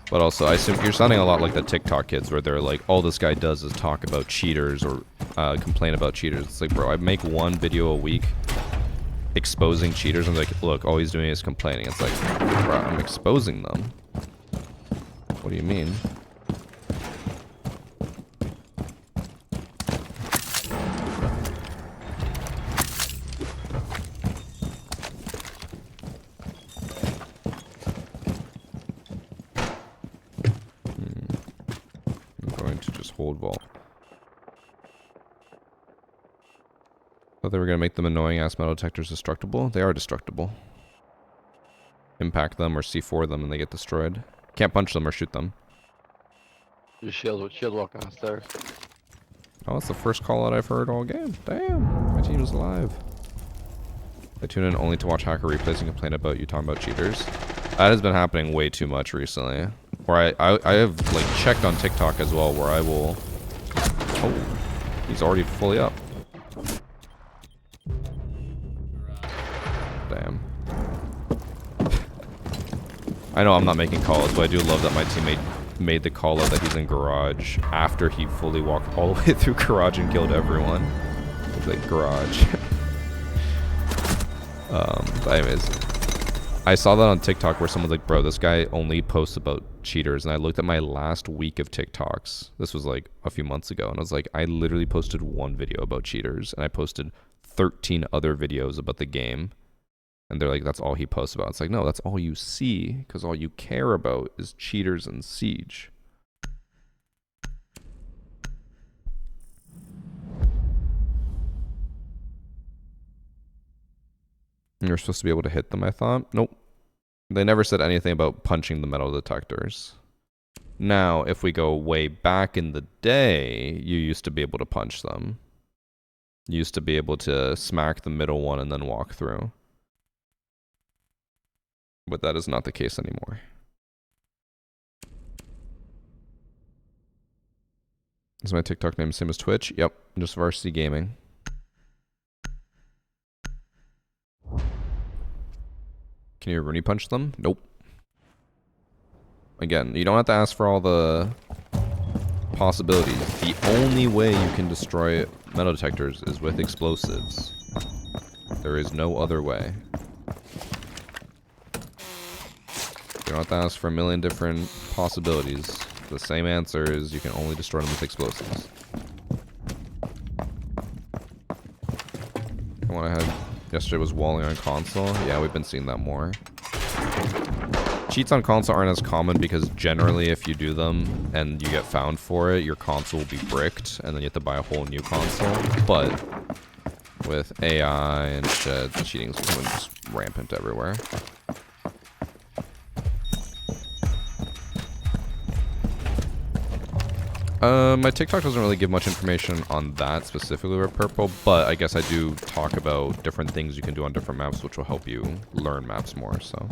But also, I assume you're sounding a lot like the TikTok kids where they're like, all this guy does is talk about cheaters or complain about cheaters. It's like, bro, I make one video a week exposing cheaters and like, look, all he's doing is complaining. It's like, bro, I'm exposing them. What do you mean? Hold vault. Thought they were gonna make them annoying ass metal detectors destructible. They are destructible. Impact them or C4 them and they get destroyed. Can't punch them or shoot them. Your shield walk downstairs. Oh, that's the first call out I've heard all game. Damn, my team is alive. I tune in only to watch hacker replays and complain about you talking about cheaters. That has been happening way too much recently. Where I have like checked on TikTok as well, where I will. Oh, he's already fully up. Damn. I know I'm not making calls, but I do love that my teammate made the call out that he's in garage after he fully walked all the way through garage and killed everyone. It's like garage. But anyways, I saw that on TikTok where someone's like, bro, this guy only posts about cheaters. And I looked at my last week of TikToks. This was like a few months ago. And I was like, I literally posted one video about cheaters. And I posted 13 other videos about the game. And they're like, that's all he posts about. It's like, no, that's all you see. Because all you care about is cheaters and Siege. You're supposed to be able to hit them, I thought. Nope. They never said anything about punching the metal detectors. Now, if we go way back in the day, you used to be able to punch them. You used to be able to smack the middle one and then walk through. But that is not the case anymore. Is my TikTok name the same as Twitch? Yep, just VarsityGaming. Can you Rooney punch them? Nope. Again, you don't have to ask for all the possibilities. The only way you can destroy metal detectors is with explosives. There is no other way. You don't have to ask for a million different possibilities. The same answer is you can only destroy them with explosives. The one I had yesterday was walling on console. Yeah, we've been seeing that more. Cheats on console aren't as common because generally if you do them and you get found for it, your console will be bricked and then you have to buy a whole new console. But with AI and shit, the cheating's becoming just rampant everywhere. My TikTok doesn't really give much information on that specifically with Purple, but I guess I do talk about different things you can do on different maps, which will help you learn maps more, so.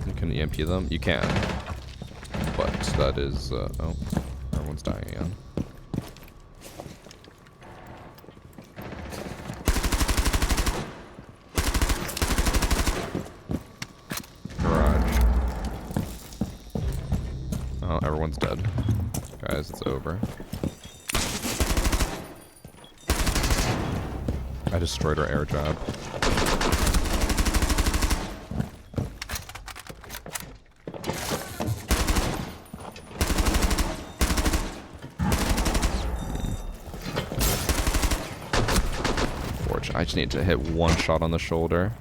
You can EMP them? You can. But that is, oh, everyone's dying again. Oh, everyone's dead. Guys, it's over. I destroyed our air job. Fortunate. I just need to hit one shot on the shoulder.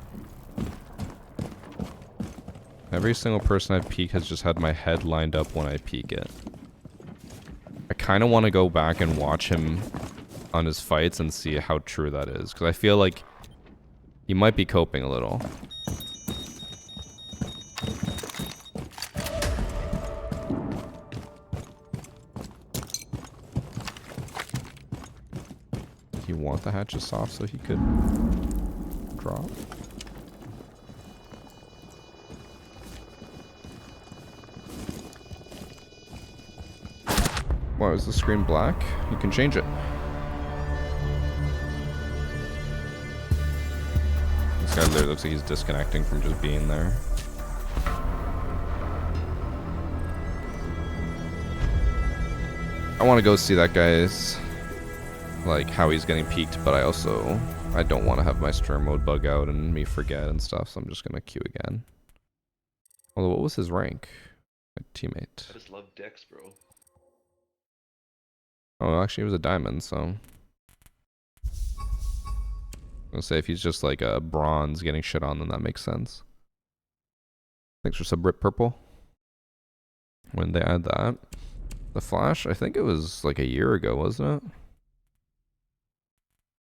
Every single person I've peeked has just had my head lined up when I peek it. I kind of want to go back and watch him on his fights and see how true that is. Because I feel like he might be coping a little. Do you want the hatches soft so he could drop? Why is the screen black? You can change it. This guy literally looks like he's disconnecting from just being there. I want to go see that guy's, like, how he's getting peaked, but I don't want to have my stream mode bug out and me forget and stuff, so I'm just gonna queue again. Although, what was his rank? My teammate. I just love Dex, bro. Oh, actually, it was a diamond, so. I'll say if he's just like a bronze getting shit on, then that makes sense. Thanks for sub Rip Purple. When they add that. The Flash, I think it was like a year ago, wasn't it?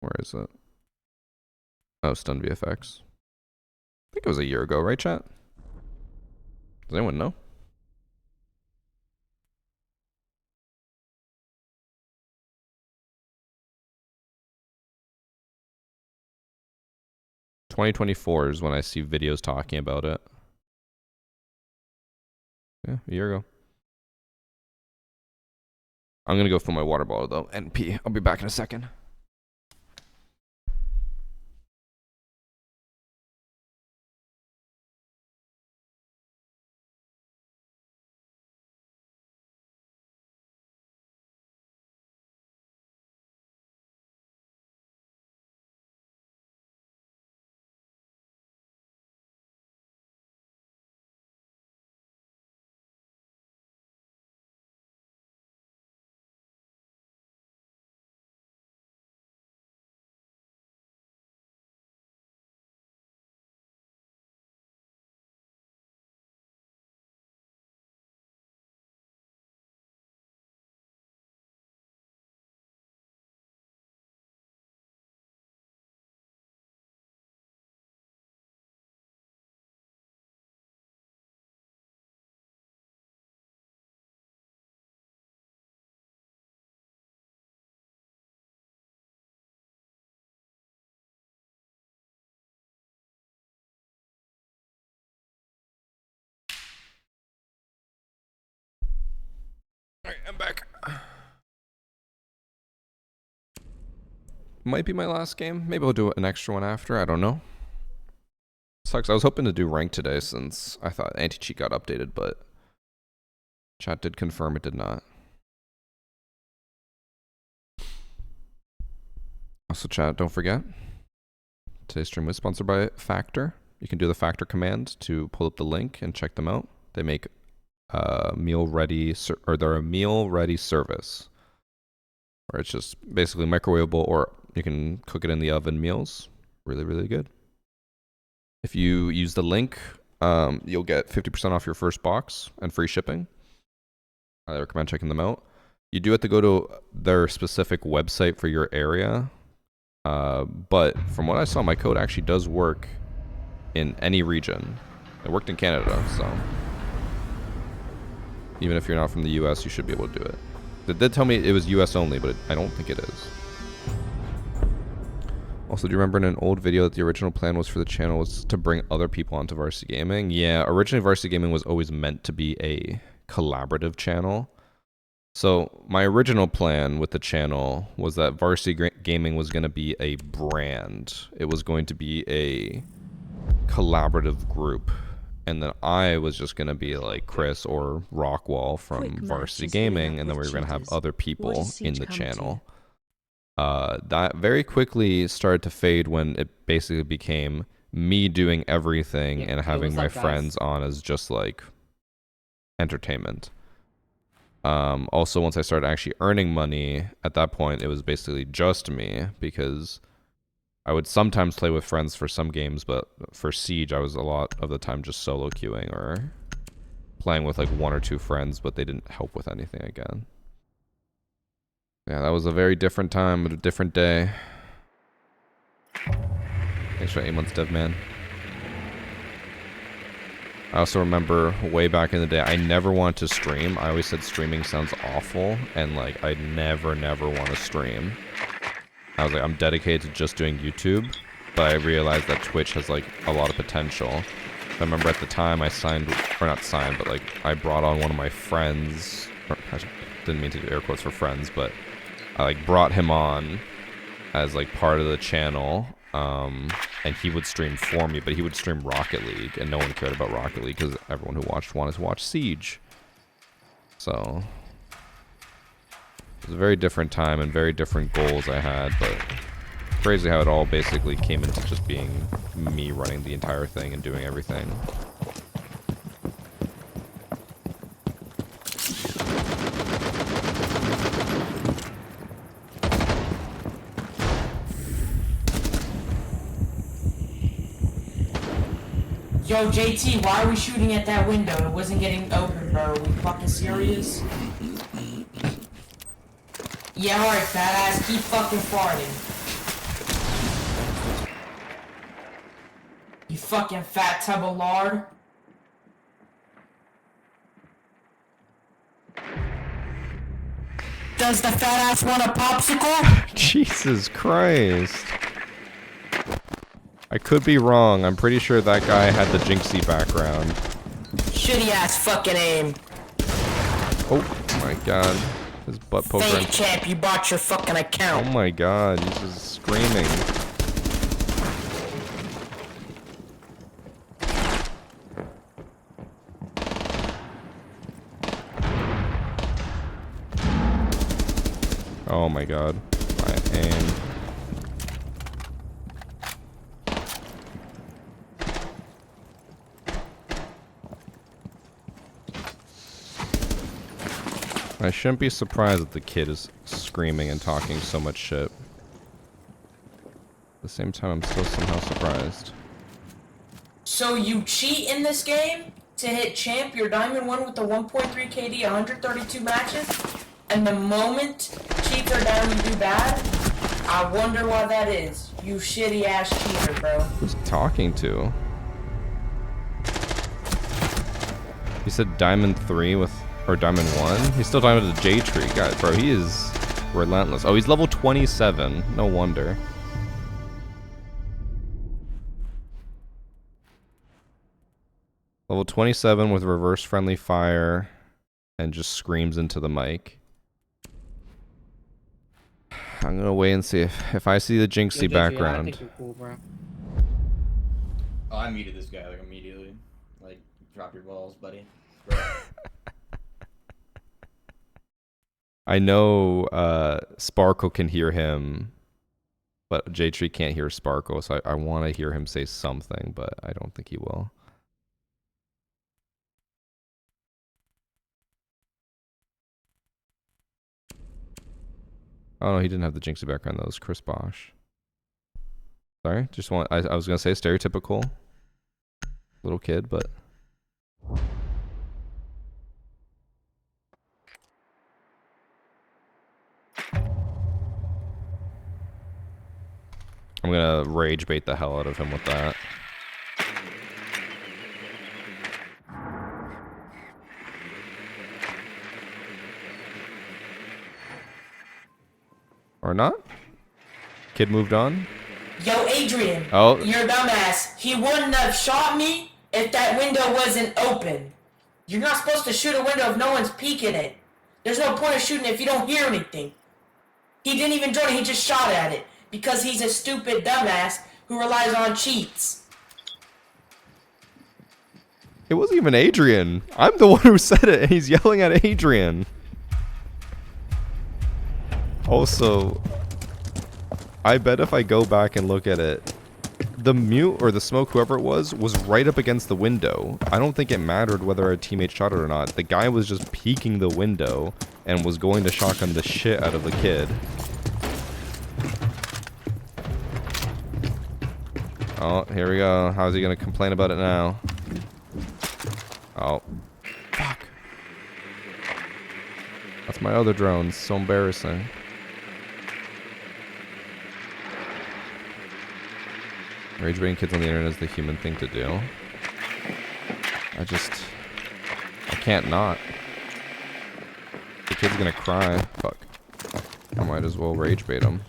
Where is it? Oh, Stun VFX. I think it was a year ago, right, chat? Does anyone know? ...2024 is when I see videos talking about it. Yeah, a year ago. I'm gonna go fill my water bottle though and pee. I'll be back in a second. might be my last game. Maybe I'll do an extra one after. I don't know. Sucks. I was hoping to do rank today since I thought anti-cheat got updated, but chat did confirm it did not. Also, chat, don't forget, today's stream was sponsored by Factor. You can do the Factor command to pull up the link and check them out. They make meal ready, or they're a meal ready service, where it's just basically microwavable, or you can cook it in the oven meals. Really, really good. If you use the link, you'll get 50% off your first box and free shipping. I recommend checking them out. You do have to go to their specific website for your area. But from what I saw, my code actually does work in any region. It worked in Canada, so even if you're not from the US, you should be able to do it. They did tell me it was US only, but I don't think it is. Also, do you remember in an old video that the original plan was for the channel was to bring other people onto Varsity Gaming? Yeah, originally Varsity Gaming was always meant to be a collaborative channel. So my original plan with the channel was that Varsity Gaming was going to be a brand. It was going to be a collaborative group. And then I was just going to be like Chris or Rockwall from Varsity Gaming, and then we were going to have other people in the channel. That very quickly started to fade when it basically became me doing everything and having my friends on as just like entertainment. Also, once I started actually earning money, at that point it was basically just me, because I would sometimes play with friends for some games, but for Siege I was a lot of the time just solo queuing or playing with like 1 or 2 friends, but they didn't help with anything again. Yeah, that was a very different time, but a different day. Thanks for 8 months, DevMan. I also remember way back in the day, I never wanted to stream. I always said streaming sounds awful, and like I never want to stream. I was like, I'm dedicated to just doing YouTube, but I realized that Twitch has like a lot of potential. I remember at the time I signed, or not signed, but like I brought on one of my friends. I didn't mean to do air quotes for friends, but I like brought him on as like part of the channel, and he would stream for me, but he would stream Rocket League, and no one cared about Rocket League because everyone who watched wanted to watch Siege. So it was a very different time and very different goals I had, but crazy how it all basically came into just being me running the entire thing and doing everything. Yo, JT, why are we shooting at that window? It wasn't getting open, bro. Are we fucking serious? Yeah, alright, fat ass. Keep fucking farting. You fucking fat tub of lard. Does the fat ass want a popsicle? Jesus Christ. I could be wrong. I'm pretty sure that guy had the Jinxie background. Shitty ass fucking aim. Oh my god. His butt poker. Fake champ, you bought your fucking account. Oh my god, he's just screaming. Oh my god. My aim. I shouldn't be surprised that the kid is screaming and talking so much shit. At the same time, I'm still somehow surprised. So you cheat in this game to hit champ, your diamond 1 with the 1.3 KD, 132 matches, and the moment cheats are down, you do bad? I wonder why that is. You shitty ass cheater, bro. Who's he talking to? He said diamond 3 with... or diamond 1? He's still talking about the J tree. God, bro, he is relentless. Oh, he's level 27. No wonder. Level 27 with reverse friendly fire and just screams into the mic. I'm gonna wait and see if I see the Jinxie background. I think you're cool, bro. Oh, I muted this guy like immediately. Like, drop your balls, buddy. I know Sparkle can hear him, but J-Tree can't hear Sparkle, so I want to hear him say something, but I don't think he will. Oh no, he didn't have the Jinxie background. That was Chris Bosch. Sorry, just want I was gonna say stereotypical little kid, but I'm gonna rage bait the hell out of him with that. Or not? Kid moved on? Yo, Adrian. Oh. You're a dumbass. He wouldn't have shot me if that window wasn't open. You're not supposed to shoot a window if no one's peeking it. There's no point of shooting if you don't hear anything. He didn't even join it, he just shot at it. Because he's a stupid dumbass who relies on cheats. It wasn't even Adrian. I'm the one who said it, and he's yelling at Adrian. Also, I bet if I go back and look at it, the mute or the smoke, whoever it was right up against the window. I don't think it mattered whether our teammate shot it or not. The guy was just peeking the window and was going to shotgun the shit out of the kid. Oh, here we go. How's he gonna complain about it now? Oh. Fuck. That's my other drone. So embarrassing. Rage baiting kids on the internet is the human thing to do. I can't not. The kid's gonna cry. Fuck. I might as well rage bait him.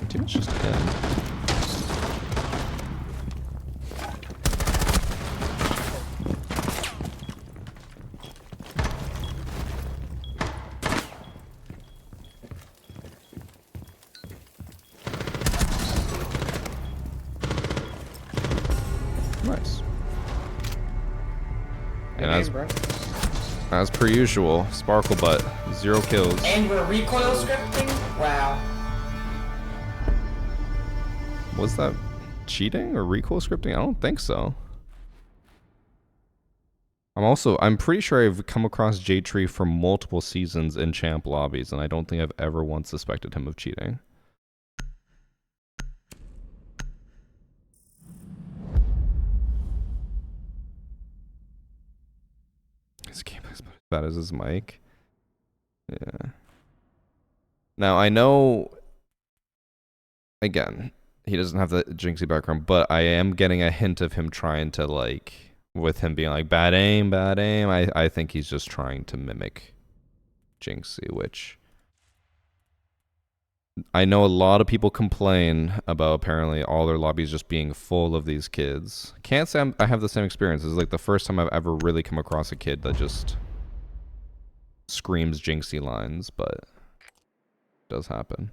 Team's just in. Nice. And as per usual, Sparkle Butt, 0 kills. And we're recoil scripting? Wow. Was that cheating or recoil scripting? I don't think so. I'm pretty sure I've come across J-Tree for multiple seasons in champ lobbies, and I don't think I've ever once suspected him of cheating. His gameplay's about as bad as his mic. Yeah. Now, I know, again, he doesn't have the Jinxie background, but I am getting a hint of him trying to, like, with him being like, bad aim, bad aim. I think he's just trying to mimic Jinxie, which I know a lot of people complain about apparently all their lobbies just being full of these kids. Can't say I have the same experience. It's like the first time I've ever really come across a kid that just screams Jinxie lines, but it does happen.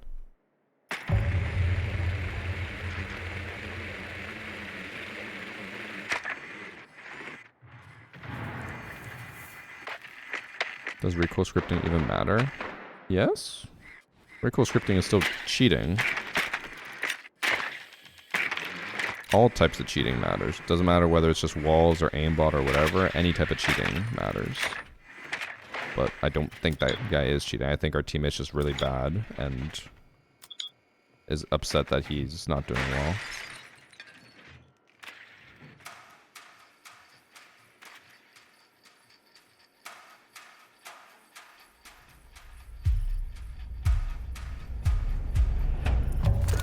Does recoil scripting even matter? Yes? Recoil scripting is still cheating. All types of cheating matters. Doesn't matter whether it's just walls or aimbot or whatever. Any type of cheating matters. But I don't think that guy is cheating. I think our teammate's just really bad and is upset that he's not doing well.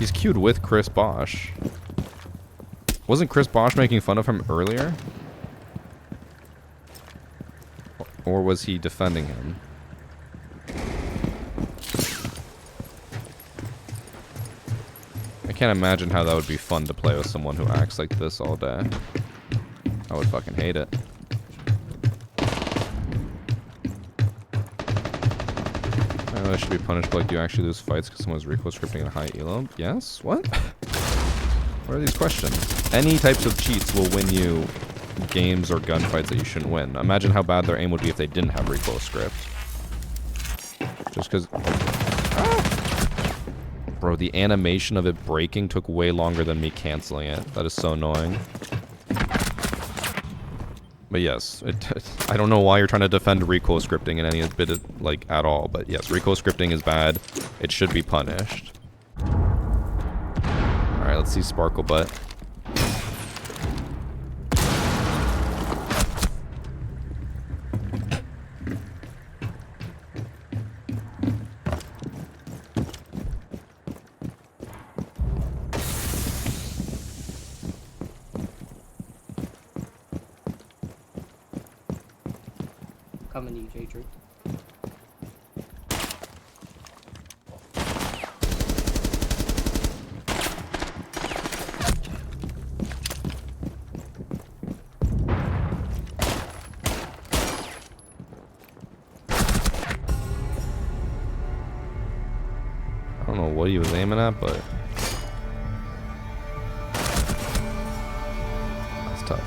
He's queued with Chris Bosch. Wasn't Chris Bosch making fun of him earlier? Or was he defending him? can't imagine how that would be fun to play with someone who acts like this all day. I would fucking hate it. I should be punished like you actually lose fights because someone's recoil scripting in a high elo. Yes? What? What are these questions? Any types of cheats will win you games or gunfights that you shouldn't win. Imagine how bad their aim would be if they didn't have recoil script. Just because... Ah! Bro, the animation of it breaking took way longer than me canceling it. That is so annoying. But yes, I don't know why you're trying to defend recoil scripting in any bit of, like, at all. But yes, recoil scripting is bad. It should be punished. Alright, let's see Sparkle Butt. Coming to you, J-Tree. I don't know what he was aiming at, but... That's tough.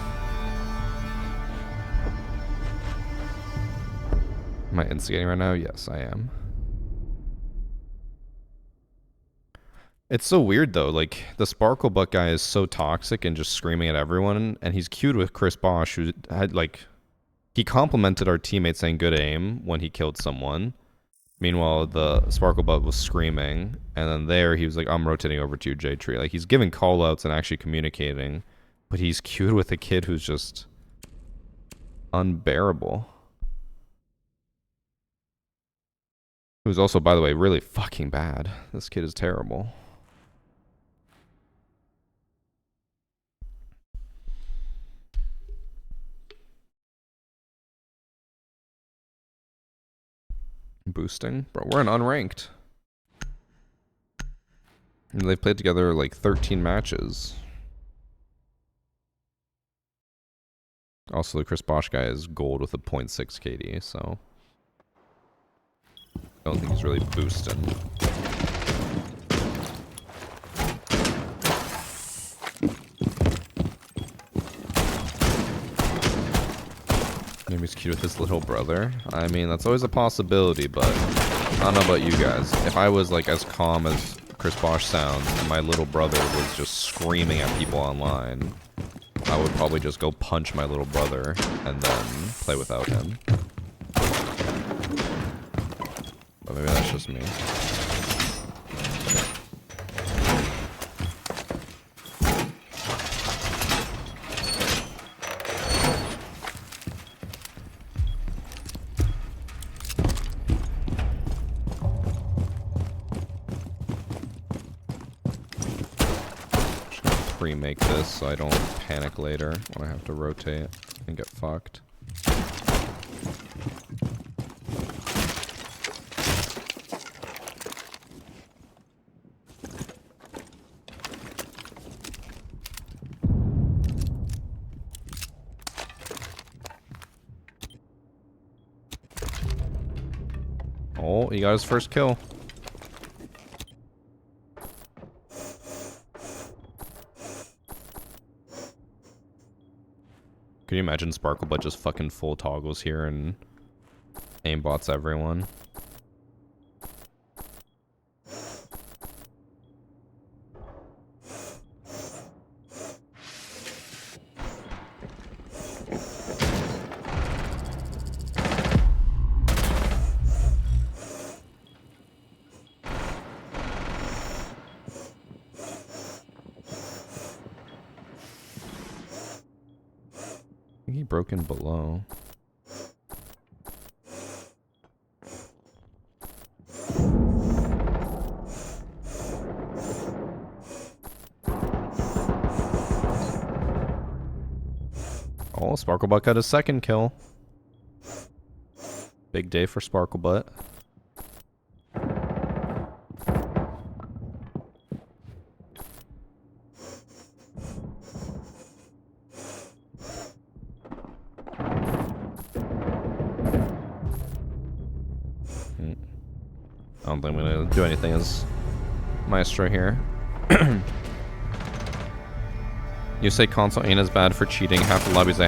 Am I instigating right now? Yes, I am. It's so weird though, like, the Sparkle Butt guy is so toxic and just screaming at everyone, and he's queued with Chris Bosch, who had, like... He complimented our teammate saying good aim when he killed someone. Meanwhile, the Sparkle Butt was screaming, and then there he was like, I'm rotating over to you, J-Tree. Like, he's giving callouts and actually communicating, but he's queued with a kid who's just unbearable. Who's also, by the way, really fucking bad. This kid is terrible. Boosting? Bro, we're in unranked. And they've played together like 13 matches. Also, the Chris Bosch guy is gold with a 0.6 KD, so... I don't think he's really boosting. Maybe he's cute with his little brother. I mean, that's always a possibility, but I don't know about you guys. If I was like as calm as Chris Bosch sounds and my little brother was just screaming at people online, I would probably just go punch my little brother and then play without him. But maybe that's just me. Pre-make this so I don't panic later when I have to rotate and get fucked. Oh, he got his first kill. Can you imagine Sparkle Butt just fucking full toggles here and aimbots everyone? I think he broke in below. Oh, Sparkle Butt got his second kill. Big day for Sparkle Butt. I don't think I'm gonna do anything as Maestro here. You say console ain't as bad for cheating. Half the lobbies I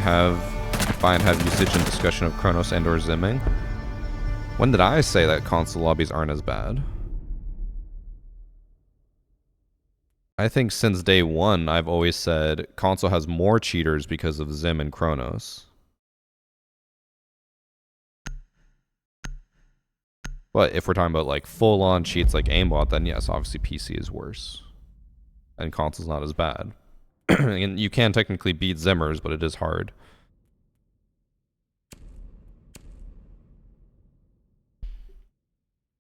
find have usage and discussion of Chronos and or Zimming. When did I say that console lobbies aren't as bad? I think since day one, I've always said console has more cheaters because of Zim and Chronos. But if we're talking about like full-on cheats like aimbot, then yes, obviously PC is worse. And console's not as bad. And you can technically beat Zimmers, but it is hard.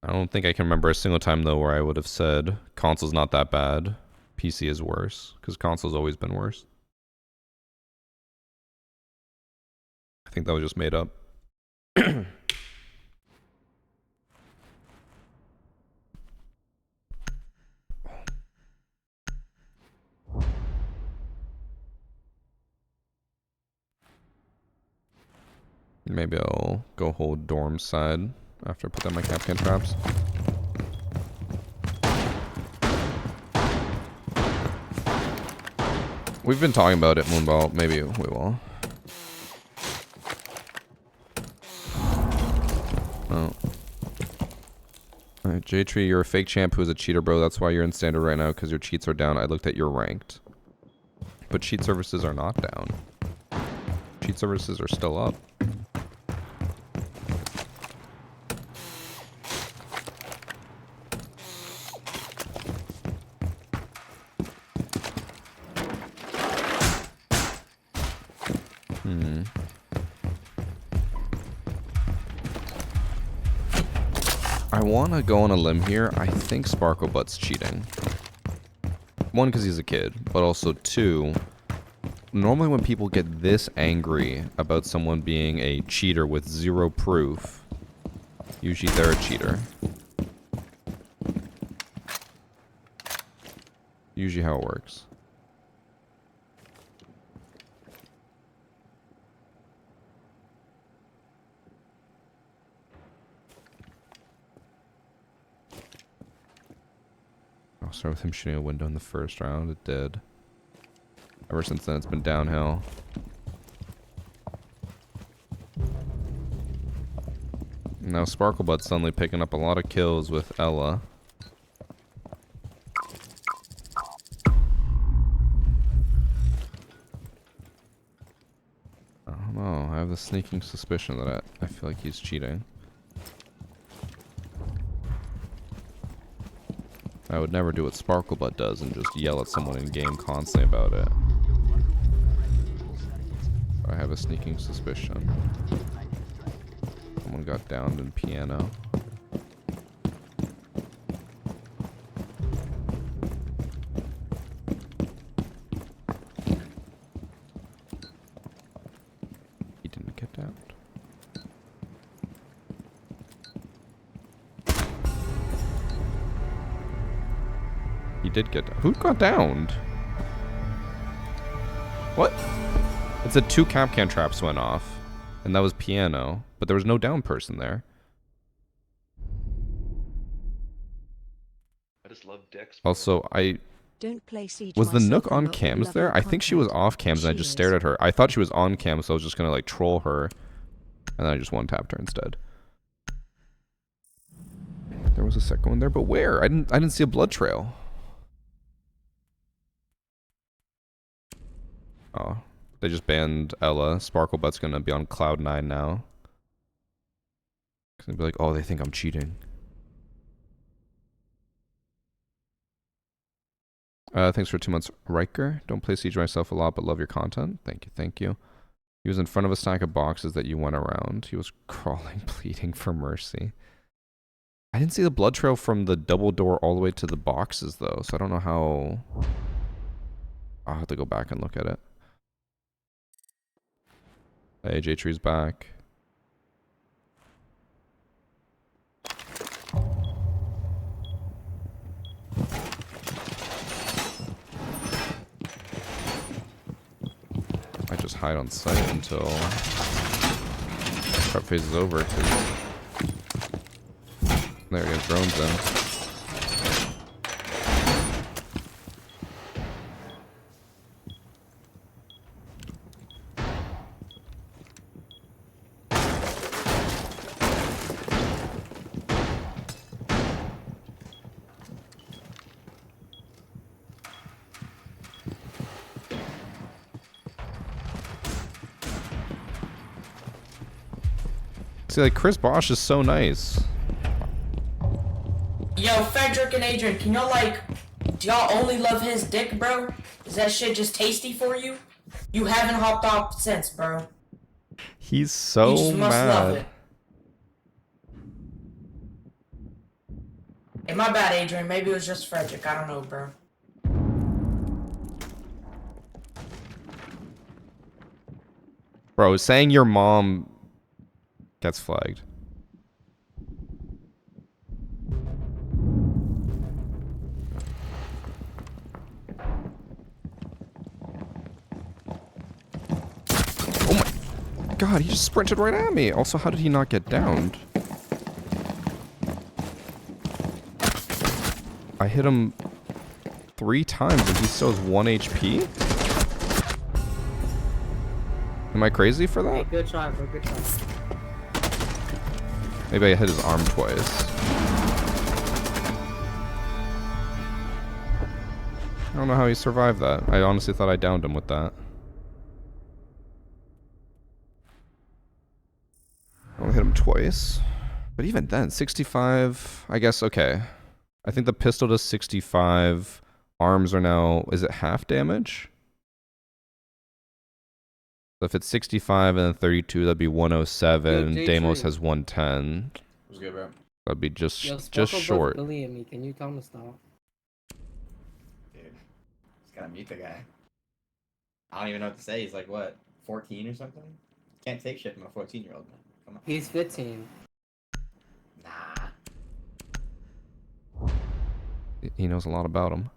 I don't think I can remember a single time though where I would have said console's not that bad. PC is worse, because console's always been worse. I think that was just made up. Maybe I'll go hold dorm side after I put down my Capcan traps. We've been talking about it, Moonball. Maybe we will. Oh. Alright, J-Tree, you're a fake champ who's a cheater, bro. That's why you're in standard right now, because your cheats are down. I looked at your ranked. But cheat services are not down. Cheat services are still up. I want to go on a limb here. I think Sparklebutt's cheating. One, because he's a kid, but also two, normally when people get this angry about someone being a cheater with zero proof, usually they're a cheater. Usually how it works. I'll start with him shooting a window in the first round. It did. Ever since then, it's been downhill. Now Sparklebutt's suddenly picking up a lot of kills with Ella. I don't know. I have the sneaking suspicion that I feel like he's cheating. I would never do what Sparklebutt does and just yell at someone in game constantly about it. I have a sneaking suspicion. Someone got downed in piano. He didn't get downed. He did get down. Who got downed? What? It said 2 Capcan traps went off. And that was piano. But there was no down person there. I just love Dex. Also, Don't play Siege was the myself Nook and on not cams love there? your I think she was content. off cams and I just Cheers. stared at her. I thought she was on cam, so I was just gonna like troll her. And then I just one-tapped her instead. There was a second one there, but where? I didn't see a blood trail. Oh. They just banned Ella. Sparklebutt's gonna be on Cloud 9 now. It's gonna be like, oh, they think I'm cheating. Thanks for 2 months, Riker. Don't play Siege myself a lot, but love your content. Thank you, thank you. He was in front of a stack of boxes that you went around. He was crawling, pleading for mercy. I didn't see the blood trail from the double door all the way to the boxes, though, so I don't know how... I'll have to go back and look at it. Hey, J-Tree's back. I just hide on site until prep phase is over. There he goes, drones in. See, like, Chris Bosch is so nice. Yo, Frederick and Adrian, can y'all like, do y'all only love his dick, bro? Is that shit just tasty for you? You haven't hopped off since, bro. He's so You just must love mad. it. Hey, my bad, Adrian. Maybe it was just Frederick. I don't know, bro. Bro, saying your mom gets flagged. Oh my god, he just sprinted right at me. Also, how did he not get downed? I hit him 3 times and he still has 1 HP? Am I crazy for that? Hey, good try, bro. Good try. Maybe I hit his arm twice. I don't know how he survived that. I honestly thought I downed him with that. I only hit him twice. But even then, 65... I guess, okay. I think the pistol does 65. Arms are now... Is it half damage? So if it's 65 and then 32, that'd be 107. Yo, Deimos J3. has 110. What's good, bro? That'd be just Yo, just short. bullying me. Can you tell him to stop? Dude, just gotta mute the guy. I don't even know what to say. He's like, what, 14 or something? Can't take shit from a 14-year-old, man. Come on. He's 15. Nah. He knows a lot about him.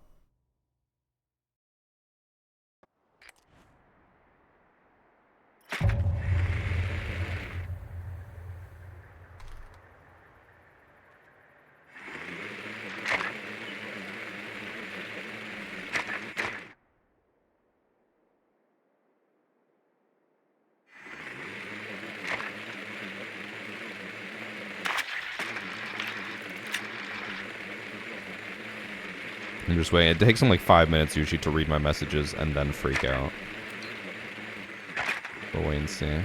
I'm just waiting. It takes him like 5 minutes usually to read my messages and then freak out. We'll wait and see.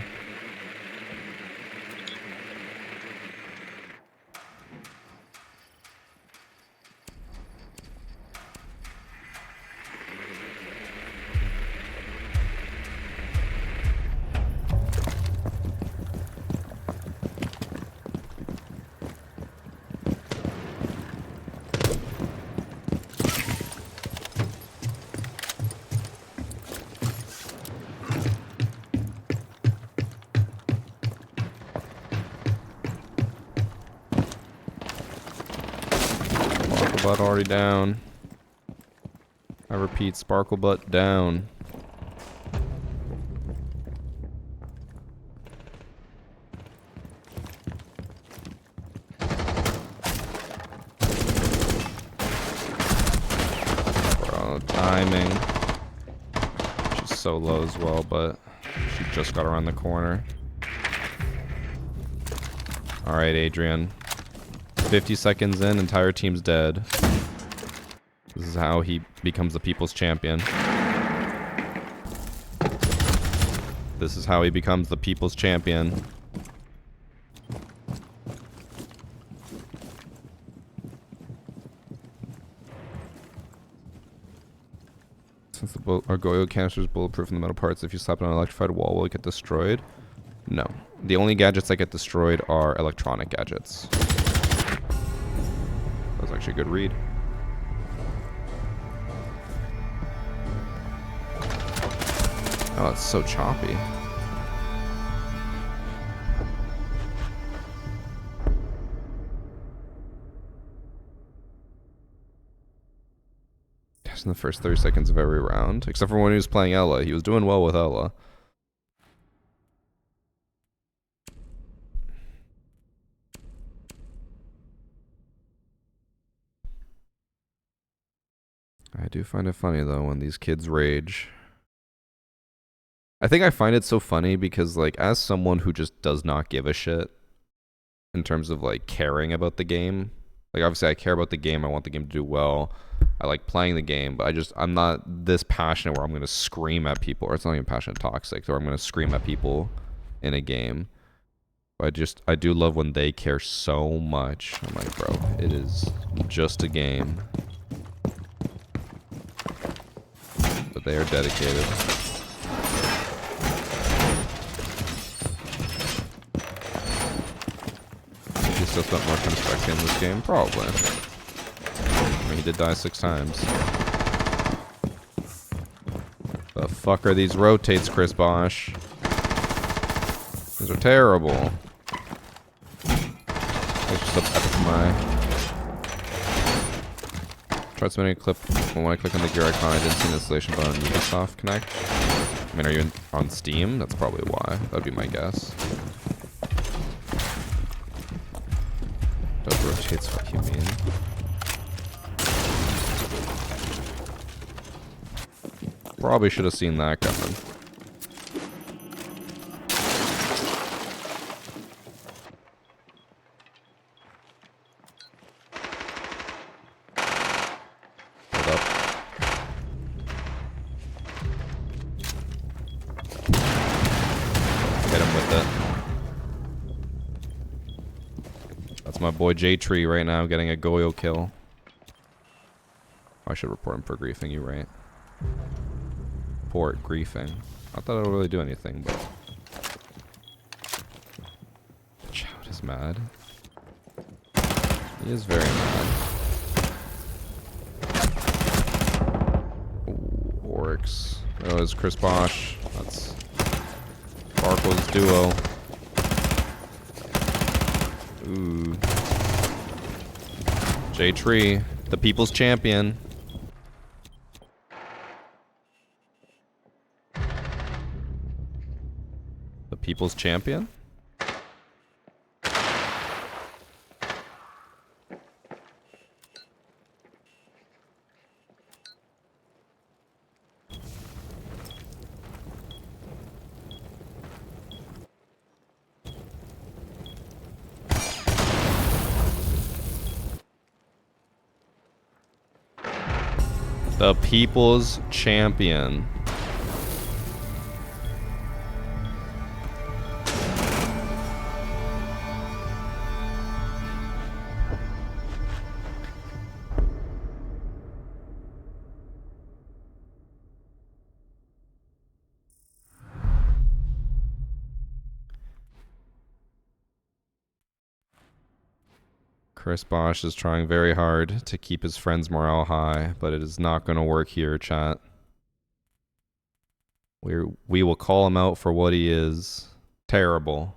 Butt already down. I repeat, Sparkle Butt down. Bro, timing. She's so low as well, but she just got around the corner. Alright, Adrian. 50 seconds in, entire team's dead. This is how he becomes the people's champion. This is how he becomes the people's champion. Since the Argoyo canister is bulletproof in the metal parts, if you slap it on an electrified wall, will it get destroyed? No. The only gadgets that get destroyed are electronic gadgets. That was actually a good read. Oh, it's so choppy. Just in the first 30 seconds of every round. Except for when he was playing Ella. He was doing well with Ella. I do find it funny though when these kids rage. I think I find it so funny because like as someone who just does not give a shit in terms of like caring about the game, like obviously I care about the game, I want the game to do well. I like playing the game, but I'm not this passionate where I'm going to scream at people, or it's not even passionate toxic, or I'm going to scream at people in a game. I do love when they care so much. I'm like, bro, it is just a game. But they are dedicated. He still spent more time spectating this game? Probably. I mean, he did die 6 times. The fuck are these rotates, Chris Bosch? These are terrible. It's just up epic my. Tried submitting a clip, but when I click on the gear icon, I didn't see an installation button on Ubisoft Connect. I mean, are you on Steam? That's probably why. That'd be my guess. Does rotates what you mean? Probably should have seen that coming. Hold up. Hit him with it. That's my boy J-Tree right now getting a Goyo kill. I should report him for griefing, you right? Report griefing. Not that it'll really do anything, but... Choud is mad. He is very mad. Ooh, Oryx. Oh, it's Chris Bosch. That's... Sparkle's duo. Ooh. J-Tree, the people's champion. The people's champion? The people's champion. Chris Bosch is trying very hard to keep his friends' morale high, but it is not going to work here, chat. We will call him out for what he is. Terrible.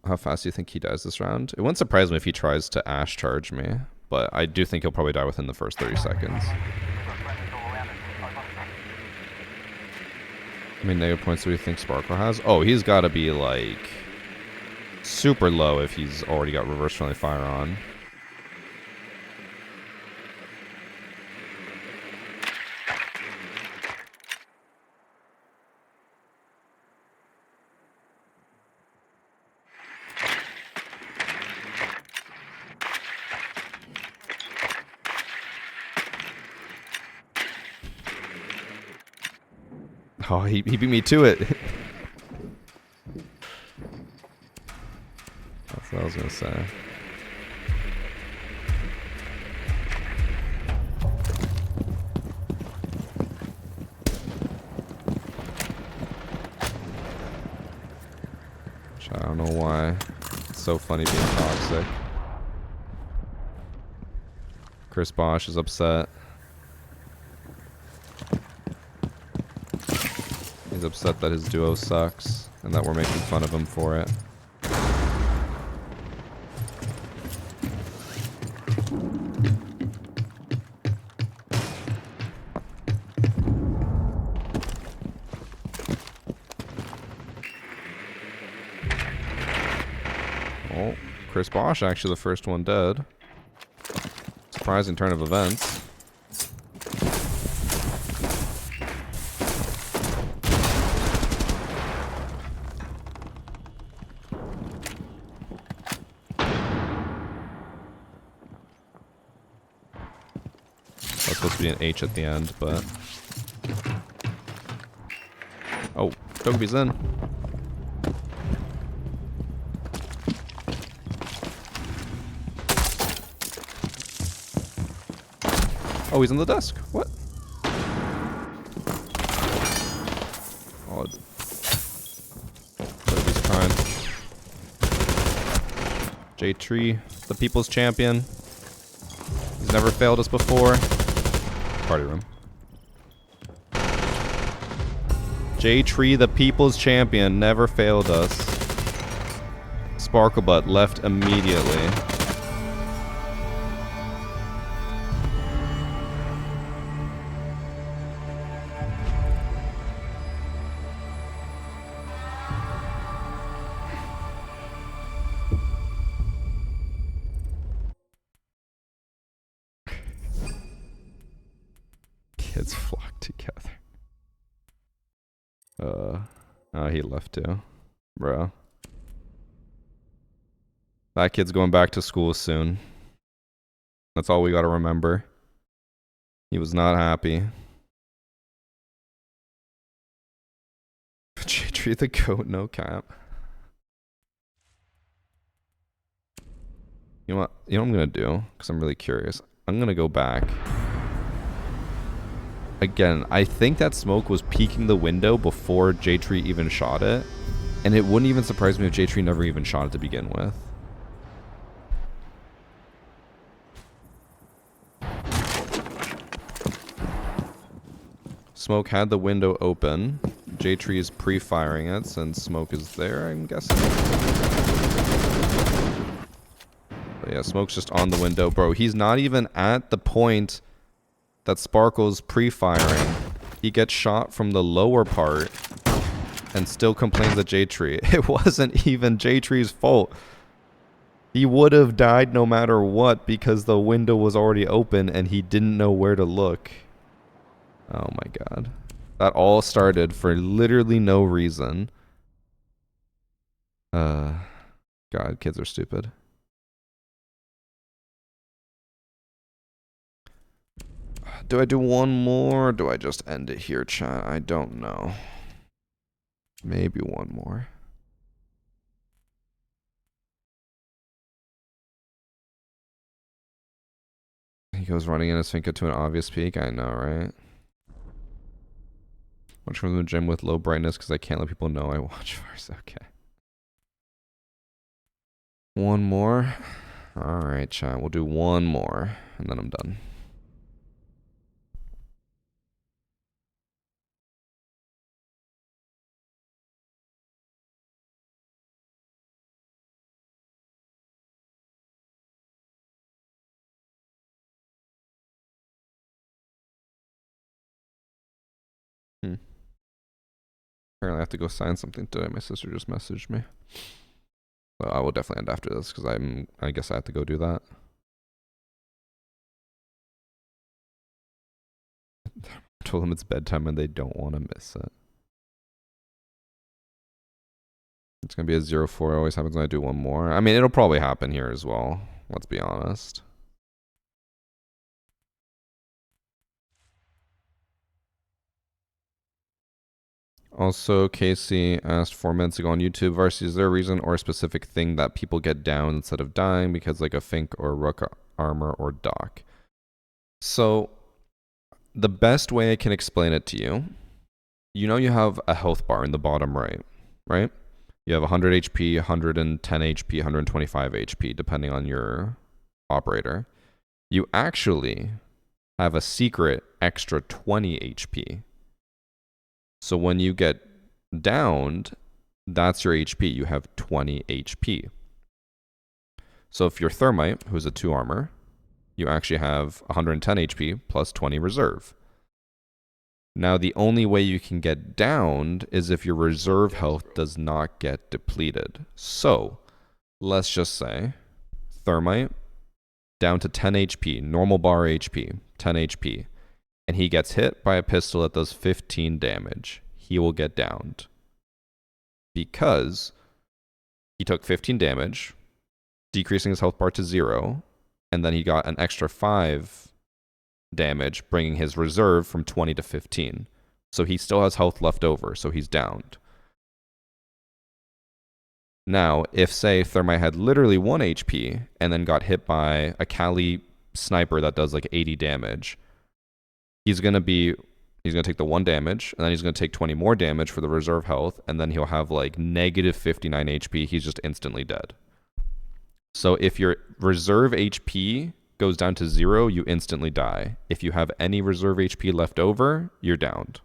How fast do you think he dies this round? It wouldn't surprise me if he tries to Ash charge me, but I do think he'll probably die within the first 30 seconds. How many negative points do we think Sparkle has? Oh, he's got to be like super low if he's already got reverse friendly fire on. Oh, he beat me to it. That's what I was gonna say. I don't know why. It's so funny being toxic. Chris Bosch is upset. He's upset that his duo sucks and that we're making fun of him for it. Chris Bosch actually the first one dead. Surprising turn of events. That's supposed to be an H at the end, but... Oh, Togepi's in. Oh, he's on the desk. What? Oh, Togepi's trying. J-Tree, the people's champion. He's never failed us before. Party room. J-Tree, the people's champion, never failed us. Sparklebutt left immediately. Kids flock together. Oh, he left too. Bro. That kid's going back to school soon. That's all we gotta remember. He was not happy. Treat the goat, no cap. You know what? You know what I'm gonna do? Because I'm really curious. I'm gonna go back. Again, I think that smoke was peeking the window before J-Tree even shot it. And it wouldn't even surprise me if J-Tree never even shot it to begin with. Smoke had the window open. J-Tree is pre-firing it since smoke is there, I'm guessing. But yeah, smoke's just on the window. Bro, he's not even at the point that Sparkle's pre-firing. He gets shot from the lower part and still complains at J-Tree. It wasn't even J-Tree's fault. He would have died no matter what because the window was already open and he didn't know where to look. Oh my god. That all started for literally no reason. God, kids are stupid. Do I do one more or do I just end it here, chat? I don't know. Maybe one more. He goes running in his finca to an obvious peak. I know, right? Watch from the gym with low brightness because I can't let people know I watch first. Okay. One more. Alright, chat. We'll do one more and then I'm done. Apparently I have to go sign something today. My sister just messaged me. So I will definitely end after this because I guess I have to go do that. I told them it's bedtime and they don't want to miss it. It's going to be a 0-4. It always happens when I do one more. I mean, it'll probably happen here as well. Let's be honest. Also, Casey asked 4 minutes ago on YouTube, Varsity, is there a reason or a specific thing that people get down instead of dying? Because like a Fink or Rook armor or Doc. So, the best way I can explain it to you, you know you have a health bar in the bottom right, right? You have 100 HP, 110 HP, 125 HP, depending on your operator. You actually have a secret extra 20 HP. So when you get downed, that's your HP. You have 20 HP. So if you're Thermite, who's a 2 armor, you actually have 110 HP plus 20 reserve. Now the only way you can get downed is if your reserve health does not get depleted. So let's just say thermite down to 10 HP, normal bar HP, 10 HP, and he gets hit by a pistol that does 15 damage, he will get downed. Because he took 15 damage, decreasing his health bar to 0, and then he got an extra 5 damage, bringing his reserve from 20 to 15. So he still has health left over, so he's downed. Now, if, say, Thermite had literally 1 HP and then got hit by a Kali sniper that does like 80 damage, he's going to take the 1 damage, and then he's going to take 20 more damage for the reserve health, and then he'll have like negative 59 HP. He's just instantly dead. So if your reserve HP goes down to 0, you instantly die. If you have any reserve HP left over, you're downed.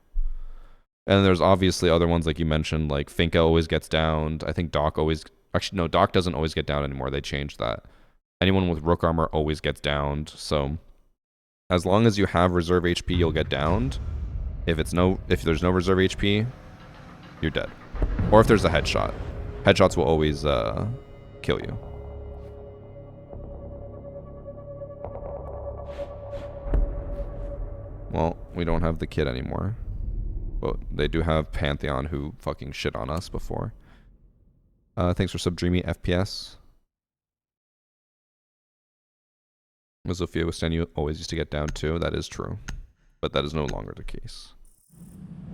And there's obviously other ones like you mentioned, like Finka always gets downed. I think Doc always... Actually, no, Doc doesn't always get down anymore. They changed that. Anyone with Rook Armor always gets downed. So as long as you have reserve HP, you'll get downed. If there's no reserve HP, you're dead. Or if there's a headshot. Headshots will always kill you. Well, we don't have the kid anymore. But they do have Pantheon who fucking shit on us before. Thanks for sub Dreamy FPS. Sophia Withstand, you always used to get down too. That is true. But that is no longer the case.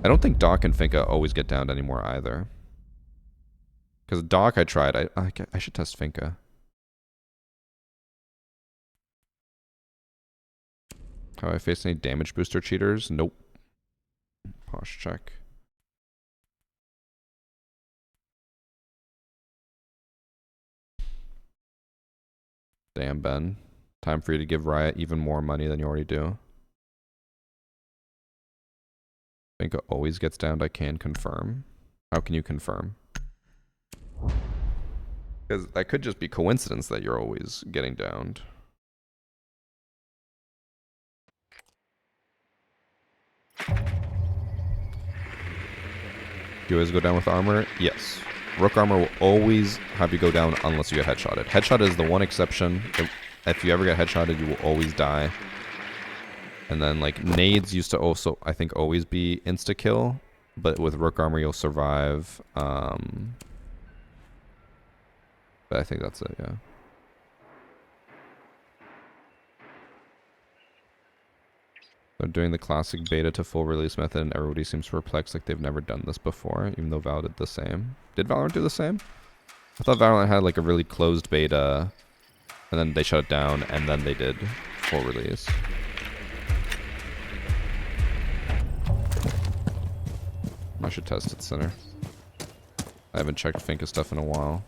I don't think Doc and Finka always get downed anymore either. Because Doc I tried. I should test Finka. Have I faced any damage booster cheaters? Nope. Posh check. Damn, Ben. Time for you to give Riot even more money than you already do. Finka always gets downed, I can confirm. How can you confirm? Because that could just be coincidence that you're always getting downed. Do you always go down with armor? Yes. Rook Armor will always have you go down unless you get headshotted. Headshot is the one exception. If you ever get headshotted, you will always die. And then, like, nades used to also, I think, always be insta-kill. But with Rook Armor, you'll survive. But I think that's it, yeah. They're doing the classic beta to full release method, and everybody seems perplexed like they've never done this before, even though Valorant did the same. Did Valorant do the same? I thought Valorant had like a really closed beta, and then they shut it down, and then they did full release. I should test it, Sinner. I haven't checked Finka stuff in a while.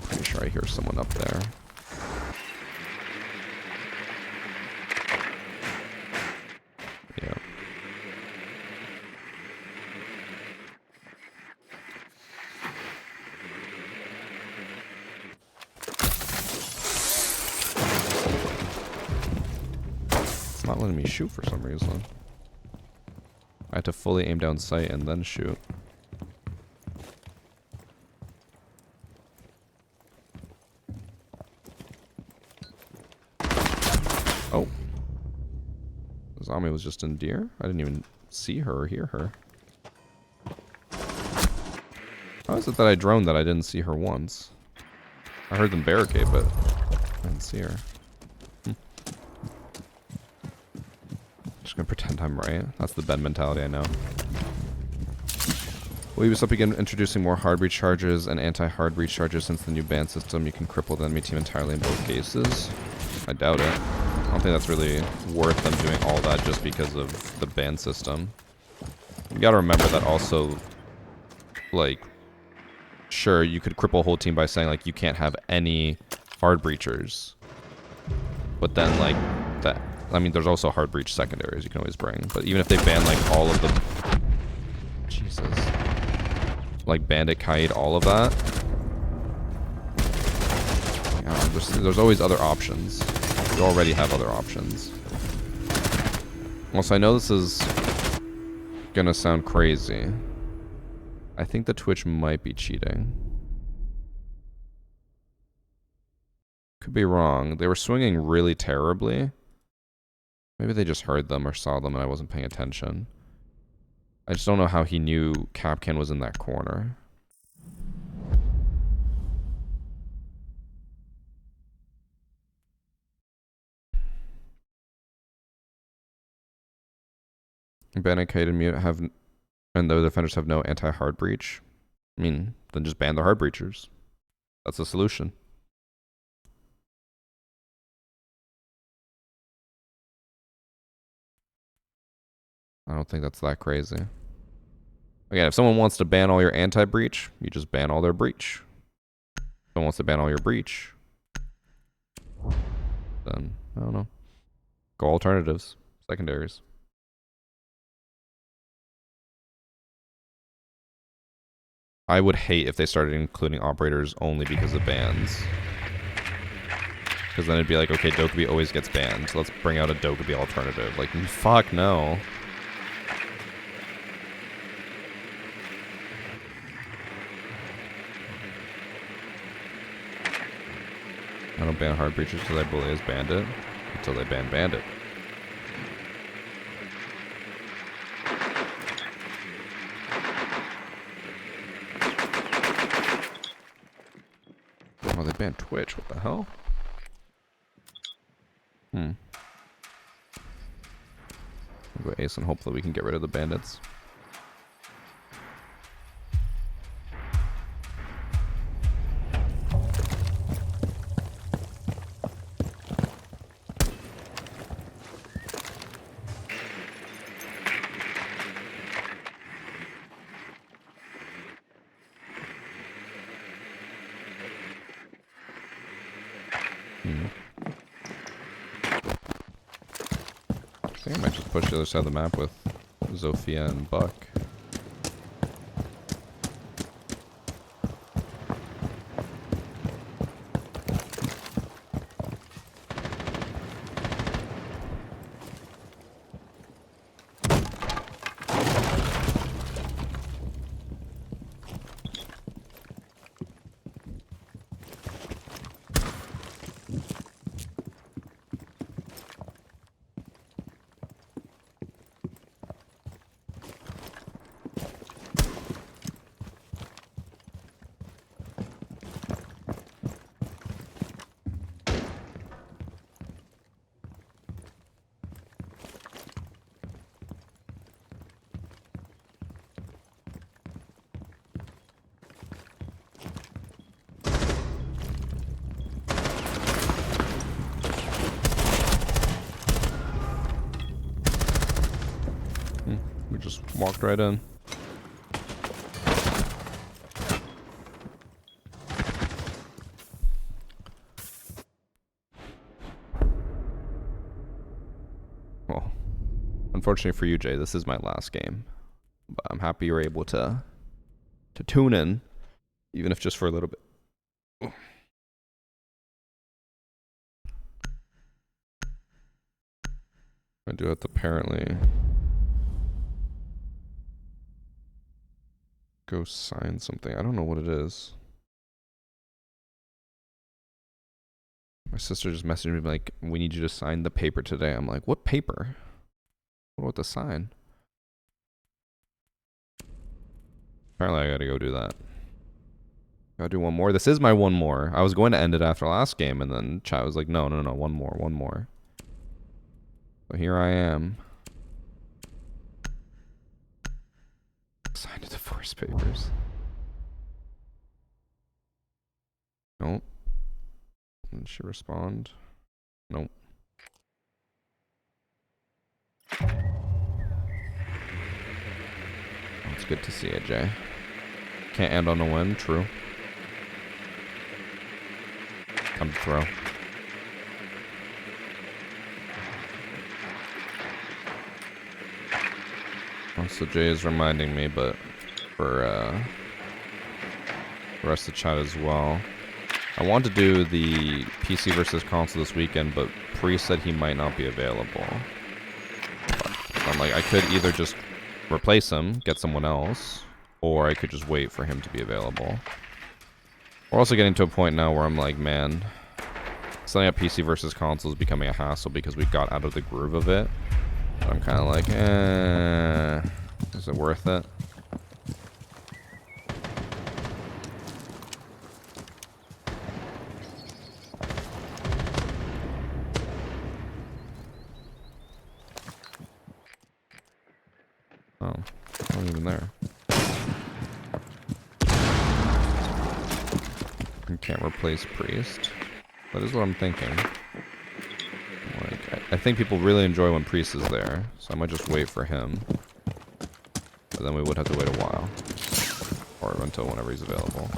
Pretty sure I hear someone up there. Yeah. It's not letting me shoot for some reason. I had to fully aim down sight and then shoot. Oh. Zombie was just in deer? I didn't even see her or hear her. How is it that I droned that I didn't see her once? I heard them barricade, but I didn't see her. Just gonna pretend I'm right. That's the Ben mentality, I know. Will Ubisoft begin introducing more hard breach charges and anti-hard breach charges since the new ban system? You can cripple the enemy team entirely in both cases. I doubt it. I don't think that's really worth them doing all that just because of the ban system. You gotta remember that also, like, sure, you could cripple a whole team by saying, like, you can't have any hard breachers. But then, like, that, I mean, there's also hard breach secondaries you can always bring. But even if they ban, like, all of the... Jesus. Like, Bandit, Kite, all of that. Yeah, there's always other options. You already have other options. Also, I know this is gonna sound crazy. I think the Twitch might be cheating. Could be wrong. They were swinging really terribly. Maybe they just heard them or saw them and I wasn't paying attention. I just don't know how he knew Capcan was in that corner. Ban and Kite and Mute have, and the defenders have no anti-hard breach. I mean, then just ban the hard breachers. That's the solution. I don't think that's that crazy. Again, if someone wants to ban all your anti-breach, you just ban all their breach. If someone wants to ban all your breach, then, I don't know. Go alternatives. Secondaries. I would hate if they started including operators only because of bans. Because then it'd be like, okay, Dokkaebi always gets banned, so let's bring out a Dokkaebi alternative. Like, fuck no. I don't ban hard breaches because I bully as bandit until they ban bandit. Oh, they banned Twitch. What the hell? We'll go ace and hopefully we can get rid of the bandits. I think I might just push the other side of the map with Zofia and Buck. We just walked right in. Well, unfortunately for you, Jay, this is my last game. But I'm happy you're able to tune in, even if just for a little bit. I do have to apparently go sign something. I don't know what it is. My sister just messaged me like, we need you to sign the paper today. I'm like, what paper? What to sign? Apparently I gotta go do that. Gotta do one more. This is my one more. I was going to end it after last game, and then chat was like, no, one more. So here I am. Signed the divorce papers. Nope. Did she respond? Nope. It's good to see it, Jay. Can't end on a win, true. Come to throw. So Jay is reminding me, but for the rest of the chat as well. I want to do the PC versus console this weekend, but Priest said he might not be available. But I'm like, I could either just replace him, get someone else, or I could just wait for him to be available. We're also getting to a point now where I'm like, man, setting up PC versus console is becoming a hassle because we got out of the groove of it. I'm kind of like, is it worth it? Oh, not even there. You can't replace Priest. That is what I'm thinking. Like, I think people really enjoy when Priest is there, so I might just wait for him. But then we would have to wait a while. Or until whenever he's available.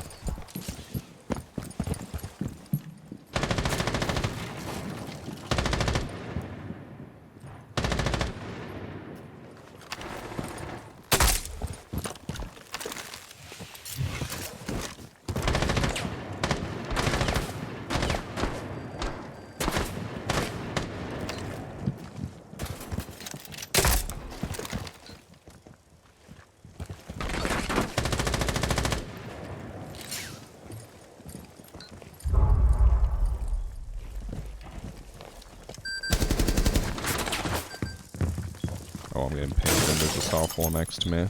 Oh, I'm getting pinged and there's a softball next to me.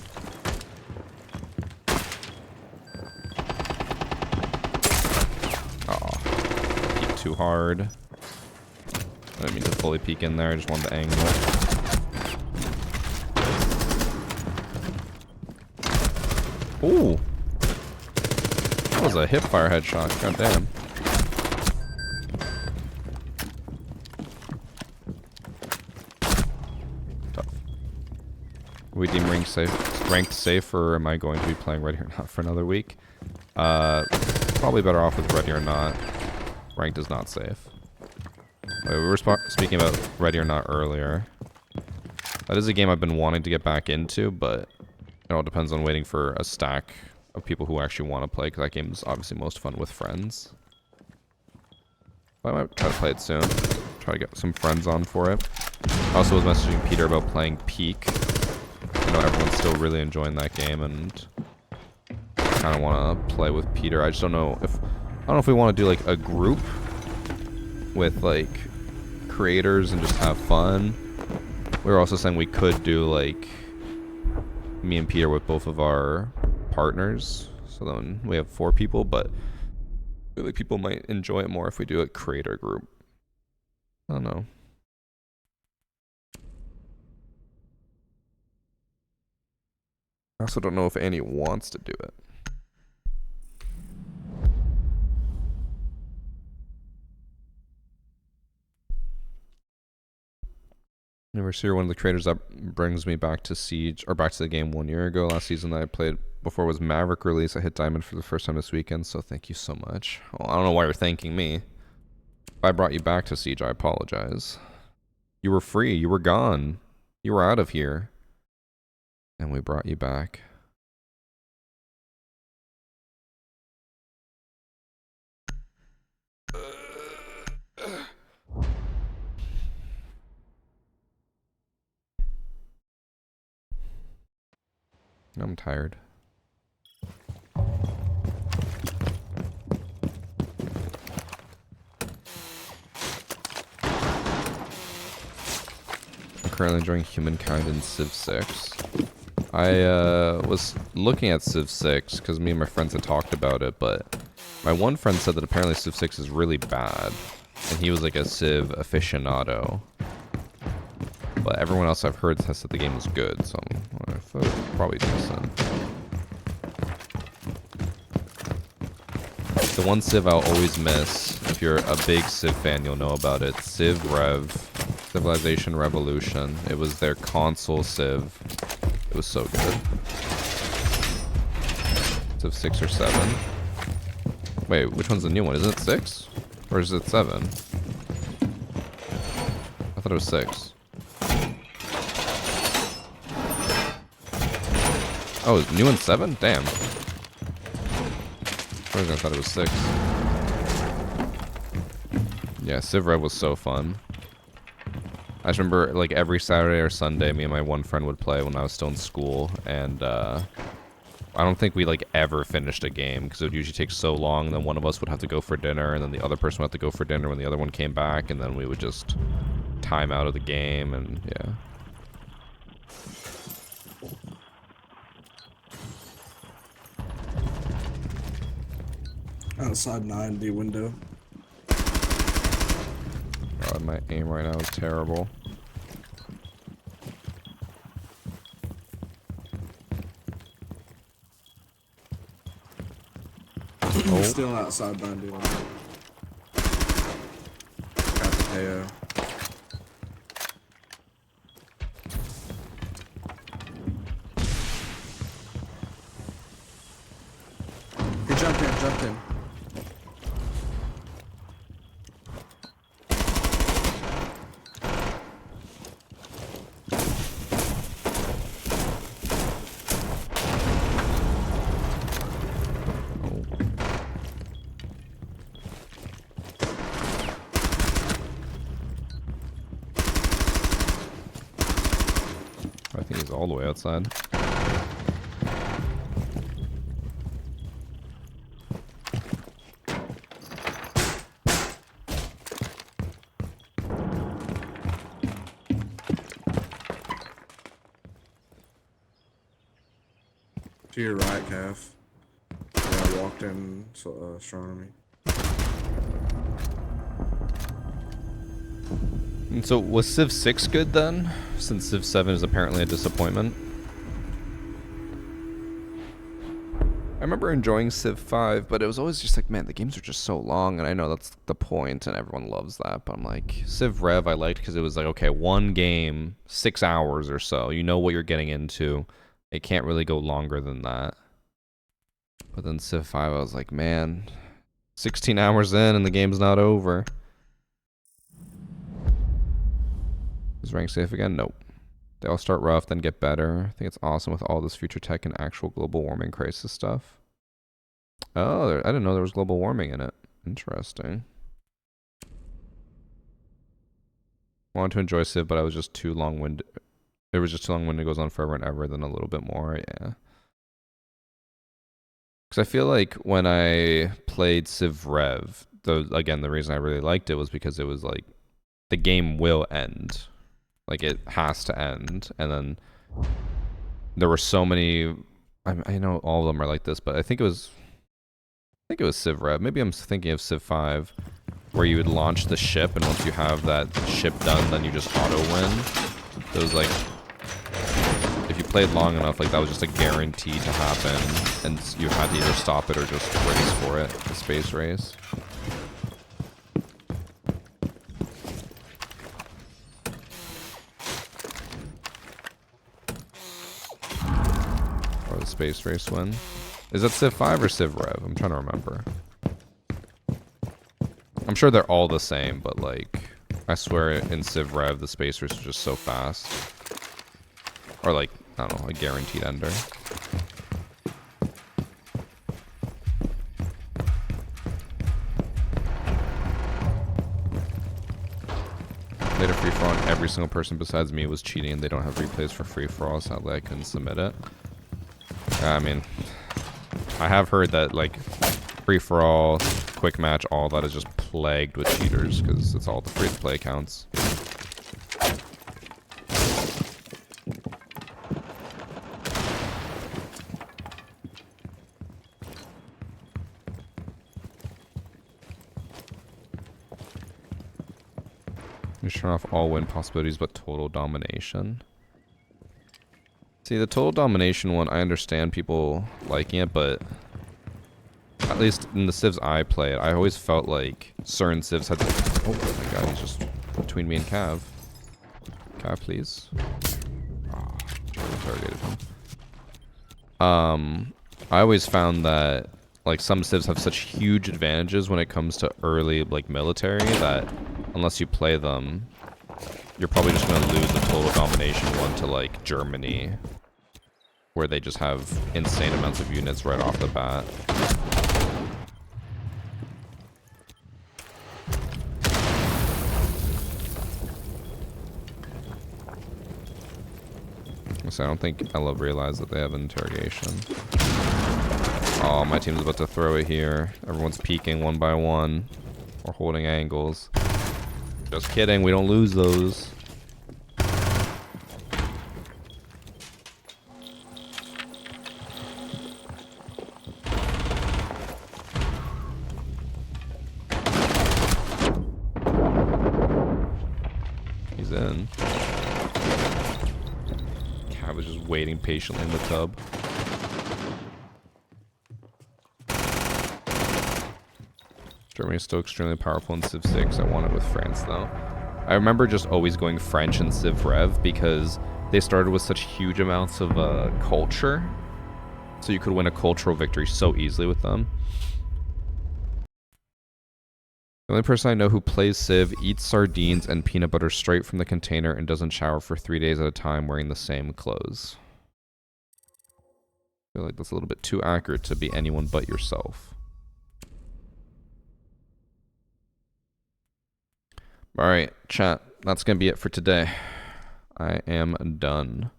Aw, peek too hard. I didn't mean to fully peek in there, I just wanted to angle it. Ooh! That was a hipfire headshot, god damn. We deem ranked safe, or am I going to be playing Ready or Not for another week? Probably better off with Ready or Not. Ranked is not safe. Wait, we were speaking about Ready or Not earlier. That is a game I've been wanting to get back into, but it all depends on waiting for a stack of people who actually want to play, because that game is obviously most fun with friends. But I might try to play it soon. Try to get some friends on for it. I also was messaging Peter about playing Peak. I know everyone's still really enjoying that game, and I kind of want to play with Peter. I just don't know if we want to do like a group with like creators and just have fun. We were also saying we could do like me and Peter with both of our partners, so then we have 4 people. But I feel like people might enjoy it more if we do a creator group. I don't know. I also don't know if Annie wants to do it. Never one of the creators that brings me back to Siege, or back to the game 1 year ago. Last season that I played before was Maverick release. I hit Diamond for the first time this weekend, so thank you so much. Well, I don't know why you're thanking me. If I brought you back to Siege, I apologize. You were free. You were gone. You were out of here. And we brought you back. I'm tired. I'm currently enjoying Humankind in Civ 6. I was looking at Civ 6 because me and my friends had talked about it, but my one friend said that apparently Civ 6 is really bad, and he was like a Civ aficionado. But everyone else I've heard has said the game is good, so I thought it was probably decent. The one Civ I'll always miss, if you're a big Civ fan, you'll know about it. Civ Rev, Civilization Revolution. It was their console Civ. It was so good. Civ 6 or 7. Wait, which one's the new one? Isn't it 6? Or is it 7? I thought it was 6. Oh, is new one 7? Damn. I thought it was 6. Yeah, Civ Rev was so fun. I just remember, like, every Saturday or Sunday, me and my one friend would play when I was still in school, and, I don't think we like ever finished a game because it would usually take so long. Then one of us would have to go for dinner, and then the other person would have to go for dinner when the other one came back, and then we would just time out of the game, and yeah. Outside 9D window. God, my aim right now is terrible. Oh. Still outside 9D window. Capiteo. He jumped in, jumped in. I think he's all the way outside. To your right, Cav. Yeah, I walked in astronomy. And so was Civ 6 good then? Since Civ 7 is apparently a disappointment. I remember enjoying Civ 5, but it was always just like, man, the games are just so long, and I know that's the point, and everyone loves that, but I'm like, Civ Rev I liked because it was like, okay, one game, 6 hours or so, you know what you're getting into. It can't really go longer than that. But then Civ 5, I was like, man, 16 hours in and the game's not over. Is rank safe again? Nope. They all start rough, then get better. I think it's awesome with all this future tech and actual global warming crisis stuff. Oh, I didn't know there was global warming in it. Interesting. I wanted to enjoy Civ, but I was just too long-winded. It was just too long-winded. It goes on forever and ever, then a little bit more, yeah. Because I feel like when I played Civ Rev, again, the reason I really liked it was because it was like, the game will end. Like, it has to end. And then there were so many, I know all of them are like this, but I think it was Civ Rev. Maybe I'm thinking of Civ 5, where you would launch the ship, and once you have that ship done, then you just auto-win. It was like, if you played long enough, like that was just a guaranteed to happen, and you had to either stop it or just race for it, the space race. Or the space race win. Is that Civ 5 or Civ Rev? I'm trying to remember. I'm sure they're all the same, but like, I swear in Civ Rev, the space race is just so fast. Or like, I don't know, a guaranteed ender. Made a free-for-all and every single person besides me was cheating and they don't have replays for free-for-all, sadly I couldn't submit it. I mean, I have heard that like free-for-all, quick match, all that is just plagued with cheaters because it's all the free-to-play accounts. You turn off all win possibilities but total domination. See, the total domination one, I understand people liking it, but at least in the civs I played, I always felt like certain civs had to... Oh my god, he's just between me and Cav. Cav, please. Oh, interrogated him. I always found that like some civs have such huge advantages when it comes to early like military that unless you play them, you're probably just going to lose the total domination one to like Germany, where they just have insane amounts of units right off the bat. So I don't think Ella realized that they have interrogation. Oh, my team's about to throw it here. Everyone's peeking one by one. Or holding angles. Just kidding, we don't lose those. He's in. Cat was just waiting patiently in the tub. Germany is still extremely powerful in Civ 6. I want it with France, though. I remember just always going French in Civ Rev because they started with such huge amounts of culture. So you could win a cultural victory so easily with them. The only person I know who plays Civ eats sardines and peanut butter straight from the container and doesn't shower for 3 days at a time wearing the same clothes. I feel like that's a little bit too accurate to be anyone but yourself. Alright, chat. That's going to be it for today. I am done.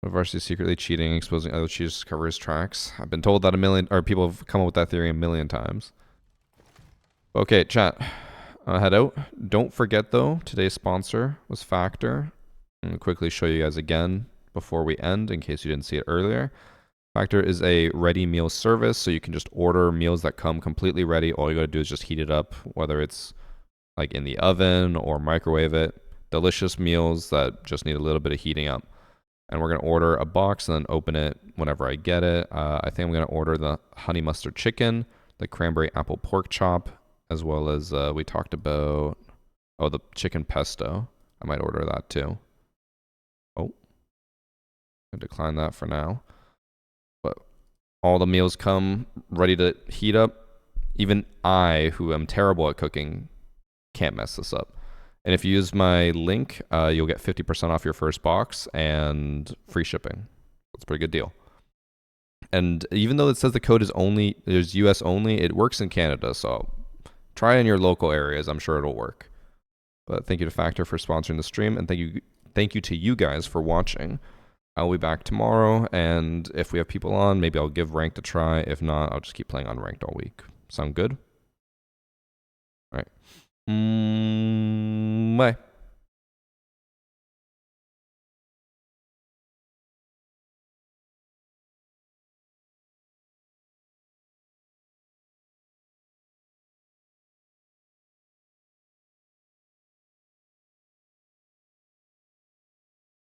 Varsity secretly cheating, exposing other cheaters to cover his tracks. I've been told that people have come up with that theory a million times. Okay, chat. Head out. Don't forget, though, today's sponsor was Factor. I'm going to quickly show you guys again before we end, in case you didn't see it earlier. Factor is a ready meal service, so you can just order meals that come completely ready. All you got to do is just heat it up, whether it's like in the oven or microwave it. Delicious meals that just need a little bit of heating up. And we're going to order a box and then open it whenever I get it. I think I'm going to order the honey mustard chicken, the cranberry apple pork chop, as well as we talked about, the chicken pesto. I might order that too. Oh, I decline that for now. But all the meals come ready to heat up. Even I, who am terrible at cooking, can't mess this up. And if you use my link, you'll get 50% off your first box and free shipping. That's a pretty good deal. And even though it says the code is US only, it works in Canada, so try in your local areas. I'm sure it'll work. But thank you to Factor for sponsoring the stream, and thank you to you guys for watching. I'll be back tomorrow, and if we have people on, maybe I'll give ranked a try. If not, I'll just keep playing on ranked all week. Sound good? All right. Bye.